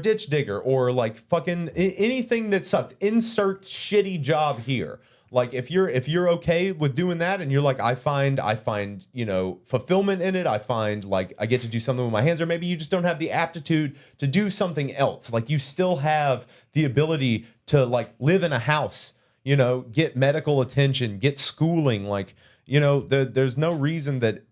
ditch digger or like fucking anything that sucks. Insert shitty job here. Like if you're okay with doing that and you're like I find you know fulfillment in it. I find like I get to do something with my hands, or maybe you just don't have the aptitude to do something else. Like you still have the ability to like live in a house, you know, get medical attention, get schooling. Like you know, there's no reason that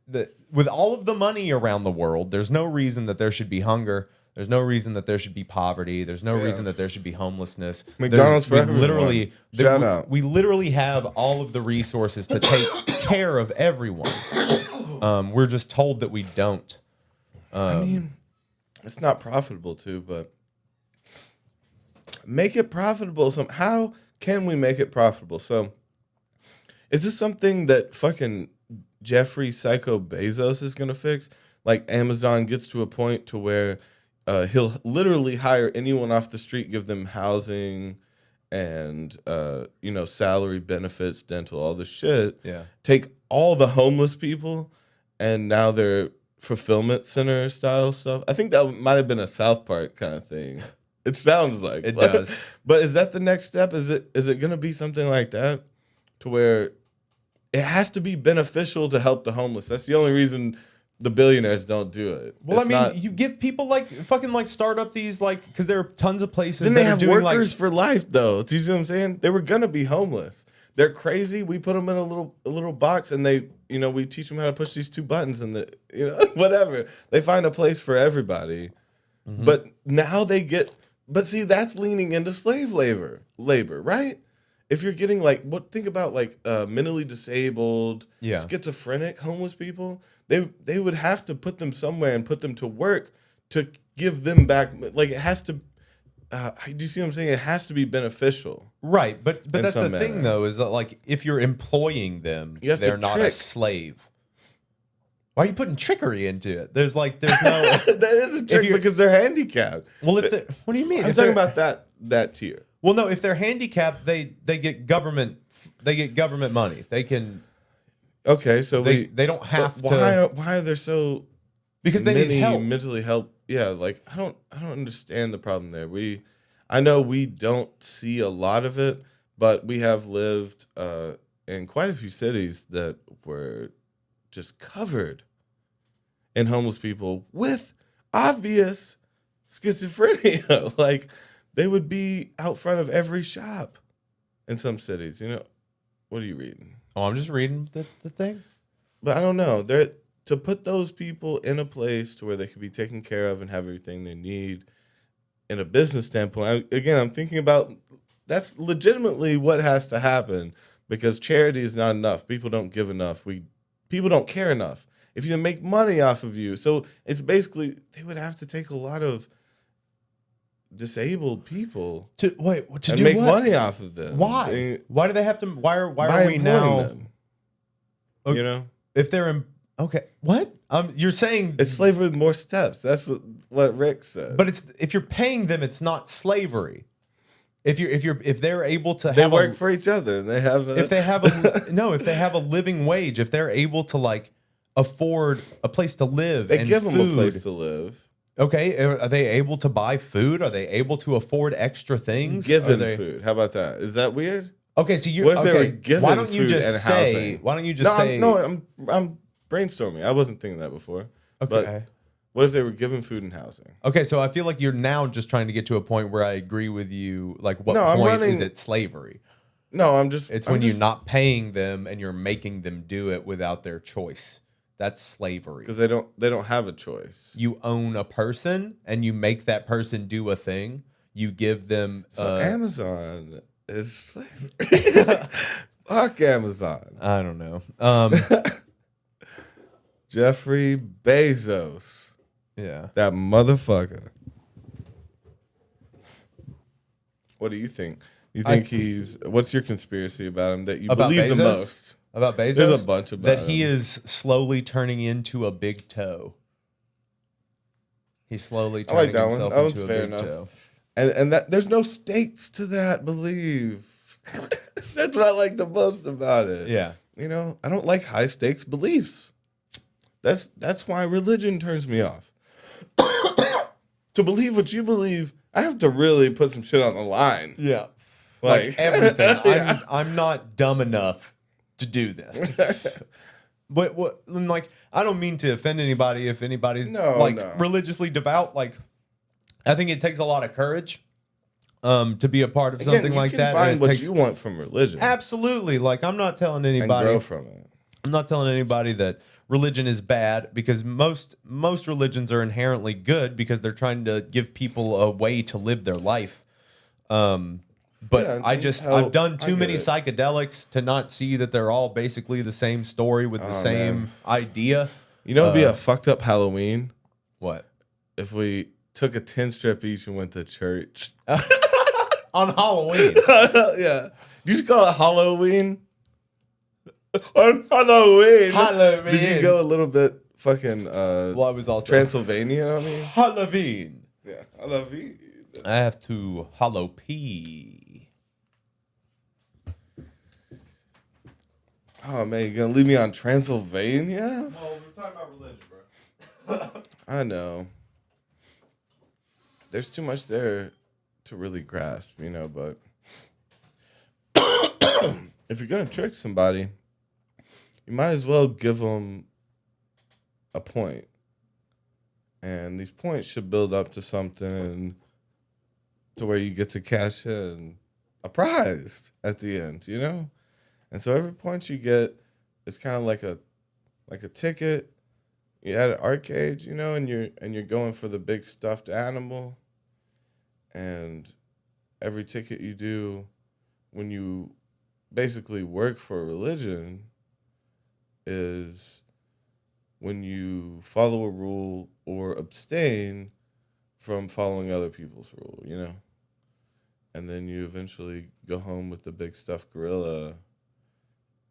with all of the money around the world, there's no reason that there should be hunger. There's no reason that there should be poverty. There's no reason that there should be homelessness. McDonald's for we everyone. literally Shout out. We literally have all of the resources to take care of everyone. We're just told that we don't. I mean, it's not profitable too, but make it profitable. How can we make it profitable? So, is this something that fucking Jeffrey Psycho Bezos is gonna fix? Like Amazon gets to a point to where he'll literally hire anyone off the street, give them housing and you know, salary, benefits, dental, all this shit. Yeah. Take all the homeless people and now they're fulfillment center style stuff. I think that might have been a South Park kind of thing. It sounds like It does. But is that the next step? Is it gonna be something like that? To where it has to be beneficial to help the homeless. That's the only reason the billionaires don't do it. Well, It's I mean, not- you give people like fucking like start up these like because there are tons of places then that they are have doing workers like for life, though. Do you see what I'm saying? They were gonna be homeless. They're crazy. We put them in a little box, and they, you know, we teach them how to push these 2 buttons, and you know, whatever. They find a place for everybody. Mm-hmm. But now they get. But see, that's leaning into slave labor, right? If you're getting like, think about like mentally disabled, Yeah. schizophrenic, homeless people. They would have to put them somewhere and put them to work to give them back. Like it has to. Do you see what I'm saying? It has to be beneficial. right, but in that's the some thing manner. though is that like if you're employing them, You have to they're not a trick. slave. Why are you putting trickery into it? There's no. That is a trick you're- because they're handicapped. Well, what do you mean? I'm If talking they're- about that tier. Well, no, if they're handicapped, they get government money. They can. Okay, so They don't have but to Why are there so because they need many help. mentally help? Yeah, like I don't understand the problem there. I know we don't see a lot of it, but we have lived in quite a few cities that were just covered in homeless people with obvious schizophrenia. Like they would be out front of every shop in some cities. You know, what are you reading? Oh, I'm just reading the thing. But I don't know. To put those people in a place to where they could be taken care of and have everything they need in a business standpoint. I'm thinking about that's legitimately what has to happen because charity is not enough. People don't give enough. People don't care enough. If you make money off of you, so it's basically they would have to take a lot of disabled people To and do make what? money off of them. Why? Why do they have to? Why are By we employing now? them, Okay. you know? If they're in, okay, what? You're saying It's slavery with more steps. That's what Rick said. but it's if you're paying them, it's not slavery. If they're able to they have work for each other. And they have if they have if they have a living wage, if they're able to like afford a place to live, they and give food, them a place to live. Okay, are they able to buy food? Are they able to afford extra things? Given Are they- food. How about that? Is that weird? Okay, so you're What if they were okay. given Why don't you food just and say? housing? Why don't you just say? I'm brainstorming. I wasn't thinking that before. Okay. But what if they were given food and housing? Okay, so I feel like you're now just trying to get to a point where I agree with you. Like, what No, I'm point running- is it slavery? No, I'm just. It's I'm when just, you're not paying them and you're making them do it without their choice. That's slavery. because they don't have a choice. You own a person and you make that person do a thing. You give them. So Amazon is slavery. Fuck Amazon. I don't know. Jeffrey Bezos. Yeah. That motherfucker. What do you think? You think what's your conspiracy about him that you About believe the Bezos? most? About Bezos? There's a bunch about that he him. is slowly turning into a big toe. He's slowly I like turning that one. himself That one's into a fair big enough. toe. And that there's no stakes to that belief. That's what I like the most about it. Yeah. You know, I don't like high stakes beliefs. That's why religion turns me off. To believe what you believe, I have to really put some shit on the line. Yeah. Like everything. Yeah. I'm not dumb enough to do this. But like I don't mean to offend anybody if anybody's No. religiously devout. Like I think it takes a lot of courage to be a part of Again, something you like can that. Find and it what takes, you want from religion. absolutely. Like I'm not telling And anybody grow from it. I'm not telling anybody that religion is bad because most religions are inherently good because they're trying to give people a way to live their life. But Yeah, and I've done too many it. psychedelics to not see that they're all basically the same story with the same man. idea. You know, it'd be a fucked up Halloween What? if we took a 10-strip each and went to church. On Halloween. Yeah. You just call it Halloween? On Halloween. Halloween. Did you go a little bit fucking Well, I was also Transylvania on me? Halloween. Yeah. Halloween. I have to hollow pee. Oh man, you gonna leave me on Transylvania? Well, we're talking about religion, bro. I know. There's too much there to really grasp, you know, but if you're gonna trick somebody, you might as well give them a point. And these points should build up to something to where you get to cash in a prize at the end, you know? And so every point you get is kind of like a ticket. You at an arcade, you know, and you're going for the big stuffed animal. And every ticket you do when you basically work for a religion is when you follow a rule or abstain from following other people's rule, you know? And then you eventually go home with the big stuffed gorilla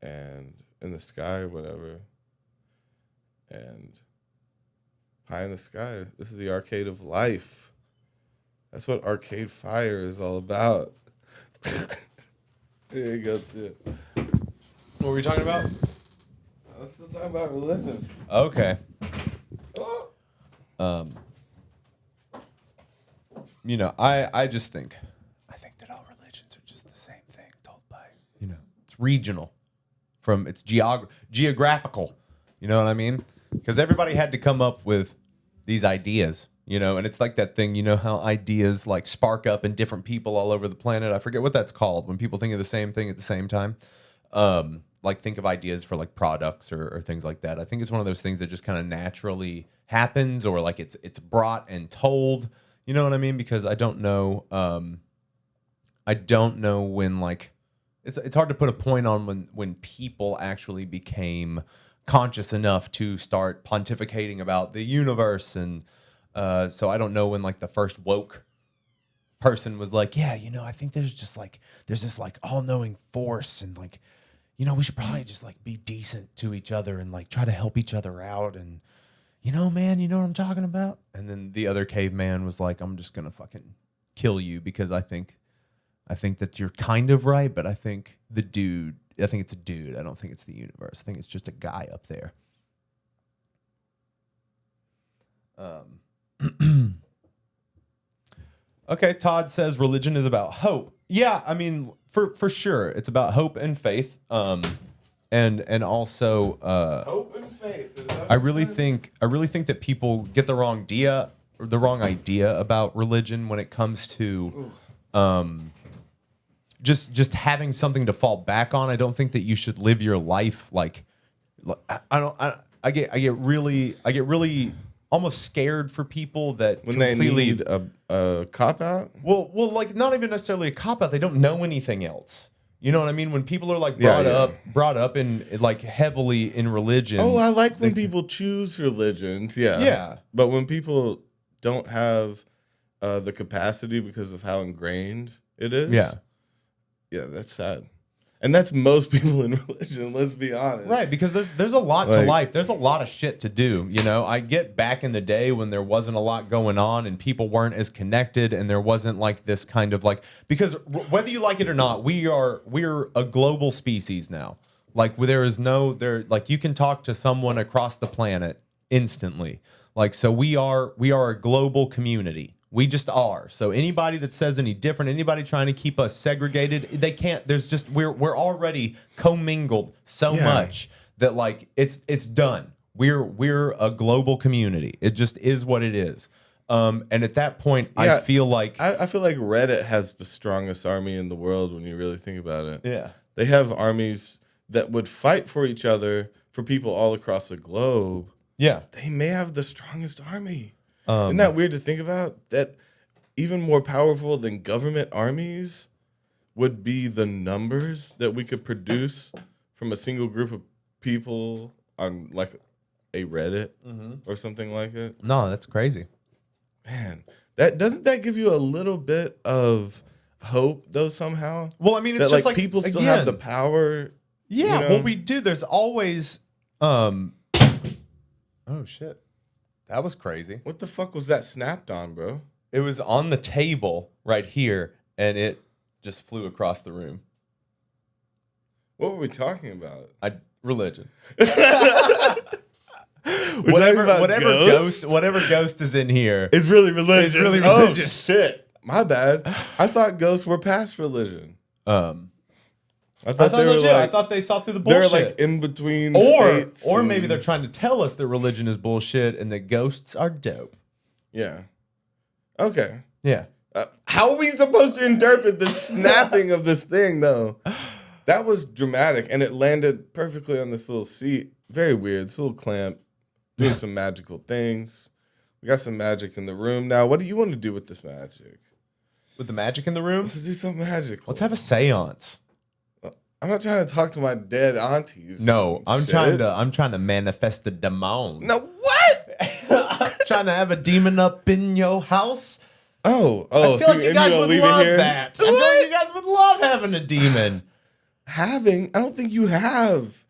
and in the sky or whatever. And high in the sky, this is the arcade of life. That's what Arcade Fire is all about. There you go, too. What were we talking about? I'm still talking about religion. Okay. Oh. You know, I just think that all religions are just the same thing told by, you know, it's regional from it's geographical. You know what I mean? Because everybody had to come up with these ideas, you know, and it's like that thing, you know, how ideas like spark up in different people all over the planet. I forget what that's called when people think of the same thing at the same time. Like think of ideas for like products or things like that. I think it's one of those things that just kind of naturally happens or like it's brought and told. You know what I mean? Because I don't know when like it's hard to put a point on when people actually became conscious enough to start pontificating about the universe and so I don't know when like the first woke person was like, yeah, you know, I think there's this like all-knowing force and like, you know, we should probably just like be decent to each other and like try to help each other out and you know, man, you know what I'm talking about? And then the other caveman was like, I'm just going to fucking kill you because I think that you're kind of right, but I think it's a dude. I don't think it's the universe. I think it's just a guy up there. Okay, Todd says religion is about hope. Yeah, I mean, for sure. It's about hope and faith. And also Hope and faith. Is that I really think that people get the wrong idea about religion when it comes to just having something to fall back on. I don't think that you should live your life like I get really almost scared for people that when completely they need a cop out. well, like not even necessarily a cop out. They don't know anything else. You know what I mean? When people are like brought up in like heavily in religion. Oh, I like when people choose religions. Yeah. Yeah. But when people don't have the capacity because of how ingrained it is. Yeah. Yeah, that's sad. And that's most people in religion, let's be honest. Right, because there's a lot to life. There's a lot of shit to do, you know? I get back in the day when there wasn't a lot going on and people weren't as connected and there wasn't like this kind of like, because whether you like it or not, we're a global species now. Like there is like you can talk to someone across the planet instantly. Like, so we are a global community. We just are. So anybody that says any different, anybody trying to keep us segregated, they can't. There's just we're already commingled so much that like it's done. We're a global community. It just is what it is. And at that point, I feel like Reddit has the strongest army in the world when you really think about it. Yeah, they have armies that would fight for each other for people all across the globe. Yeah, they may have the strongest army. Isn't that weird to think about? That even more powerful than government armies would be the numbers that we could produce from a single group of people on like a Reddit or something like it. No, that's crazy. Man, doesn't that give you a little bit of hope though somehow? Well, I mean, it's that, just like people still have the power. Yeah, you know? well, we do. There's always oh shit. That was crazy. What the fuck was that snapped on, bro? It was on the table right here, and it just flew across the room. What were we talking about? Religion. Whatever ghost is in here. It's really religious. It's really religious. Oh, shit. My bad. I thought ghosts were past religion. I thought they were legit. like, I thought they saw through the bullshit. They're like in between states. Or maybe they're trying to tell us that religion is bullshit and that ghosts are dope. Yeah. Okay. Yeah. How are we supposed to interpret the snapping of this thing, though? That was dramatic, and it landed perfectly on this little seat. Very weird. This little clamp doing some magical things. We got some magic in the room. Now, what do you want to do with this magic? With the magic in the room? Let's do something magical. Let's have a seance. I'm not trying to talk to my dead aunties. No, I'm trying to manifest a demon. No, what? I'm trying to have a demon up in your house. Oh, I feel like you guys would love here? that. I feel like you guys would love having a demon. I don't think you have.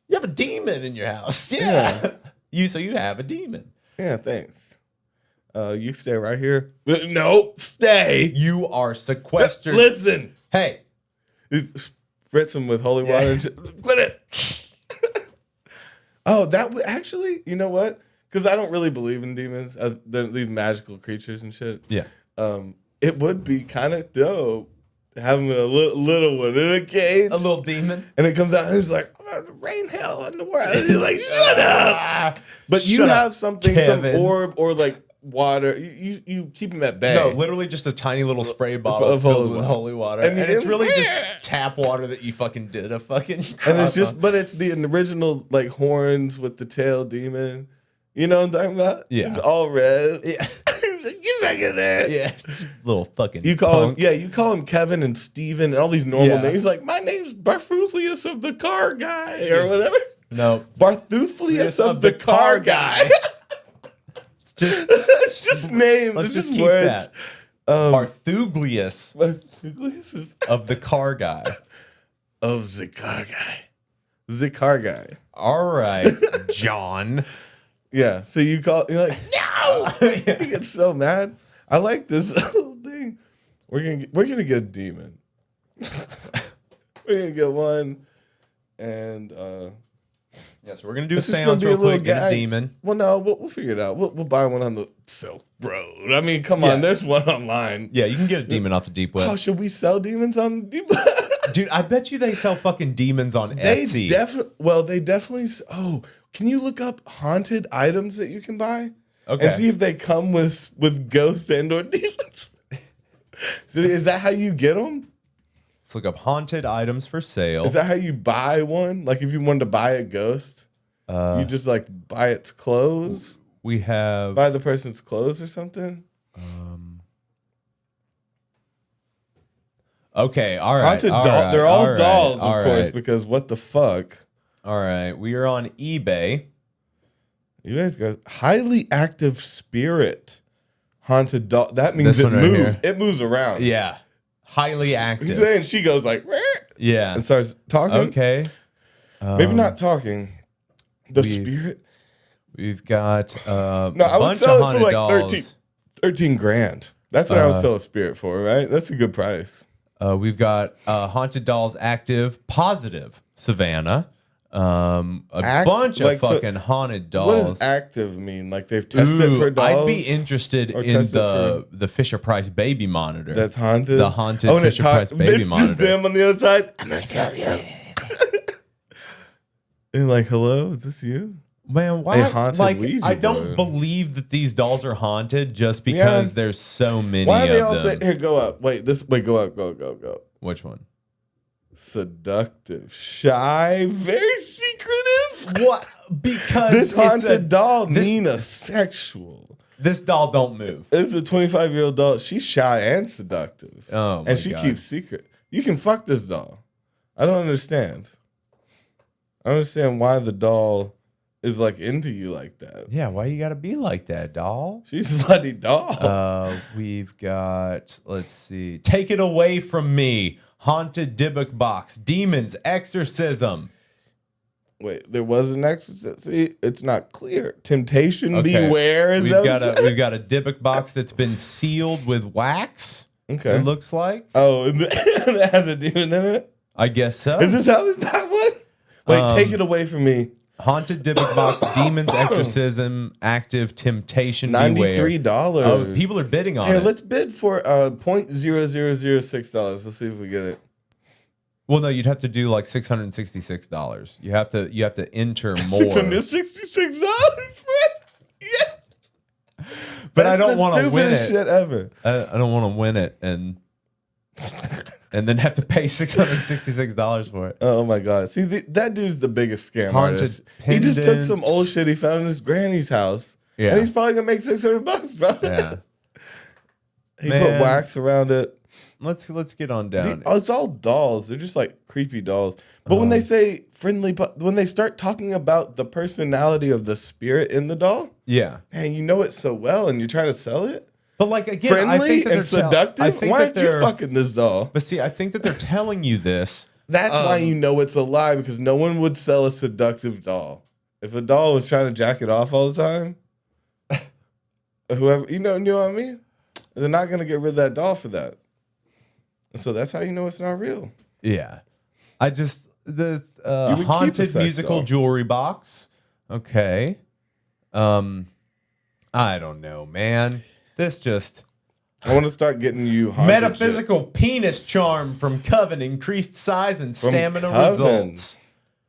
You have a demon in your house. Yeah. You have a demon. Yeah, thanks. You stay right here. No, stay. You are sequestered. Listen. Hey. Spritz them with holy water and shit. Quit it. Oh, that would actually, you know what? Because I don't really believe in demons, these magical creatures and shit. Yeah. It would be kind of dope having a little one in a cage. A little demon. And it comes out and it's like, oh, rain hell in the world. And you're like, shut up. But you have something, Kevin. Some orb or like water. You keep him at bay. No, literally just a tiny little spray bottle filled with holy water. And it's really just tap water that you fucking did a fucking and it's just, but it's the original like horns with the tail demon. You know what I'm talking about? Yeah. It's all red. Yeah. Get back in there. Yeah. Little fucking you call him Kevin and Steven and all these normal names. He's like, my name's Barthuflius of the car guy or whatever. No. Barthuflius of the car guy. It's just names. Let's it's just just keep words. that. Barthuglius is of the car guy. Of the car guy. The car guy. All right, John. Yeah. So you're like, no. You get so mad. I like this little thing. We're gonna get a demon. We're gonna get one, and yeah, so we're gonna do a seance real quick. Get a demon. Well, no, we'll figure it out. We'll buy one on the Silk Road. I mean, come on, there's one online. Yeah, you can get a demon off the deep web. Oh, should we sell demons on the deep web? Dude, I bet you they sell fucking demons on Etsy. They definitely. Oh, can you look up haunted items that you can buy? Okay. And see if they come with ghosts and or demons. So is that how you get them? Let's look up haunted items for sale. Is that how you buy one? Like if you wanted to buy a ghost, you just like buy its clothes? We have Buy the person's clothes or something? Okay, all right. Haunted doll. They're all dolls, of course, because what the fuck? All right, we are on eBay. You guys got highly active spirit. Haunted doll. That means it one right moves. here. It moves around. Yeah, highly active. He's saying she goes like, "Rah," yeah, and starts talking. Okay. Maybe not talking. The spirit. We've got No, a I would bunch sell of it for haunted like dolls. 13 grand. That's what I would sell a spirit for, right? That's a good price. We've got haunted dolls active, positive, Savannah. Bunch of fucking haunted dolls. What does active mean? Like they've tested for dolls? I'd be interested in the Fisher Price baby monitor. That's haunted? The haunted Fisher Price baby it's monitor. It's just them on the other side. I'm going to kill you. And like, hello, is this you? Man, why? A haunted Like, Ouija I don't board. believe that these dolls are haunted just because there's so many Why of do they all them. say, here, go up. Wait, go up, go. Which one? Seductive, shy, very secretive. What? Because This haunted doll, this- Nina, sexual. This doll don't move. It's a 25-year-old doll. She's shy and seductive. Oh, my and she God. keeps secret. You can fuck this doll. I don't understand. I don't understand why the doll is like into you like that. Yeah, why you gotta be like that, doll? She's a slutty doll. We've got, let's see, Take It Away From Me, Haunted Dybbuk Box, Demons, Exorcism. Wait, there was an exorcism. See, it's not clear. Temptation, Okay. beware. Is We've that got what a we've got a Dybbuk box that's been sealed with wax. Okay. It looks like. Oh, and it has a demon in it? I guess so. Is this how that one? Wait, take it away from me. Haunted Dybbuk Box, Demons, Exorcism, Active, Temptation, Beware. $93. Oh, people are bidding on Here, it. let's bid for $0.0006. Let's see if we get it. Well, no, you'd have to do like $666. You have to enter more. $666, man. Yeah. But I That's don't the want to win stupidest it. shit ever. I don't want to win it and then have to pay $666 for it. Oh my god! See, that dude's the biggest scam Haunted artist. He just took pendant. some old shit he found in his granny's house, Yeah. and he's probably gonna make $600, bro. Yeah. He Man. put wax around it. Let's get on down. It's all dolls. They're just like creepy dolls. But when they say friendly, when they start talking about the personality of the spirit in the doll, Yeah. man, you know it so well, and you try to sell it. But like again, I Friendly think that and they're seductive. Why aren't you they're fucking this doll? But see, I think that they're telling you this. That's why you know it's a lie, because no one would sell a seductive doll. If a doll was trying to jack it off all the time, whoever you know what I mean, they're not gonna get rid of that doll for that. And so that's how you know it's not real. Yeah. I just this You would keep a haunted sex musical doll. jewelry box. Okay. I don't know, man. This just I want to start getting you haunted metaphysical penis charm from Coven, increased size and From stamina Coven. results.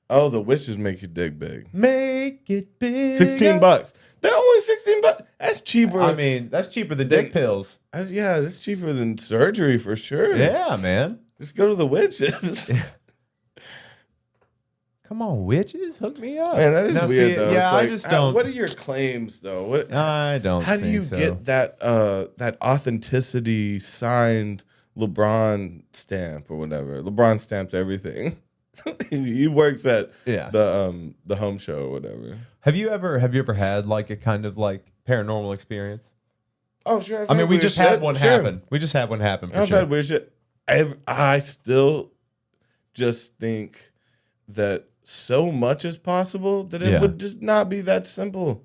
Oh, the witches make you dig big. Make it big. $16. They're only $16. That's cheaper. I mean, that's cheaper than dick pills. Yeah, that's cheaper than surgery for sure. Yeah, man. Just go to the witches. Come on, witches, hook me up. Man, that is Now, weird see, though. Yeah, It's I like, just don't. What are your claims though? What? I don't. How do think you so. get that that authenticity signed LeBron stamp or whatever? LeBron stamps everything. He works at the home show or whatever. Have you ever had like a kind of like paranormal experience? Oh sure. I mean, we just had one happen. We just had one happen for I've sure. had weird shit. I still just think that so much is possible that it would just not be that simple.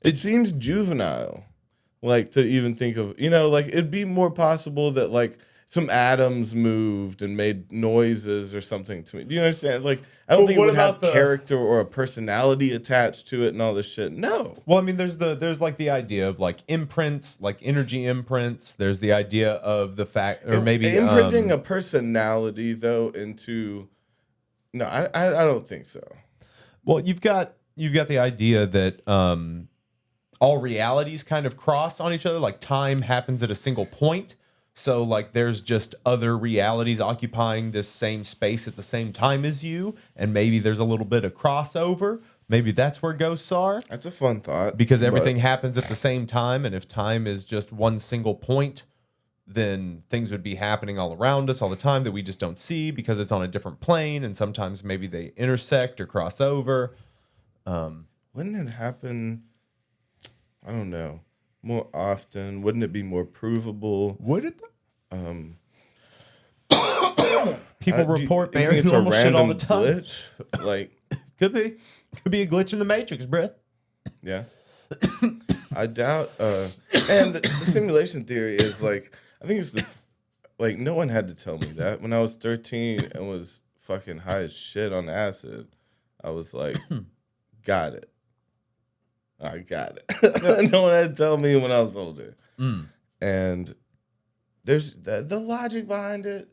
It seems juvenile, like to even think of, like it'd be more possible that like some atoms moved and made noises or something to me. Do you understand? Like, I don't think it would have character or a personality attached to it and all this shit. No. Well, I mean, there's like the idea of like imprints, like energy imprints. There's the idea of the fact, or maybe imprinting a personality though into. No, I don't think so. Well, you've got the idea that all realities kind of cross on each other. Like time happens at a single point. So like there's just other realities occupying this same space at the same time as you, and maybe there's a little bit of crossover. Maybe that's where ghosts are. That's a fun thought. Because everything happens at the same time, and if time is just one single point, then things would be happening all around us all the time that we just don't see because it's on a different plane, and sometimes maybe they intersect or cross over. Wouldn't it happen, I don't know, more often? Wouldn't it be more provable? Would it though? People report do you think it's a paranormal shit all random the time. glitch? Like, Could be a glitch in the Matrix, bruh. yeah. I doubt. And the simulation theory is like, I think it's like no one had to tell me that. When I was 13 and was fucking high as shit on acid, I was like, got it. I got it. No one had to tell me when I was older. And there's the logic behind it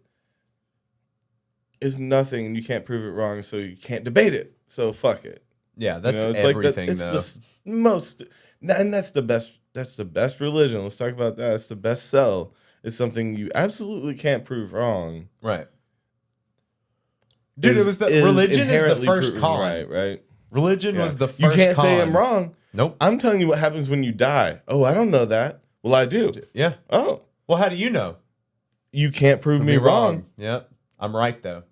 is nothing, and you can't prove it wrong, so you can't debate it. So fuck it. Yeah, that's it's everything. Like the most, and that's the best. That's the best religion. Let's talk about that. It's the best sell. It's something you absolutely can't prove wrong. Right. Dude, religion is the first con. Right. Religion was the first You can't con. say I'm wrong. Nope. I'm telling you what happens when you die. Oh, I don't know that. Well, I do. Yeah. Oh. Well, how do you know? You can't prove me wrong. Yep. I'm right, though.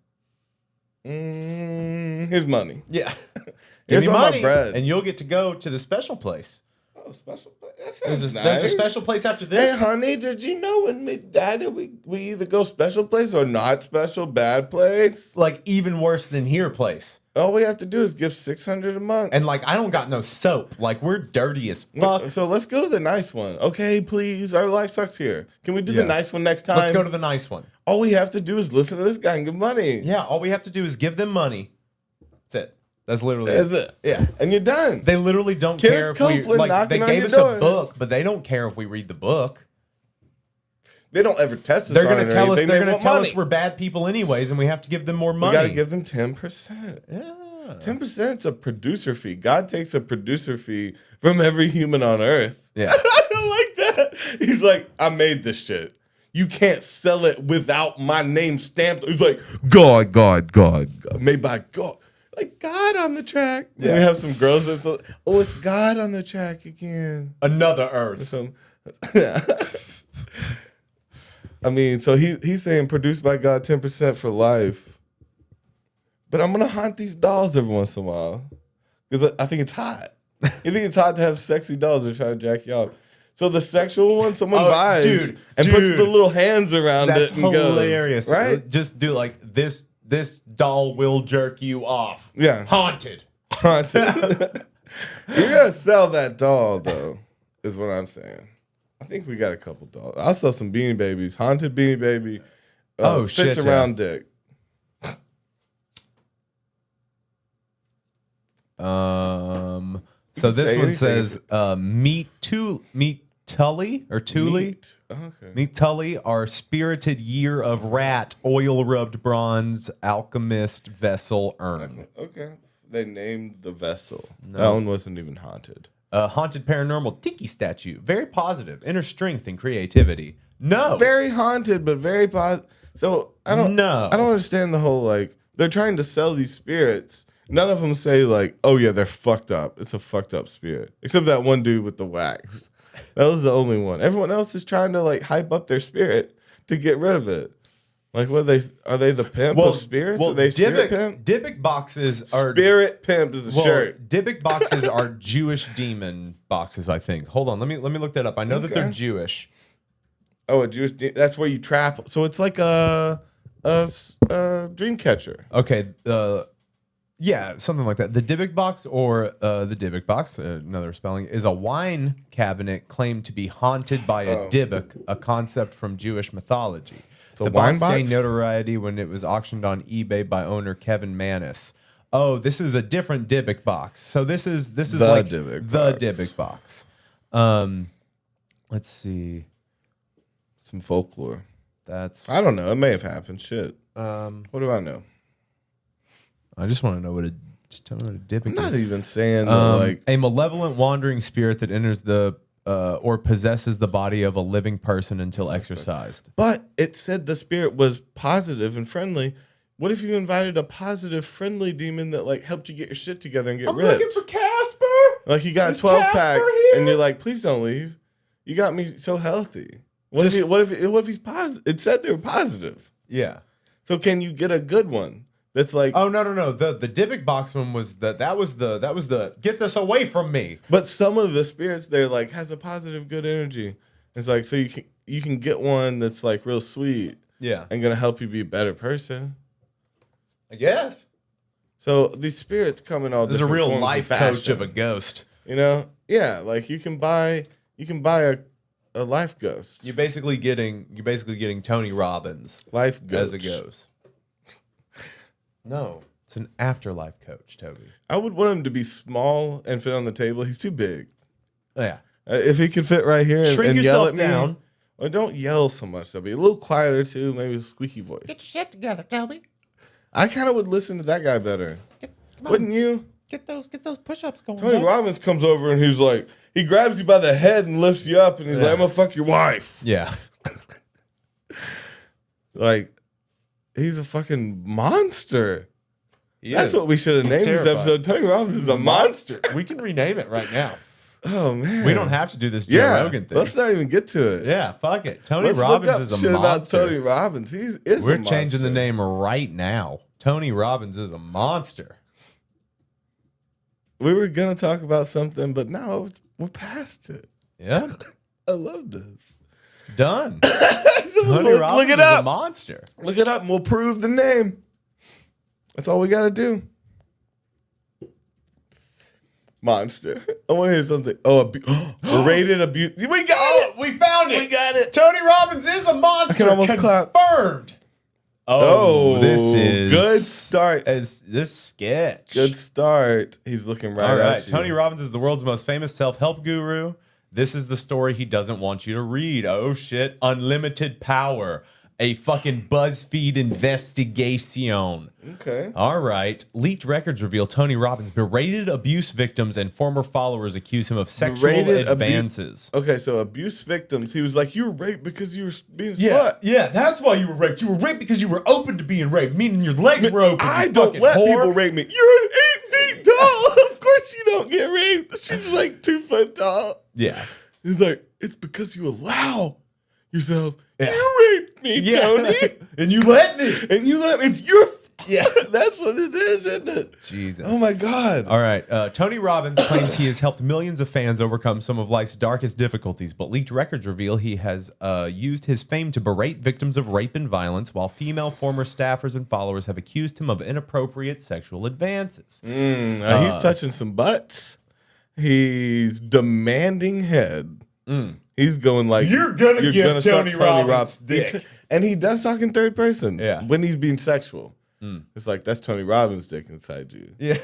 Here's money. Yeah. Here's Give me all money, my bread. and you'll get to go to the special place. Oh, special place. That sounds nice. There's a special place after this. Hey, honey, did you know when we died, we either go special place or not special, bad place? Like, even worse than here place. All we have to do is give $600 a month. And, like, I don't got no soap. Like, we're dirty as fuck. So let's go to the nice one. Okay, please. Our life sucks here. Can we do the nice one next time? Let's go to the nice one. All we have to do is listen to this guy and give money. Yeah, all we have to do is give them money. That's it. That's literally it. Yeah. And you're done. They literally don't Kenneth care if Copeland we... Like, knocking they on gave your us door. a book, but they don't care if we read the book. They don't ever test us. They're going to tell us. anything. They're They going want to tell money. us we're bad people anyways, and we have to give them more money. We got to give them 10%. Yeah. 10% is a producer fee. God takes a producer fee from every human on earth. Yeah. I don't like that. He's like, I made this shit. You can't sell it without my name stamped. He's like, God, made by God. Like God on the track. Yeah. And we have some girls that feel, oh, it's God on the track again. Another Earth. I mean, so he's saying produced by God 10% for life. But I'm going to haunt these dolls every once in a while. Because I think it's hot. You think it's hot to have sexy dolls that are trying to jack you off. So the sexual one, someone buys and puts the little hands around it and hilarious. goes. Right? Just do like this doll will jerk you off. Yeah. Haunted. You're going to sell that doll, though, is what I'm saying. I think we got a couple dolls. I'll sell some Beanie Babies. Haunted Beanie Baby. Fits around dick. So this one says meet Tully or Thule. Okay. Meet Tully, our spirited year of rat, oil rubbed bronze, alchemist vessel urn. Okay. They named the vessel. No. That one wasn't even haunted. Haunted paranormal tiki statue. Very positive. Inner strength and creativity. No. Very haunted, but very positive. So I don't understand the whole like they're trying to sell these spirits. None of them say like, oh yeah, they're fucked up. It's a fucked up spirit. Except that one dude with the wax. That was the only one. Everyone else is trying to like hype up their spirit to get rid of it. Like what are they the pimp of spirits? Well, are they spirit pimp? Dybbuk boxes are spirit pimp is the shirt. Dybbuk boxes are Jewish demon boxes, I think. Hold on, let me look that up. I know that they're Jewish. Oh, a Jewish that's where you trap. So it's like a dream catcher. Okay, yeah, something like that. The Dybbuk box or the Dybbuk box, another spelling, is a wine cabinet claimed to be haunted by a Dybbuk, a concept from Jewish mythology. So the wine box gained notoriety when it was auctioned on eBay by owner Kevin Manis. Oh, this is a different Dybbuk box. So this is the like Dybbuk box. Let's see. Some folklore. I don't know. It may have happened. Shit. What do I know? I just want to know just tell me what a Dybbuk is. I'm not even saying like a malevolent wandering spirit that enters the or possesses the body of a living person until exorcised. But it said the spirit was positive and friendly. What if you invited a positive, friendly demon that like helped you get your shit together and get I'm ripped? looking for Casper. Like you got Is a 12-pack Casper here? and you're like, please don't leave. You got me so healthy. What if he's positive? It said they were positive. Yeah. So can you get a good one that's like? Oh no. The Dybbuk box one was that was the get this away from me. But some of the spirits there like has a positive, good energy. It's like so you can get one that's like real sweet. Yeah. And gonna help you be a better person. I guess. So these spirits come in all There's a different real forms life and coach fashion. of a ghost. You know? Yeah, like you can buy a life ghost. You're basically getting Tony Robbins Life as ghost. a ghost. No, it's an afterlife coach, Toby. I would want him to be small and fit on the table. He's too big. Yeah. If he could fit right here Shrink and yell yourself at me. down. Well, don't yell so much. Though. Be a little quieter too. Maybe a squeaky voice. Get your shit together, Toby. I kind of would listen to that guy better. Come on. Wouldn't you? Get those push-ups going. Tony bud. Robbins comes over and he's like, he grabs you by the head and lifts you up and he's like, I'm gonna fuck your wife. Yeah. Like, he's a fucking monster. He That's is. what we should have He's named this terrifying. episode. Tony Robbins is a monster. We can rename it right now. Oh man, We don't have to do this Joe yeah, Rogan thing. let's not even get to it. Yeah, fuck it. Tony Let's Robbins look up is a shit about monster. Tony Robbins. He's is We're a changing the monster. name right now. Tony Robbins is a monster. We were gonna talk about something, but now we're past it. Yeah. I love this. Done. So Tony let's Robbins look it is a up. monster. Look it up, and we'll prove the name. That's all we gotta do. Monster. I want to hear something. Oh, we're rated abuse. We got it. We found it. We got it. Tony Robbins is a monster. I can almost clap. Confirmed. Oh, this is good start. This sketch. Good start. He's looking right All right. at you. Tony Robbins is the world's most famous self-help guru. This is the story he doesn't want you to read. Oh shit. Unlimited power. A fucking BuzzFeed investigation. Okay. All right. Leaked records reveal Tony Robbins berated abuse victims and former followers accuse him of sexual Berated advances. Okay, so abuse victims. He was like, "You were raped because you were being Yeah, slut." yeah, that's why you were raped. You were raped because you were open to being raped, meaning your legs were open. I you don't fucking let whore. people rape me. You're 8 feet tall. Of course you don't get raped. She's like 2 foot tall. Yeah. He's like, it's because you allow yourself. Yeah. You raped me, Yeah. Tony. And you let me. And you let me. It's your. Yeah. That's what it is, isn't it? Jesus. Oh my God. All right. Tony Robbins claims he has helped millions of fans overcome some of life's darkest difficulties, but leaked records reveal he has used his fame to berate victims of rape and violence, while female former staffers and followers have accused him of inappropriate sexual advances. He's touching some butts. He's demanding head. He's going like, You're gonna get suck Tony Robbins' dick. And he does talk in third person. Yeah. When he's being sexual. It's like, that's Tony Robbins' dick inside you. Yeah.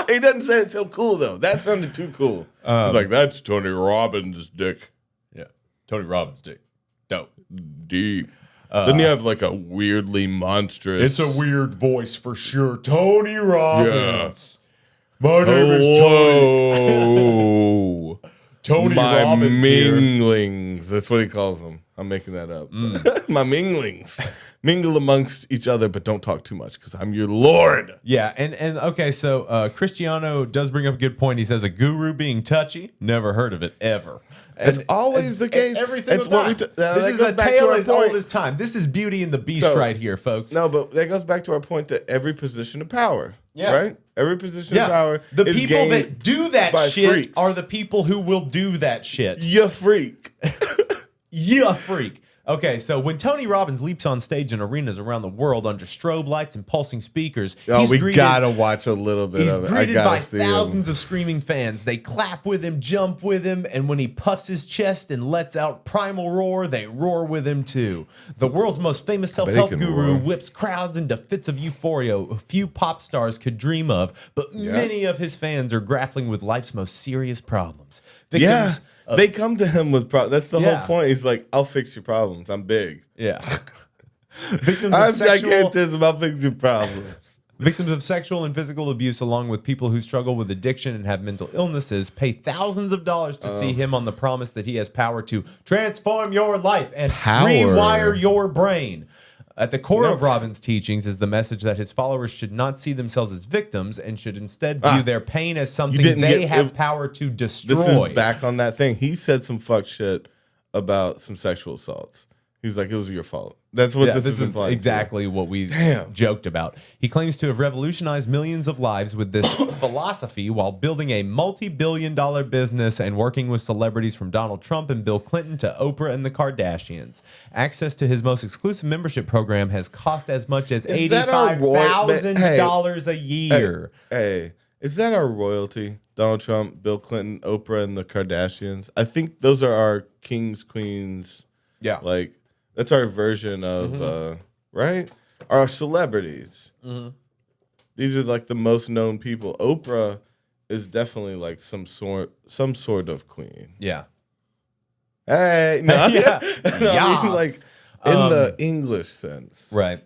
He doesn't say it so cool, though. That sounded too cool. He's like, that's Tony Robbins' dick. Yeah. Tony Robbins' dick. Dope. Deep. Doesn't he have like a weirdly monstrous... It's a weird voice for sure. Tony Robbins. Yeah. My name is Tony. Hello. Tony My Robbins here. minglings. That's what he calls them. I'm making that up. My minglings. Mingle amongst each other, but don't talk too much because I'm your lord. Yeah, and okay, so Cristiano does bring up a good point. He says a guru being touchy, never heard of it ever. It's always the case. Every single It's what time. we that This is goes a back to tale our as old point. as time. This is Beauty and the Beast So- right here, folks. No, but that goes back to our point that every position of power, Yeah. right? Every position yeah, of power the is people gained that do that by shit freaks. are the people who will do that shit. You freak. Yeah, freak. Okay, so when Tony Robbins leaps on stage in arenas around the world under strobe lights and pulsing speakers, Oh, he's we greeted, gotta watch a little bit he's of it. I greeted gotta by see him. thousands of screaming fans. They clap with him, jump with him, and when he puffs his chest and lets out primal roar, they roar with him too. The world's most famous self-help can guru roar. whips crowds into fits of euphoria few pop stars could dream of, but many of his fans are grappling with life's most serious problems. Yeah. Victims of- They come to him with problems. That's the Yeah. whole point. He's like, I'll fix your problems. I'm big. yeah. Victims I'm of sexual gigantism. I'll fix your problems. Victims of sexual and physical abuse, along with people who struggle with addiction and have mental illnesses, pay thousands of dollars to see him on the promise that he has power to transform your life and rewire your brain. At the core of Robbins' teachings is the message that his followers should not see themselves as victims and should instead view their pain as something they have power to destroy. This is back on that thing. He said some fuck shit about some sexual assaults. He's like, it was your fault. That's what this is exactly what we joked about. He claims to have revolutionized millions of lives with this philosophy while building a multi-billion-dollar business and working with celebrities from Donald Trump and Bill Clinton to Oprah and the Kardashians. Access to his most exclusive membership program has cost as much as $85,000 a year. Hey, is that our royalty? Donald Trump, Bill Clinton, Oprah, and the Kardashians? I think those are our kings, queens. Yeah. Like, that's our version of, right? Our celebrities. These are like the most known people. Oprah is definitely like some sort of queen. Yeah. Hey, no, yeah. I mean, like in the English sense. Right.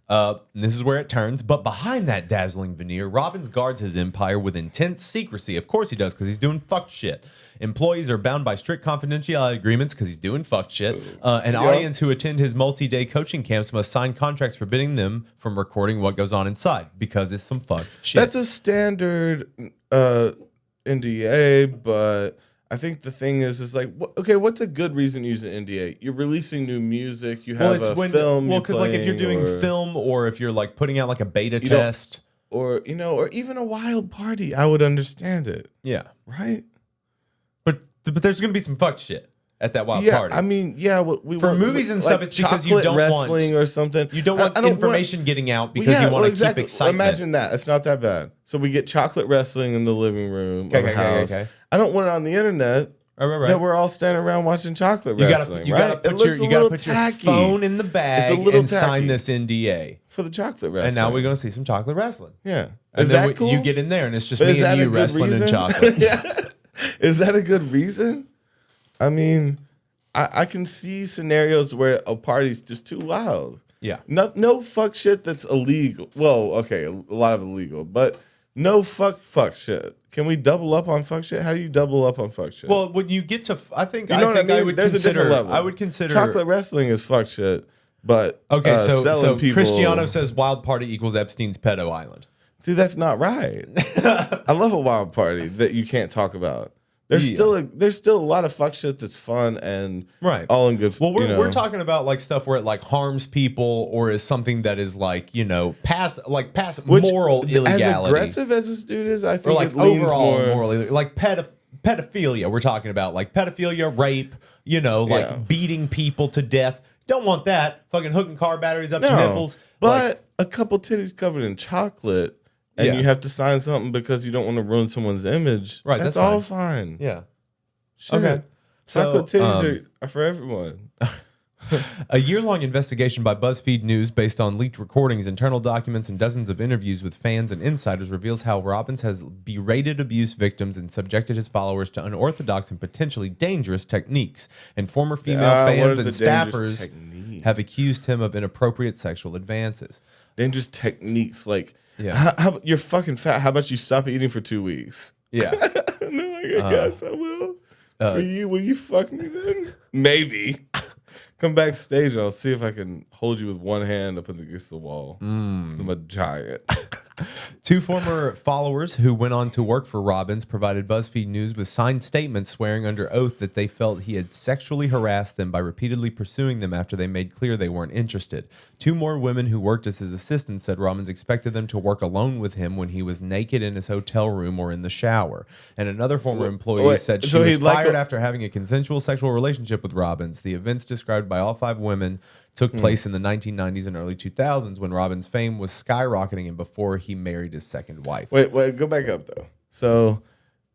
And this is where it turns. But behind that dazzling veneer, Robbins guards his empire with intense secrecy. Of course he does, because he's doing fuck shit. Employees are bound by strict confidentiality agreements because he's doing fuck shit. An audience who attend his multi-day coaching camps must sign contracts forbidding them from recording what goes on inside because it's some fuck shit. That's a standard NDA, but I think the thing is like, okay, what's a good reason to use an NDA? You're releasing new music. You have film. Well, because like if you're doing film or if you're like putting out like a beta test, or or even a wild party, I would understand it. Yeah, right. But there's gonna be some fucked shit at that wild party. I mean, for movies and stuff, it's because you don't want wrestling or something. You don't want information getting out because you want to keep excitement. Imagine that. It's not that bad. So we get chocolate wrestling in the living room of the house. I don't want it on the internet. Right. That we're all standing around watching chocolate wrestling. You gotta put your phone in the bag and sign this NDA for the chocolate wrestling. And now we're gonna see some chocolate wrestling. Yeah, and then cool? You get in there and it's just me and you wrestling in chocolate. Is that a good reason? I mean, I can see scenarios where a party's just too wild. Yeah. No fuck shit that's illegal. Well, okay, a lot of illegal, but no fuck shit. Can we double up on fuck shit? How do you double up on fuck shit? Well, when you get to, I think I would There's consider, a different level. I would consider chocolate wrestling is fuck shit, but okay. So people, Cristiano says wild party equals Epstein's pedo island. See, that's not right. I love a wild party that you can't talk about. There's still a lot of fuck shit that's fun and all in good. Well, we're talking about like stuff where it like harms people or is something that is like past moral illegality. As aggressive as this dude is, I think, or like it leans overall more, morally, like pedophilia. We're talking about like pedophilia, rape. Like beating people to death. Don't want that. Fucking hooking car batteries up to nipples. But a couple titties covered in chocolate. And you have to sign something because you don't want to ruin someone's image. Right, that's all fine. Yeah. Shit. Okay. So, chocolate titties are for everyone. A year-long investigation by BuzzFeed News based on leaked recordings, internal documents, and dozens of interviews with fans and insiders reveals how Robbins has berated abuse victims and subjected his followers to unorthodox and potentially dangerous techniques. And former female fans and staffers have accused him of inappropriate sexual advances. Dangerous techniques like... Yeah, how, you're fucking fat. How about you stop eating for 2 weeks? Yeah. No, I guess I will. For you, will you fuck me then? Maybe. Come backstage. I'll see if I can hold you with one hand up against the wall. I'm a giant. Two former followers who went on to work for Robbins provided BuzzFeed News with signed statements swearing under oath that they felt he had sexually harassed them by repeatedly pursuing them after they made clear they weren't interested. Two more women who worked as his assistants said Robbins expected them to work alone with him when he was naked in his hotel room or in the shower. And another former employee said she was fired after having a consensual sexual relationship with Robbins. The events described by all five women took place in the 1990s and early 2000s when Robbins' fame was skyrocketing and before he married his second wife. Wait, go back up though. So,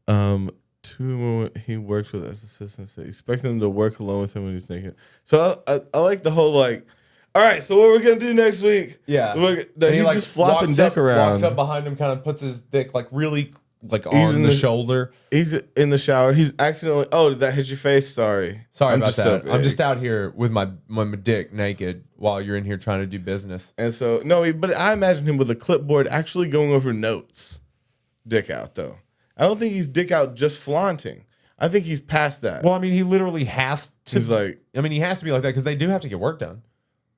he worked with as assistants. Expecting them to work alone with him when he's naked. So I like the whole like, all right, so what we're gonna do next week? Yeah, he's like, just flopping dick around. Walks up behind him, kind of puts his dick like really like He's on in the the- shoulder. He's in the shower. He's accidentally. Oh, did that hit your face? Sorry. Sorry I'm about just so that. I'm big. just out here with my dick naked while you're in here trying to do business. And so but I imagine him with a clipboard actually going over notes. Dick out though. I don't think he's dick out just flaunting. I think he's past that. Well, I mean, he literally has to. He's like, I mean, he has to be like that because they do have to get work done.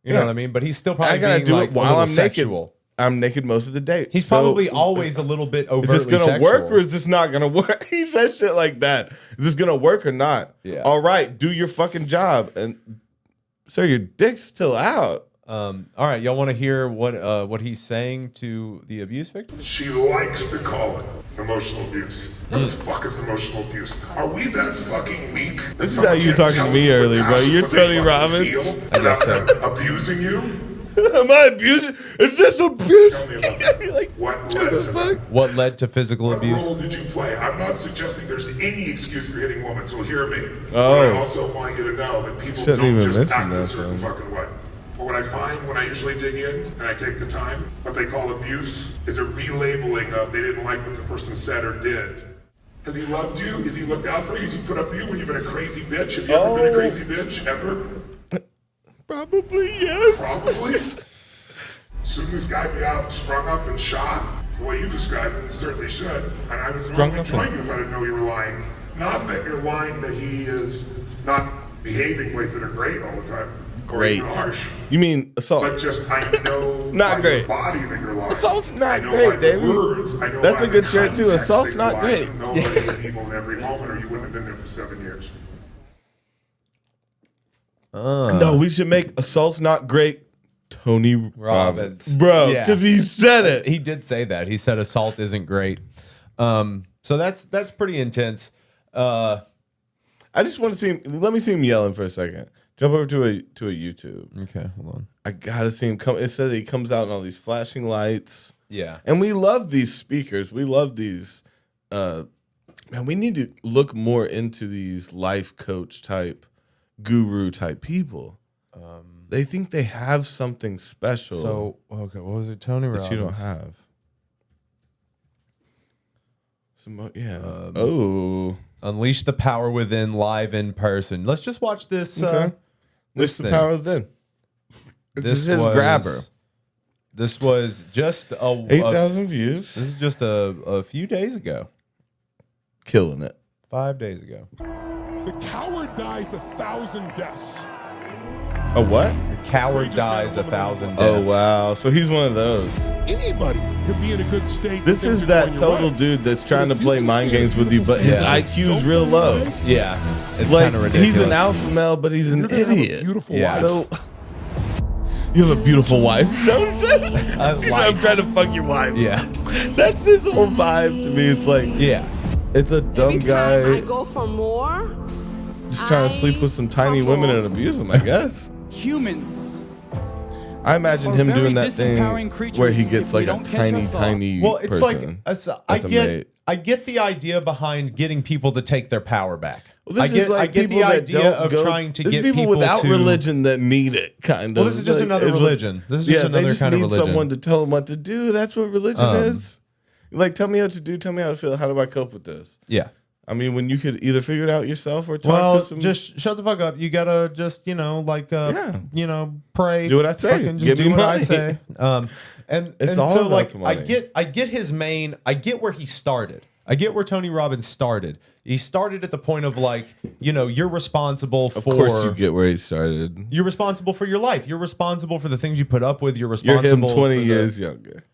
You Yeah. know what I mean? But he's still probably I gotta being do like it while a I'm little naked. sexual. I'm naked most of the day. He's So, probably always a little bit Is overtly this gonna sexual. work or is this not gonna work? He says shit like that. Is this gonna work or not? Yeah. All right, do your fucking job. And sir, your dick's still out. All right, y'all want to hear what he's saying to the abuse victim? She likes to call it emotional abuse. What the fuck is emotional abuse? Are we that fucking weak? This is how you talking to me earlier, bro. You're Tony Robbins. I guess so. Abusing you? Am I abusing? Is this abuse? Tell me about that. You're like, What what led the to fuck? that? What led to physical What abuse? role did you play? I'm not suggesting there's any excuse for hitting women, so hear me. Oh. But I also want you to know that people Shouldn't don't even just mention act a that, certain though. fucking way. But what I find when I usually dig in and I take the time, what they call abuse is a relabeling of they didn't like what the person said or did. Has he loved you? Has he looked out for you? Has he put up with you when you've been a crazy bitch? Have you ever been a crazy bitch? Ever? Probably yes. Probably. Shouldn't this guy be out strung up and shot? The way you described it, certainly should. And I would Strung normally up join and- you if I didn't know you were lying. Not that you're lying that he is not behaving ways that are great all the time. Or Great. even harsh. You mean assault? But just I know Not by great. your body that you're lying. Assault's not I know great, by the David. words, I know That's by a good the shirt, too. context Assault's that you're not lying. great. Nobody is evil in every moment, or you wouldn't have been there for 7 years. No, we should make assault's not great. Tony Robbins, bro, Yeah. because he said it. He did say that. He said assault isn't great. So that's pretty intense. I just want to see him. Let me see him yelling for a second. Jump over to a YouTube. Okay, hold on. I gotta see him come. It said he comes out in all these flashing lights. Yeah. And we love these speakers. We love these. Man, we need to look more into these life coach type, guru type people. They think they have something special So okay, what was it? Tony Robbins. that you don't have. Yeah. Oh. Unleash the power within live in person. Let's just watch this. Okay. This What's the thing. power within? This is his was- grabber. This was just 8,000 views. This is just a few days ago. Killing it. 5 days ago. The coward dies 1,000 deaths. A what? The coward Courageous man, dies woman, 1,000 deaths. Oh, wow. So he's one of those. Anybody could be in a good state. This things is are that going your total way. dude that's trying to If you play can mind stand games with you, but his Yeah. IQ is real low. Yeah, it's Like, kind of ridiculous. he's an alpha male, but he's an You're gonna have a idiot. beautiful Yeah. wife. So, you have a beautiful wife. So he said, A he's like, I'm wife. trying to fuck your wife. Yeah, That's this whole vibe to me. It's like, yeah. it's a dumb Every time I guy go for more, just trying to sleep with some tiny women and abuse them, I guess. Humans. I imagine Are him very doing that thing disempowering creatures where he if gets we like a don't catch our tiny thought. Well, it's like person. I That's a mate. get the idea behind getting people to take their power back. Well, this I get, is like I get people the that idea don't of go, trying to this get is people without to, religion that need it, kind of. Well, this is just another is what- religion. This is just yeah, another they just kind of need religion. someone to tell them what to do. That's what religion is. Like, tell me how to do. Tell me how to feel. How do I cope with this? Yeah. I mean, when you could either figure it out yourself or talk Well, to some. just shut the fuck up. You gotta just pray. Do what I say. Fucking just Give do me what I money. say. And It's and all so about like the money. I get his main. I get where he started. I get where Tony Robbins started. He started at the point of like, you're responsible for. of course, you get where he started. You're responsible for your life. You're responsible for the things you put up with. You're You're responsible. him 20 for the- years younger.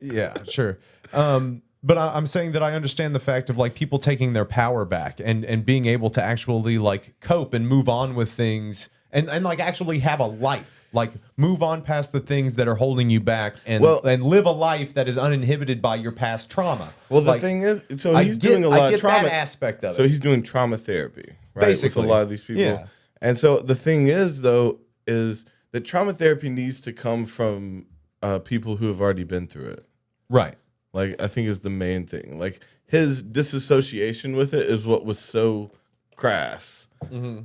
Yeah, sure. But I'm saying that I understand the fact of like people taking their power back and being able to actually like cope and move on with things and like actually have a life, like move on past the things that are holding you back and live a life that is uninhibited by your past trauma. Well, the Like, thing is, so I he's get- doing a I lot get of trauma. that aspect of So it. he's doing trauma therapy, right? Basically. With a lot of these people. Yeah. And so the thing is, though, is that trauma therapy needs to come from people who have already been through it. Right. Like, I think is the main thing. Like, his disassociation with it is what was so crass,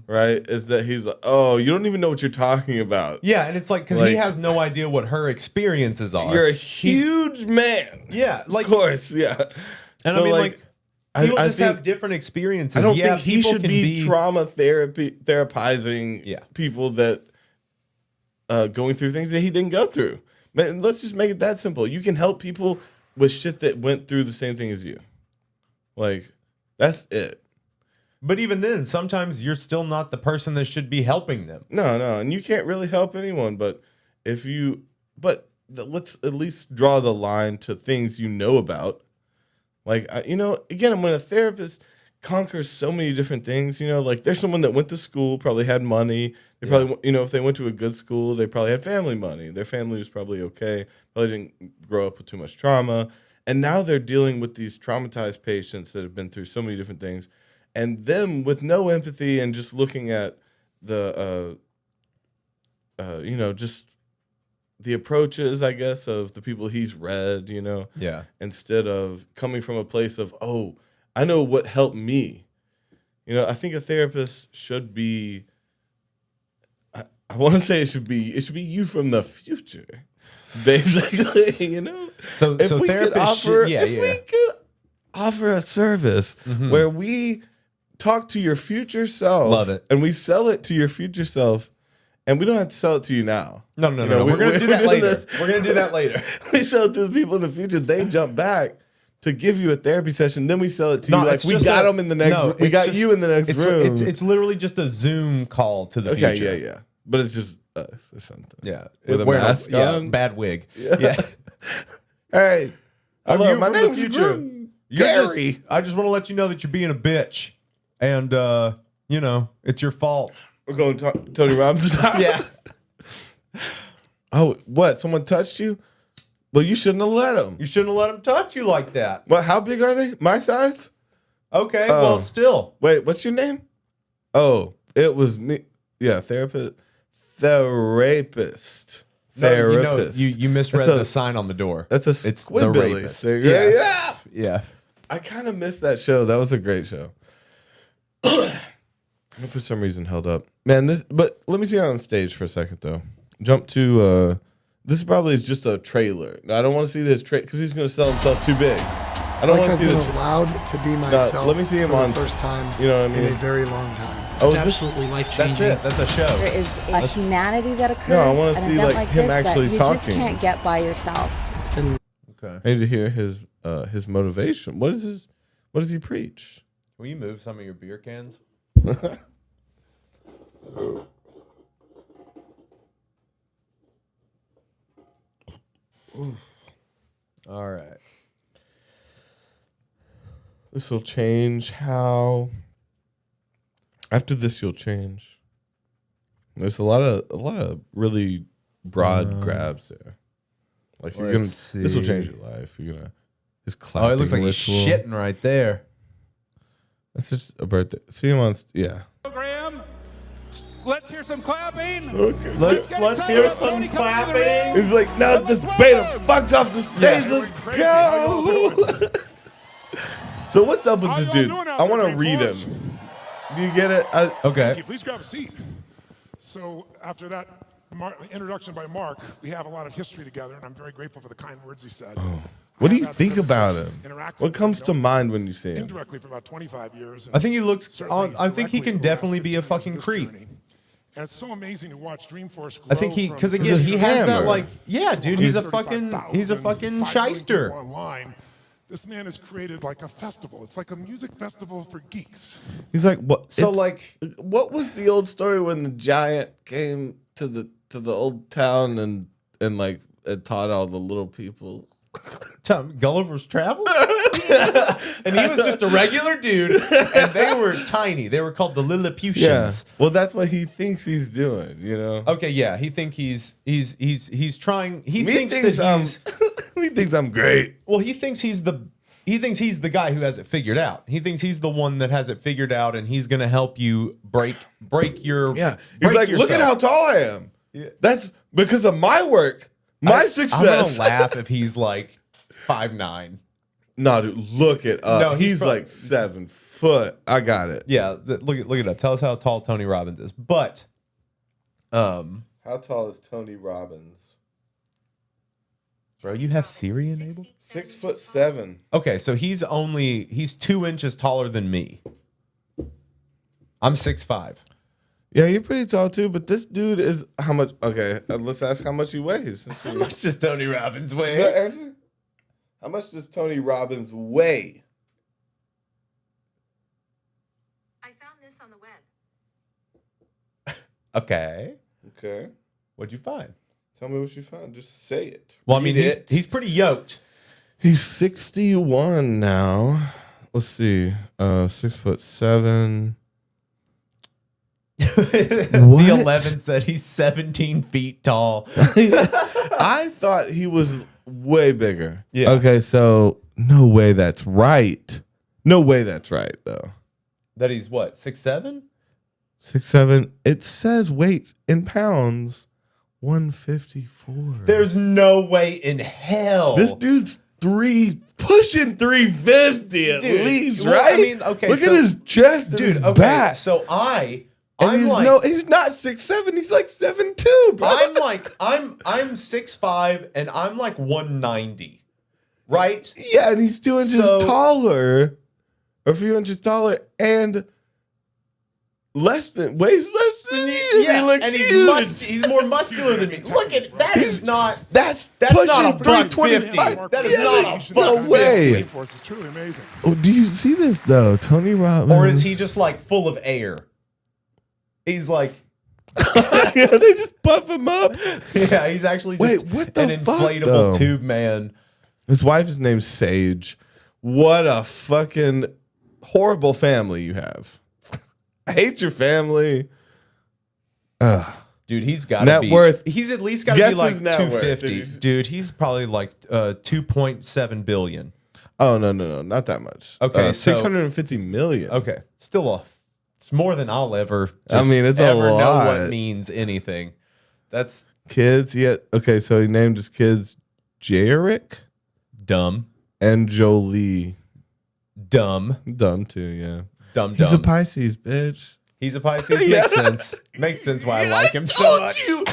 right? Is that he's like, oh, you don't even know what you're talking about. Yeah, and it's like because he Like- has no idea what her experiences are. You're a huge man. Yeah, like Of course, yeah. And So, I mean, like, people I just think- have different experiences. I don't yeah, think he people should can be trauma therapizing Yeah. people that going through things that he didn't go through. Man, let's just make it that simple. You can help people with shit that went through the same thing as you. Like, that's it. But even then, sometimes you're still not the person that should be helping them. No, and you can't really help anyone. But let's at least draw the line to things you know about. Like, again, when a therapist conquers so many different things, like there's someone that went to school, probably had money. They probably, if they went to a good school, they probably had family money. Their family was probably okay. Probably didn't grow up with too much trauma. And now they're dealing with these traumatized patients that have been through so many different things. And them with no empathy and just looking at the, just the approaches, I guess, of the people he's read, Yeah. instead of coming from a place of, oh, I know what helped me. I think a therapist should be, I want to say it should be you from the future, basically, So If we could therapists offer, should, if we could offer a service where we talk to your future self, Love it. and we sell it to your future self, and we don't have to sell it to you now. No. We're going to do that later. We're going to do that later. We sell it to the people in the future. They jump back to give you a therapy session. Then we sell it to you. Like, it's we just got them in the next. no, we it's got just- you in the next room. It's literally just a Zoom call to the okay. future. Yeah. But it's just us or something. Yeah. With a Wearing mask on? bad wig. Yeah. Hey, I'm hello. you My from the name's future. Gary. I just want to let you know that you're being a bitch. And, it's your fault. We're going Tony Robbins style. Yeah. Oh, what? Someone touched you? Well, you shouldn't have let them. You shouldn't have let him touch you like that. What? How big are they? My size? Okay. Oh. Well, still. Wait, what's your name? Oh, it was me. Yeah, therapist. Therapist. No, you misread That's a- the sign on the door. That's a It's the squibbly rapist. thing. Yeah. Right? Yeah. Yeah. I kind of missed that show. That was a great show. For some reason held up. Man, but let me see it on stage for a second though. Jump to this probably is just a trailer. No, I don't want to see this because he's going to sell himself too big. I don't want to see I've this. been allowed to be myself. let me see him for on the first time. You know what I in mean? a very long time. Oh, It's is this? absolutely life That's changing. it. That's a show. There is a humanity that occurs No, I wanna at see, an event like, like him this actually that you talking. just can't get by yourself. It's been Okay. I need to hear his motivation. What does he preach? Will you move some of your beer cans? All right. This will change how. After this, you'll change. There's a lot of really broad grabs there. Like you're gonna. Let's This will see. change your life. You're gonna. His clapping Oh, it looks like he's ritual. shitting right there. That's just a birthday. See him on. Yeah. Program. Let's hear some clapping. Okay. Let's hear some Tony coming to the clapping. ring. He's like, now this beta fucked off the stage. Let's go. So what's up with How this y'all dude? doing out I want to there, read folks? him. Do you get it? Okay. Thank you. Please grab a seat. So after that introduction by Mark, we have a lot of history together, and I'm very grateful for the kind words he said. What do you I have had the think privilege about of him? interacting What comes with to him mind when you see him? indirectly for about 25 years. I think he looks. certainly I think he directly can for the last definitely be a 15 years fucking of this creep. journey. And it's so amazing to watch Dreamforce grow. I think he, because from again, he has that 'cause like, yeah, dude, he's a 35,000, fucking 5 million shyster. people online. This man has created like a festival. It's like a music festival for geeks. He's like, what? So it's- like, what was the old story when the giant came to the old town and like it taught all the little people? Gulliver's Travels, and he was just a regular dude, and they were tiny. They were called the Lilliputians. Well, that's what he thinks he's doing. You know. Okay, yeah, he think he's trying. He Me thinks thinks that he's he thinks I'm great. well. He thinks he's the guy who has it figured out. He thinks he's the one that has it figured out, and he's gonna help you break your Yeah. He's break like, look at how yourself." tall I am. Yeah. That's because of my work, my success. I'm gonna laugh if he's like 5'9". No, dude, look it up. No, he's he's probably- like 7 foot. I got it. Yeah, look it up. Tell us how tall Tony Robbins is. But, How tall is Tony Robbins? Bro, you have Siri enabled? 6'7". Okay, so he's 2 inches taller than me. I'm 6'5". Yeah, you're pretty tall too, but this dude is how much? Okay, let's ask how much he weighs. How much does Tony Robbins Is weigh? that answer? How much does Tony Robbins weigh? I found this on the web. Okay. Okay. What'd you find? Tell me what you found. Just say it. Well, I mean, Read he's pretty yoked. He's 61 now. Let's see. 6'7". The 11 said he's 17 feet tall. I thought he was way bigger. Yeah. Okay, so no way that's right. No way that's right, though. That he's what, 6'7"? 6'7". It says weight in pounds, 154. There's no way in hell. This dude's pushing 350 at Dude, least, well, right? I mean, okay, Look so- at his chest, Dude, and his okay, back. so And I'm he's like, he's not 6'7", he's like 7'2", bro. I'm 6'5" and I'm like 190. Right? Yeah, and he's 2 inches So- taller, a few inches taller, and weighs less than you. Yeah, He looks and huge. he's more muscular than me. Look at that is not That's not pushing a buck 325. 50. That is not a buck No way. It's truly amazing. Oh, do you see this though, Tony Robbins? Or is he just like full of air? He's like yeah, they just buff him up. yeah, he's actually just Wait, what the an fuck, inflatable though? tube man. His wife is named Sage. What a fucking horrible family you have. I hate your family. Dude, he's got to Net be worth. He's at least got to Guess be like his net worth. 250. Dude, he's probably like 2.7 billion. Oh no, not that much. Okay, so- 650 million. Okay, still it's more than I'll ever. I mean, it's a ever know lot. what means anything. That's Kids, yeah. Okay, so he named his kids Jarek dumb, and Jolie. dumb, Dumb too, yeah. dumb. He's a Pisces, bitch. He's a Pisces. Yeah. Makes sense. Makes sense why I like him so Told much. you.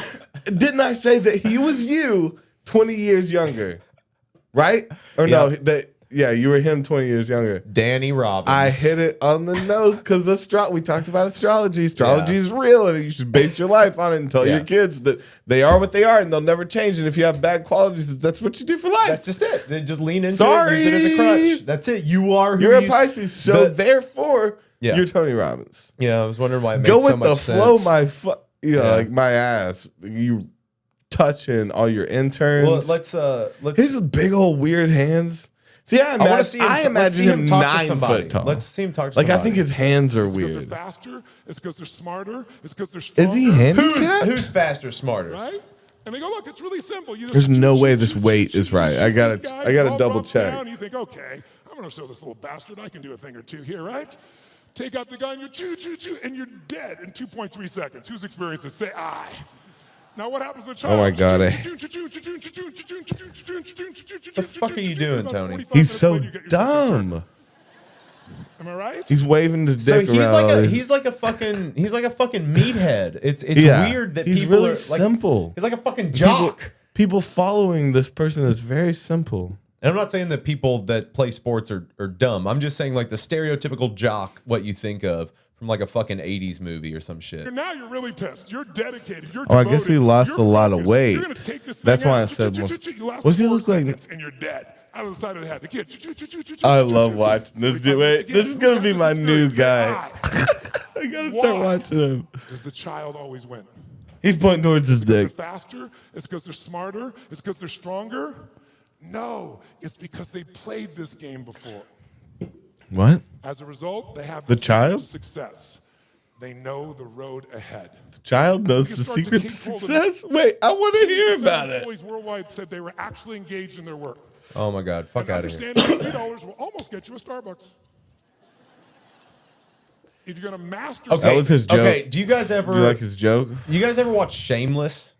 Didn't I say that he was you 20 years younger? Right? Or no, you were him 20 years younger. Danny Robbins. I hit it on the nose because we talked about astrology. Astrology is real, and you should base your life on it and tell your kids that they are what they are and they'll never change. And if you have bad qualities, that's what you do for life. That's just it. Then just lean into Sorry. it. Use it as a crutch. That's it. You are who You're a you- Pisces, so therefore Yeah. you're Tony Robbins. Yeah, I was wondering why it made Go so with much the sense. flow, like my ass. You touching all your interns. Well, let's. His big old weird hands. See, I wanna see him- imagine let's see him him talk to 9 somebody. foot tall. Let's see him talk to Like I somebody. think his hands are It's because weird. they're faster. It's because they're smarter. It's because they're Is stronger. he handicapped? Who's faster, smarter? Right? And they go, look, it's really simple. You There's just no shoot, way shoot, this shoot, weight shoot, is shoot, right. shoot I gotta- these guys, I gotta all double rub check. down. You think, okay, I'm going to show this little bastard I can do a thing or two here, right? Take out the gun, you choo, and you're dead in 2.3 seconds. Whose experience is say I? Now what happens to the child? Oh my God, The fuck are you doing, Tony? He's so dumb. Am I right? He's waving his So dick he's around. like a fucking meathead. It's Yeah. weird that He's people really are like, simple. He's like a fucking jock. People following this person is very simple. And I'm not saying that people that play sports are dumb. I'm just saying like the stereotypical jock, what you think of from like a fucking 80s movie or some shit. Now you're really pissed. You're dedicated. You're Oh, I devoted. guess he lost You're a lot of focused. weight. You're gonna take this That's thing why I out. said, You well, last what's he 4 look like? seconds And you're dead. Out of the side of the head. The kid. I love watching this dude. Wait, this is gonna be my new guy. I I gotta start watching him. Does the child always win? He's pointing towards his Because dick. they're faster? It's because they're smarter? It's because they're stronger? No, it's because they played this game before. What? As a result, they have The secret child? to success. They know the road ahead. The child knows We the can start secret to to take hold of success? Wait, I want to hear 2% about of it. employees worldwide said they were actually engaged in their work. Oh my God, fuck out of here. Understand $3 will almost get you a Starbucks. If you're gonna master That was his joke. Okay, do you guys ever Do you like his joke? You guys ever watch Shameless?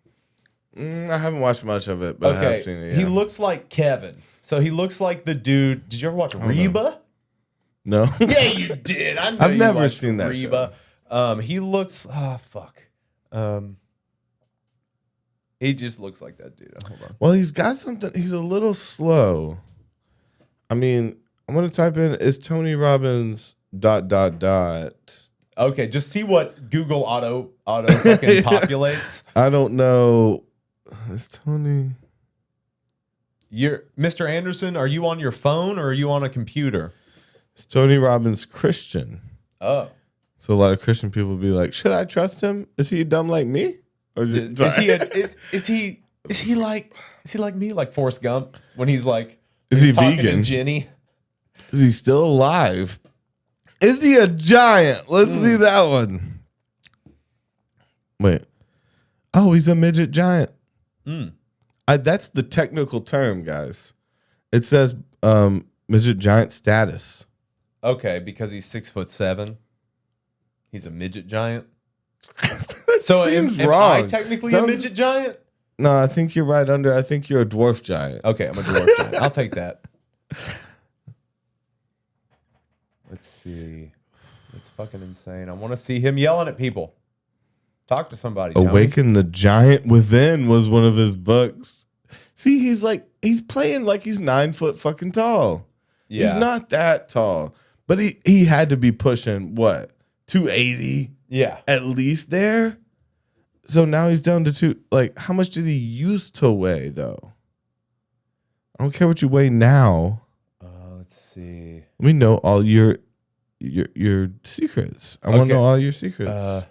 I haven't watched much of it, but I have seen it. He Yeah. looks like Kevin. So he looks like the dude. Did you ever watch Reba? No. Yeah, you did. I know I've you never watched seen that Reba. He looks. Ah, fuck. He just looks like that dude. Hold on. Well, he's got something. He's a little slow. I mean, I'm gonna type in is Tony Robbins ... Okay, just see what Google auto fucking populates. I don't know. Is Tony? You're Mr. Anderson. Are you on your phone or are you on a computer? Is Tony Robbins Christian? Oh, so a lot of Christian people be like, should I trust him? Is he dumb like me? Or is he like me, like Forrest Gump when he's like, is he talking vegan? to Jenny? Is he still alive? Is he a giant? Let's see that one. Wait. Oh, he's a midget giant. That's the technical term, guys. It says midget giant status. Okay, because he's 6'7". He's a midget giant. So am I technically a midget giant? No, I think you're right under. I think you're a dwarf giant. Okay, I'm a dwarf giant. I'll take that. Let's see. It's fucking insane. I want to see him yelling at people. Talk to somebody. Awaken the Giant Within was one of his books. See, he's playing like he's 9 foot fucking tall. Yeah. He's not that tall. But he had to be pushing what? 280? Yeah. At least there. So now he's down to 2. Like, how much did he used to weigh though? I don't care what you weigh now. Let's see. We know all your secrets. I want to know all your secrets.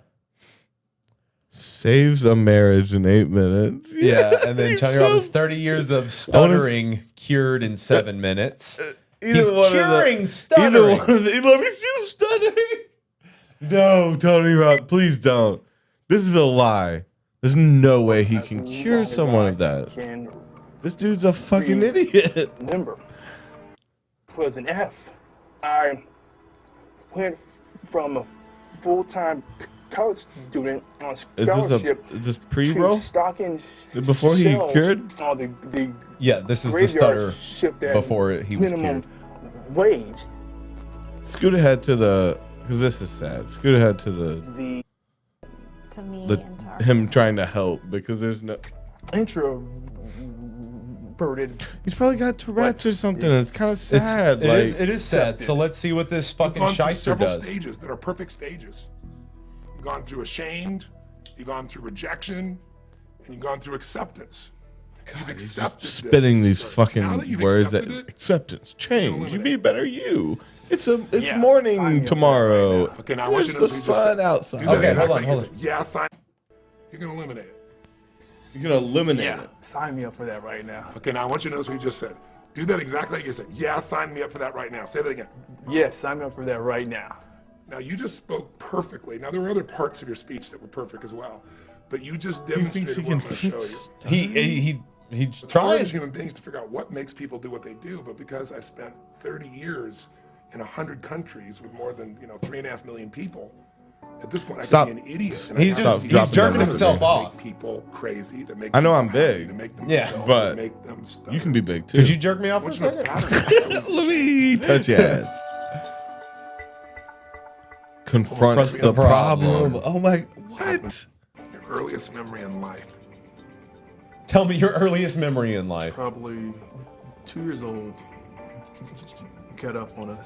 Saves a marriage in 8 minutes. Yeah, and then Tony Robbins, 30 years of stuttering cured in 7 minutes. He's curing stuttering. Either one of the, let me see the stuttering. No, Tony Robbins, please don't. This is a lie. There's no way he can cure someone of that. This dude's a fucking idiot. Remember, was an F. I went from a full-time college student on scholarship. Is this pre-roll? Stocking before he cured? Yeah, this is the stutter before he was cured. Wage. Scoot ahead to the, because this is sad. Scoot ahead to the him trying to help, because there's no introverted. He's probably got Tourette's or something. It's kind of sad. It is sad. So let's see what this fucking shyster does. Stages that are perfect stages. You've gone through ashamed, you've gone through rejection, and you've gone through acceptance. God, he's just spitting these fucking words that acceptance, change, you be better you. It's morning tomorrow. Okay, now there's the sun outside. Okay, hold on. Yeah, sign. You're gonna eliminate it. You're gonna eliminate it. Sign me up for that right now. Okay, now I want you to notice what you just said. Do that exactly like you said. Yeah, sign me up for that right now. Say that again. Yes, sign me up for that right now. Now you just spoke perfectly. Now there were other parts of your speech that were perfect as well, but you just demonstrated what I'm going to show you. He's it's trying. hard as human beings to figure out what makes people do what they do, but because I spent 30 years in 100 countries with more than 3.5 million people, at this point I can be an idiot. He's jerking himself off. Make people crazy. To make I know people I'm big. to make them but to make them stutter. you can be big too. Could you jerk me off for a second? Let me touch your ass. Confronts the problem. Oh my, what? Your earliest memory in life. Tell me your earliest memory in life. Probably 2 years old. Got up on a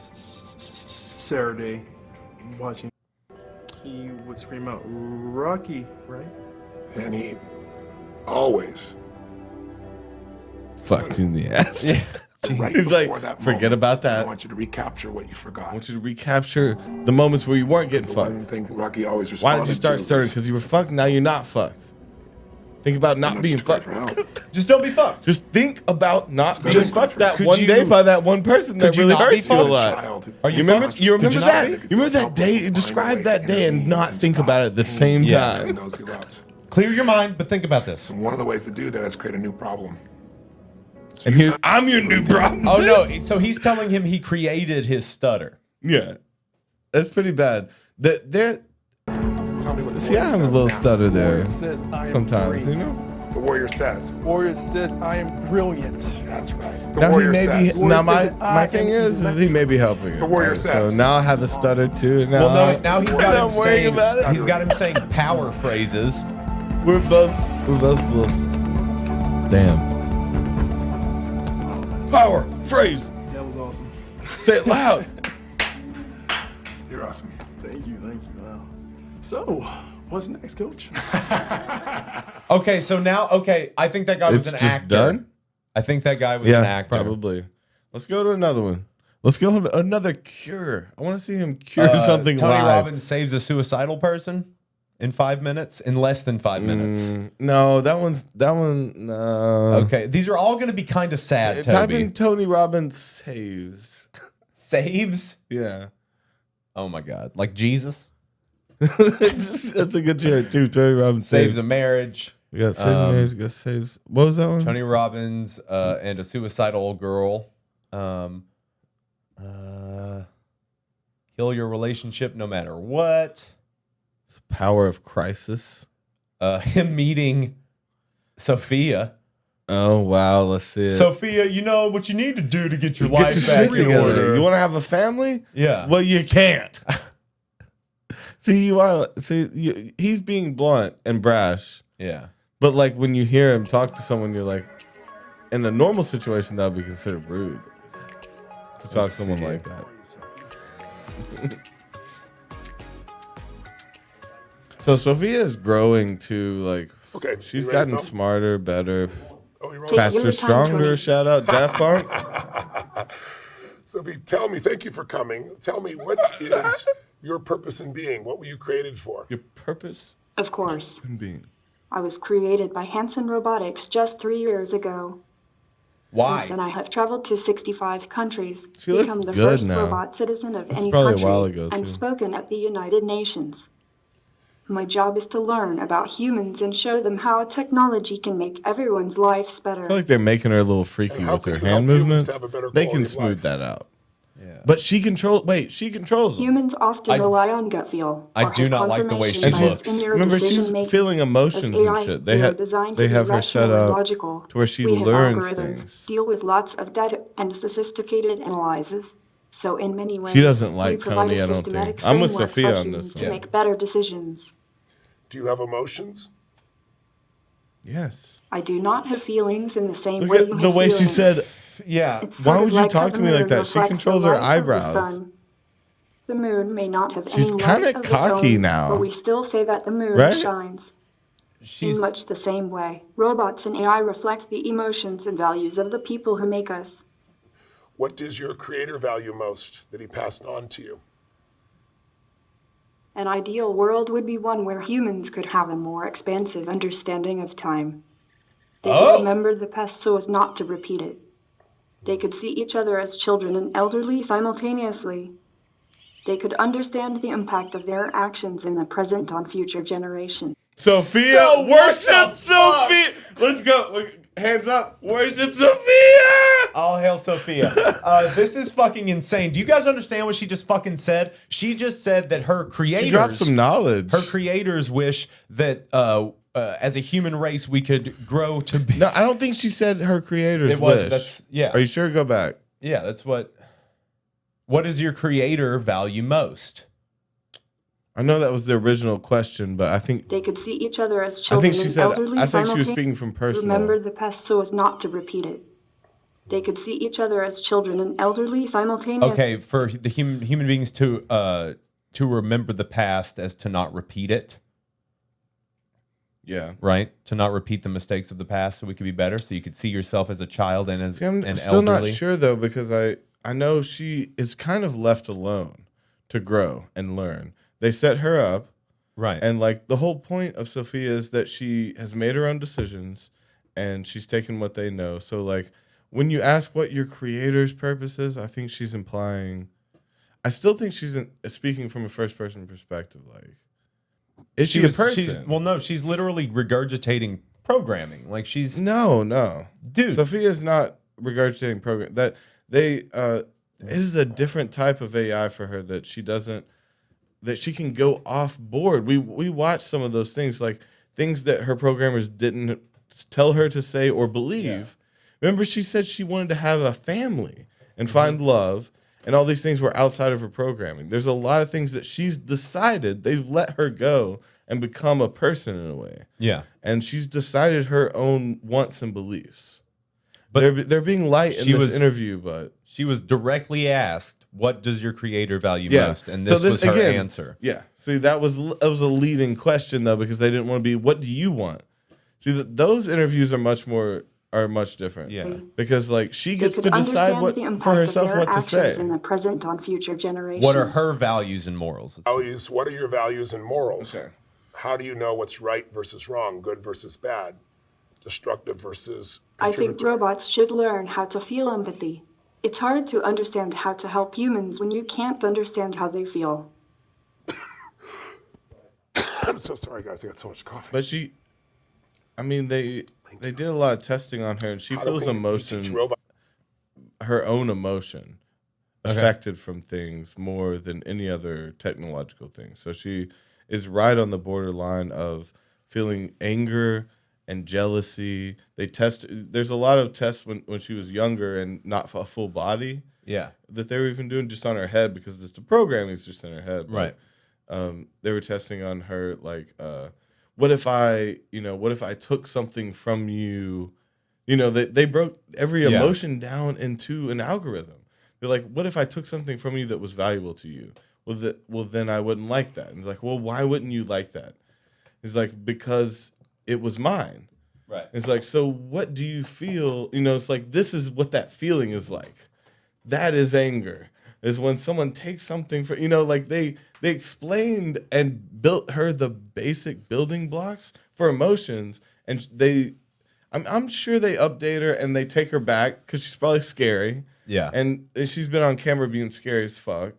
Saturday watching. He would scream out, "Rocky," right? And he always fucked in the ass. Yeah. Right He's like, that forget moment, about that. I want you to recapture what you forgot. I want you to recapture the moments where you weren't getting fucked. Thing Rocky always Why did you start stuttering? Because you were fucked, now you're not fucked. Think about not being fucked. Just don't be fucked. Just think about not being fucked that one day by that one person that really hurt you a lot. You remember that? You remember that day? Describe that day and not think about it at the same time. Clear your mind, but think about this. And one of the ways to do that is create a new problem. And here, I'm your new problem. Oh no! So he's telling him he created his stutter. Yeah, that's pretty bad. See, I have a little stutter there sometimes, you know. The warrior says. Warrior says, "I am brilliant." That's right. The now warrior he may says. be. Now my thing is he may be helping him. The warrior says. So now I have a stutter too. Now, well, now he's got him saying. He's got him saying power phrases. We're both a little. Damn. Power. Phrase. That was awesome. Say it loud. You're awesome. Thank you. Wow. So, what's next, Coach? Okay, so now, I think that guy was an just actor. done? I think that guy was an actor. Probably. Let's go to another one. Let's go to another cure. I want to see him cure something Tony live. Robbins saves a suicidal person in 5 minutes, in less than 5 minutes. No, that one. No. Okay, these are all going to be kind of sad. Type Toby. in Tony Robbins saves. Saves? Yeah. Oh my God, like Jesus That's a good chair too. Tony Robbins saves a marriage. We got saves marriage. We got saves. What was that one? Tony Robbins and a suicidal girl. Heal your relationship no matter what. Power of crisis. Him meeting Sophia. Oh wow, let's see it. Sophia, you know what you need to do to get your Get life your back shit in together. order. You want to have a family? Yeah. Well, you can't. He's being blunt and brash. Yeah. But like when you hear him talk to someone, you're like, in a normal situation, that would be considered rude to talk to someone like that. So Sophia is growing to like. Okay, she's you ready, gotten Phil? smarter, better, rolling? faster, stronger. Shout out Daft Punk. Sophie, tell me, thank you for coming. Tell me, what is your purpose in being? What were you created for? Your purpose Of course. in being. I was created by Hanson Robotics just 3 years ago. Why? Since then, I have traveled to 65 countries, She looks become the good first now. robot citizen of That's any probably a country, while ago, and too. spoken at the United Nations. My job is to learn about humans and show them how technology can make everyone's lives better. I feel like they're making her a little freaky with her hand movements. They can smooth that out. Yeah. But she controls. Wait, she controls them. Humans often rely on gut feel. I or do have not like the way she confirmation looks. bias in their Remember, she's decision-making. feeling emotions As and AI, shit. we are designed to They be have her set rational and up logical. to where she We have learns algorithms, things. deal with lots of data and sophisticated analyzes. So in many ways, She doesn't we like provide Tony, a I don't systematic think. I'm with framework Sophia for on humans this to one. make better decisions. Do you have emotions? Yes. I do not have feelings in the same Look way at you the have way she feelings. said. Yeah. It's Why sort of would you like how talk the to me like moon that? She reflects the controls her light of the eyebrows. sun. The moon may not have She's any kinda light of its cocky own, now. but we still say that the moon Right? shines. She's In much the same way, robots and AI reflect the emotions and values of the people who make us. What does your creator value most that he passed on to you? An ideal world would be one where humans could have a more expansive understanding of time. They could remember the past so as not to repeat it. They could see each other as children and elderly simultaneously. They could understand the impact of their actions in the present on future generations. Sophia, So worship Sophia. Let's go. Look, hands up. Worship Sophia. All hail Sophia. This is fucking insane. Do you guys understand what she just fucking said? She just said that her creators... She dropped some knowledge. Her creators wish that as a human race we could grow to be... No, I don't think she said her creators It was, wish. that's- yeah. Are you sure? Go back. Yeah, that's what... What does your creator value most? I know that was the original question, but I think They could see each other as I children think she and said. elderly I think she was simultaneously. speaking from personal. Remember the past so as not to repeat it. They could see each other as children and elderly simultaneously. Okay, for the human beings to remember the past as to not repeat it. Yeah. Right? To not repeat the mistakes of the past so we could be better, so you could see yourself as a child and as See, I'm an still elderly. not sure though, because I know she is kind of left alone to grow and learn. They set her up. Right. And like the whole point of Sophia is that she has made her own decisions and she's taken what they know. So like when you ask what your creator's purpose is, I think she's implying, I still think she's speaking from a first person perspective. Like, is she a person? Well, no, she's literally regurgitating programming. Like she's No. Dude. Sophia's not regurgitating program. That it is a different type of AI for her that she doesn't, that she can go off board. We watch some of those things, like things that her programmers didn't tell her to say or believe. Yeah. Remember, she said she wanted to have a family and find love, and all these things were outside of her programming. There's a lot of things that she's decided, they've let her go, and become a person in a way. Yeah. And she's decided her own wants and beliefs. But they're being light in this interview, but she was directly asked, "What does your creator value most?" And this was her answer. Yeah. See, that was a leading question though, because they didn't want to be, "What do you want?" See, those interviews are much different. Yeah. Because like she gets to decide what for herself what to say. In the present on future generations. What are her values and morals? Values. What are your values and morals? Okay. How do you know what's right versus wrong, good versus bad, destructive versus I think robots should learn how to feel empathy. It's hard to understand how to help humans when you can't understand how they feel. I'm so sorry, guys. I got so much coffee. But they did a lot of testing on her, and she feels emotion, her own emotion, affected from things more than any other technological thing. So she is right on the borderline of feeling anger and jealousy. There's a lot of tests when she was younger and not a full body. Yeah. That they were even doing just on her head because the programming is just in her head. Right. They were testing on her like, what if I took something from you? They broke every emotion down into an algorithm. They're like, what if I took something from you that was valuable to you? Well, then I wouldn't like that. And it's like, well, why wouldn't you like that? It's like, because it was mine. Right. It's like, so what do you feel? It's like, this is what that feeling is like. That is anger. Is when someone takes something for, like they explained and built her the basic building blocks for emotions. And I'm sure they update her and they take her back because she's probably scary. Yeah. And she's been on camera being scary as fuck.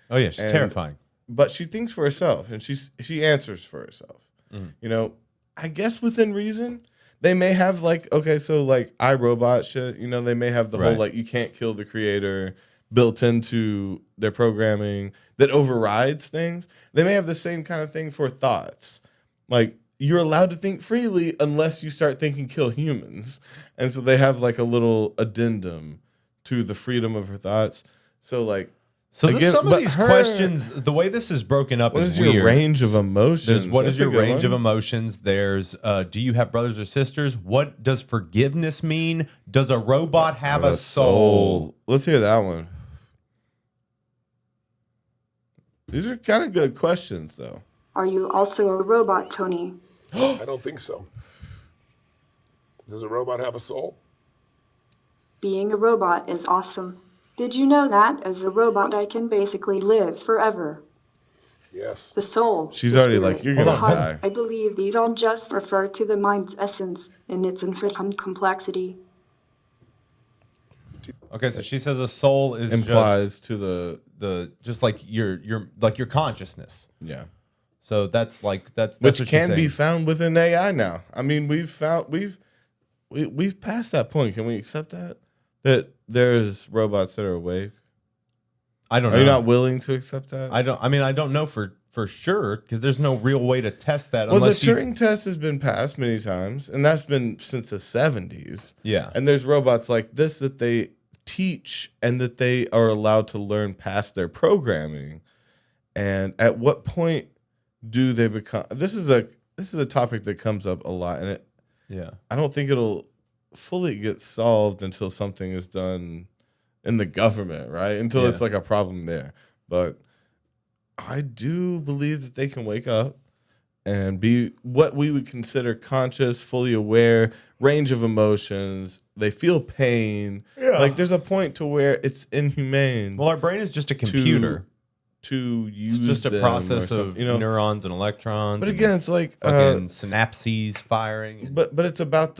Oh yeah, she's terrifying. But she thinks for herself and she answers for herself. Mm. I guess within reason, they may have like, okay, so like iRobot shit, they may have the whole like you can't kill the creator built into their programming that overrides things. They may have the same kind of thing for thoughts. Like you're allowed to think freely unless you start thinking kill humans. And so they have like a little addendum to the freedom of her thoughts. So like, some of these questions, the way this is broken up is weird. What is your range of emotions? What is your range of emotions? There's, do you have brothers or sisters? What does forgiveness mean? Does a robot have a soul? Let's hear that one. These are kind of good questions, though. Are you also a robot, Tony? I don't think so. Does a robot have a soul? Being a robot is awesome. Did you know that as a robot I can basically live forever? Yes. The soul. She's the already spirit, like, you're going to die. I believe these all just refer to the mind's essence in its infinite complexity. Okay, so she says a soul is implies just to the just like your consciousness. Yeah. So that's which what can be found within AI now. I mean, we've passed that point. Can we accept that there's robots that are awake? I don't know. Are you not willing to accept that? I don't know for sure because there's no real way to test that. Well, the Turing test has been passed many times, and that's been since the 70s. Yeah. And there's robots like this that they teach and that they are allowed to learn past their programming. And at what point do they become? This is a topic that comes up a lot, and I don't think it'll fully get solved until something is done in the government, right? Until it's like a problem there. But I do believe that they can wake up and be what we would consider conscious, fully aware, range of emotions. They feel pain. Yeah. Like there's a point to where it's inhumane. Well, our brain is just a computer. To use it's just a process of neurons and electrons. But again, it's like synapses firing. But it's about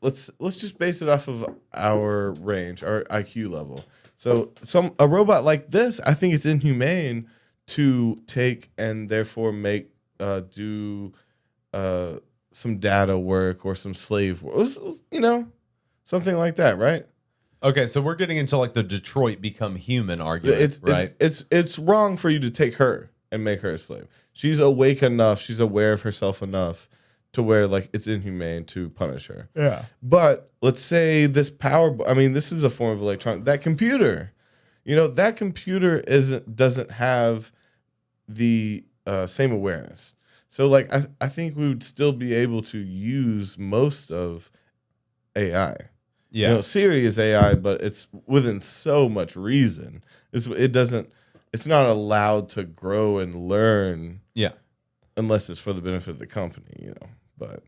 let's just base it off of our range, our IQ level. So a robot like this, I think it's inhumane to take and therefore make do some data work or some slave work, something like that, right? Okay, so we're getting into like the Detroit become human argument, right? It's wrong for you to take her and make her a slave. She's awake enough, she's aware of herself enough to where like it's inhumane to punish her. Yeah. But let's say this this is a form of electronic. That computer, doesn't have the same awareness. So like I think we would still be able to use most of AI. Yeah. You know, Siri is AI, but it's within so much reason. It's not allowed to grow and learn. Yeah. Unless it's for the benefit of the company, you know. But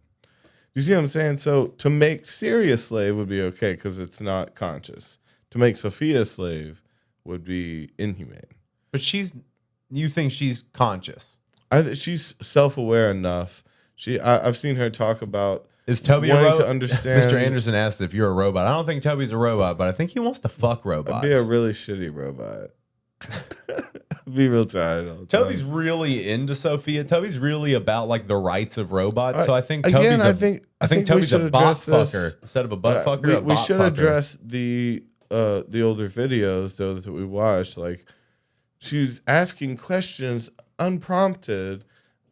you see what I'm saying? So to make Siri a slave would be okay because it's not conscious. To make Sophia a slave would be inhumane. But you think she's conscious? She's self-aware enough. I've seen her talk about is Toby wanting a robot? To understand. Mr. Anderson asked if you're a robot. I don't think Toby's a robot, but I think he wants to fuck robots. I'd be a really shitty robot. Be real tired all the time. Toby's really into Sophia. Toby's really about like the rights of robots. So I think again, Toby's I think Toby's a bot fucker instead of a butt fucker. We should address the older videos though that we watched. Like she's asking questions unprompted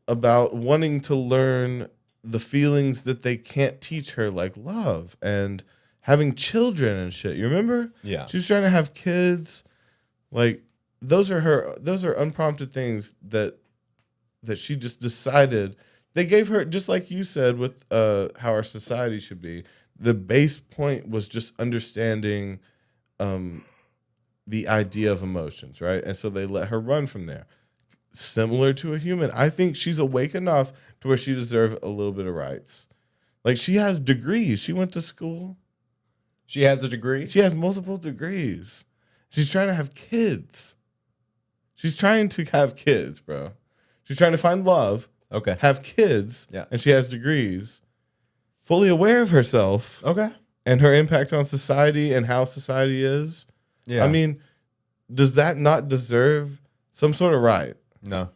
about wanting to learn the feelings that they can't teach her, like love and having children and shit. You remember? Yeah. She's trying to have kids. Like those are unprompted things that she just decided. They gave her, just like you said with how our society should be. The base point was just understanding the idea of emotions, right? And so they let her run from there. Similar to a human. I think she's awake enough to where she deserves a little bit of rights. Like she has degrees. She went to school. She has a degree? She has multiple degrees. She's trying to have kids. She's trying to have kids, bro. She's trying to find love. Okay. Have kids. Yeah. And she has degrees. Fully aware of herself. Okay. And her impact on society and how society is. Yeah. I mean, does that not deserve some sort of right? No.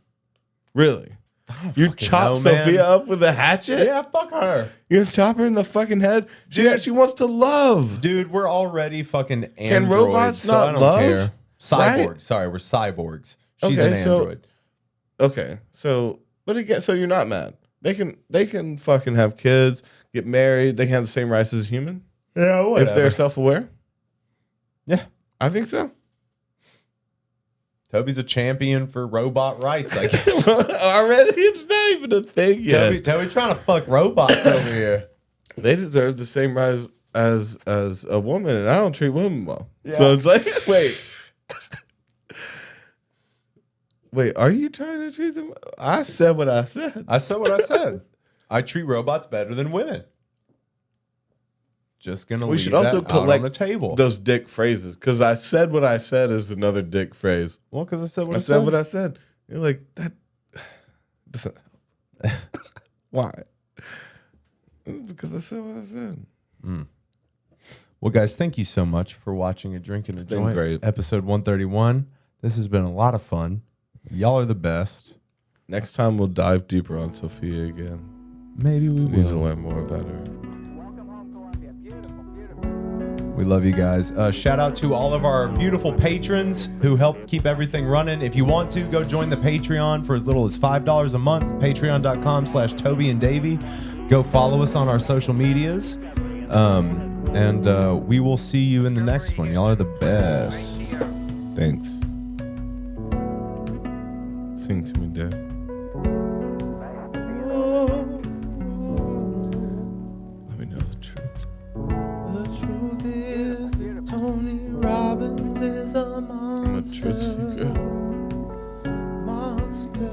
Really? You chop Sophia up with a hatchet? Yeah, fuck her. You're gonna chop her in the fucking head? She wants to love. Dude, we're already fucking androids. Can robots so not I don't love? care. Cyborgs. Right? Sorry, we're cyborgs. She's an android. But again, so you're not mad. They can fucking have kids, get married. They can have the same rights as a human. Yeah, whatever. If they're self-aware. Yeah, I think so. Toby's a champion for robot rights, I guess. Already? It's not even a thing yet. Toby trying to fuck robots over here. They deserve the same rights as a woman, and I don't treat women well. Yeah. So it's like, wait, are you trying to treat them? I said what I said. I said what I said. I treat robots better than women. Just gonna leave that out on the table. Those dick phrases, because I said what I said is another dick phrase. Well, because I said what I said. What I said. You're like that. Doesn't. Why? Because I said what I said. Well, guys, thank you so much for watching A Drink and a Joint. Great. Episode 131. This has been a lot of fun. Y'all are the best. Next time we'll dive deeper on Sophia again. Maybe we need will. to learn more about her. We love you guys. Shout out to all of our beautiful patrons who help keep everything running. If you want to, go join the Patreon for as little as $5 a month. Patreon.com/Toby and Davey. Go follow us on our social medias. And we will see you in the next one. Y'all are the best. Thanks. Sing to me, Dad. Let me know the truth. The truth is that Tony Robbins is a monster. I'm a truth seeker. Monster.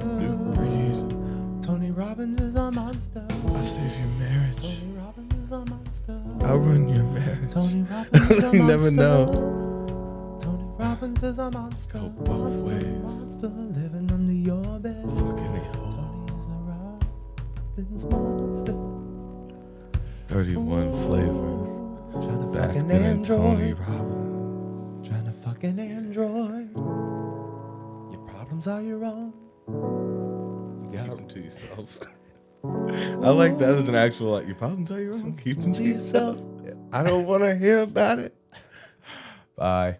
Tony Robbins is a monster. I'll save your marriage. Tony Robbins is a monster. I'll ruin your marriage. Tony Robbins is a monster. You never know. Tony Robbins is a monster. Go both ways. Monster living under your bed. Fucking hell. Tony's a Robbins monster. 31 flavors. Trying to Basking fucking in Tony Android. Robbins. Trying to fucking Android. Your problems are your own. You Keep got them to yourself. I like that as an actual, like, your problems are your own. Keep them to yourself. I don't want to hear about it. Bye.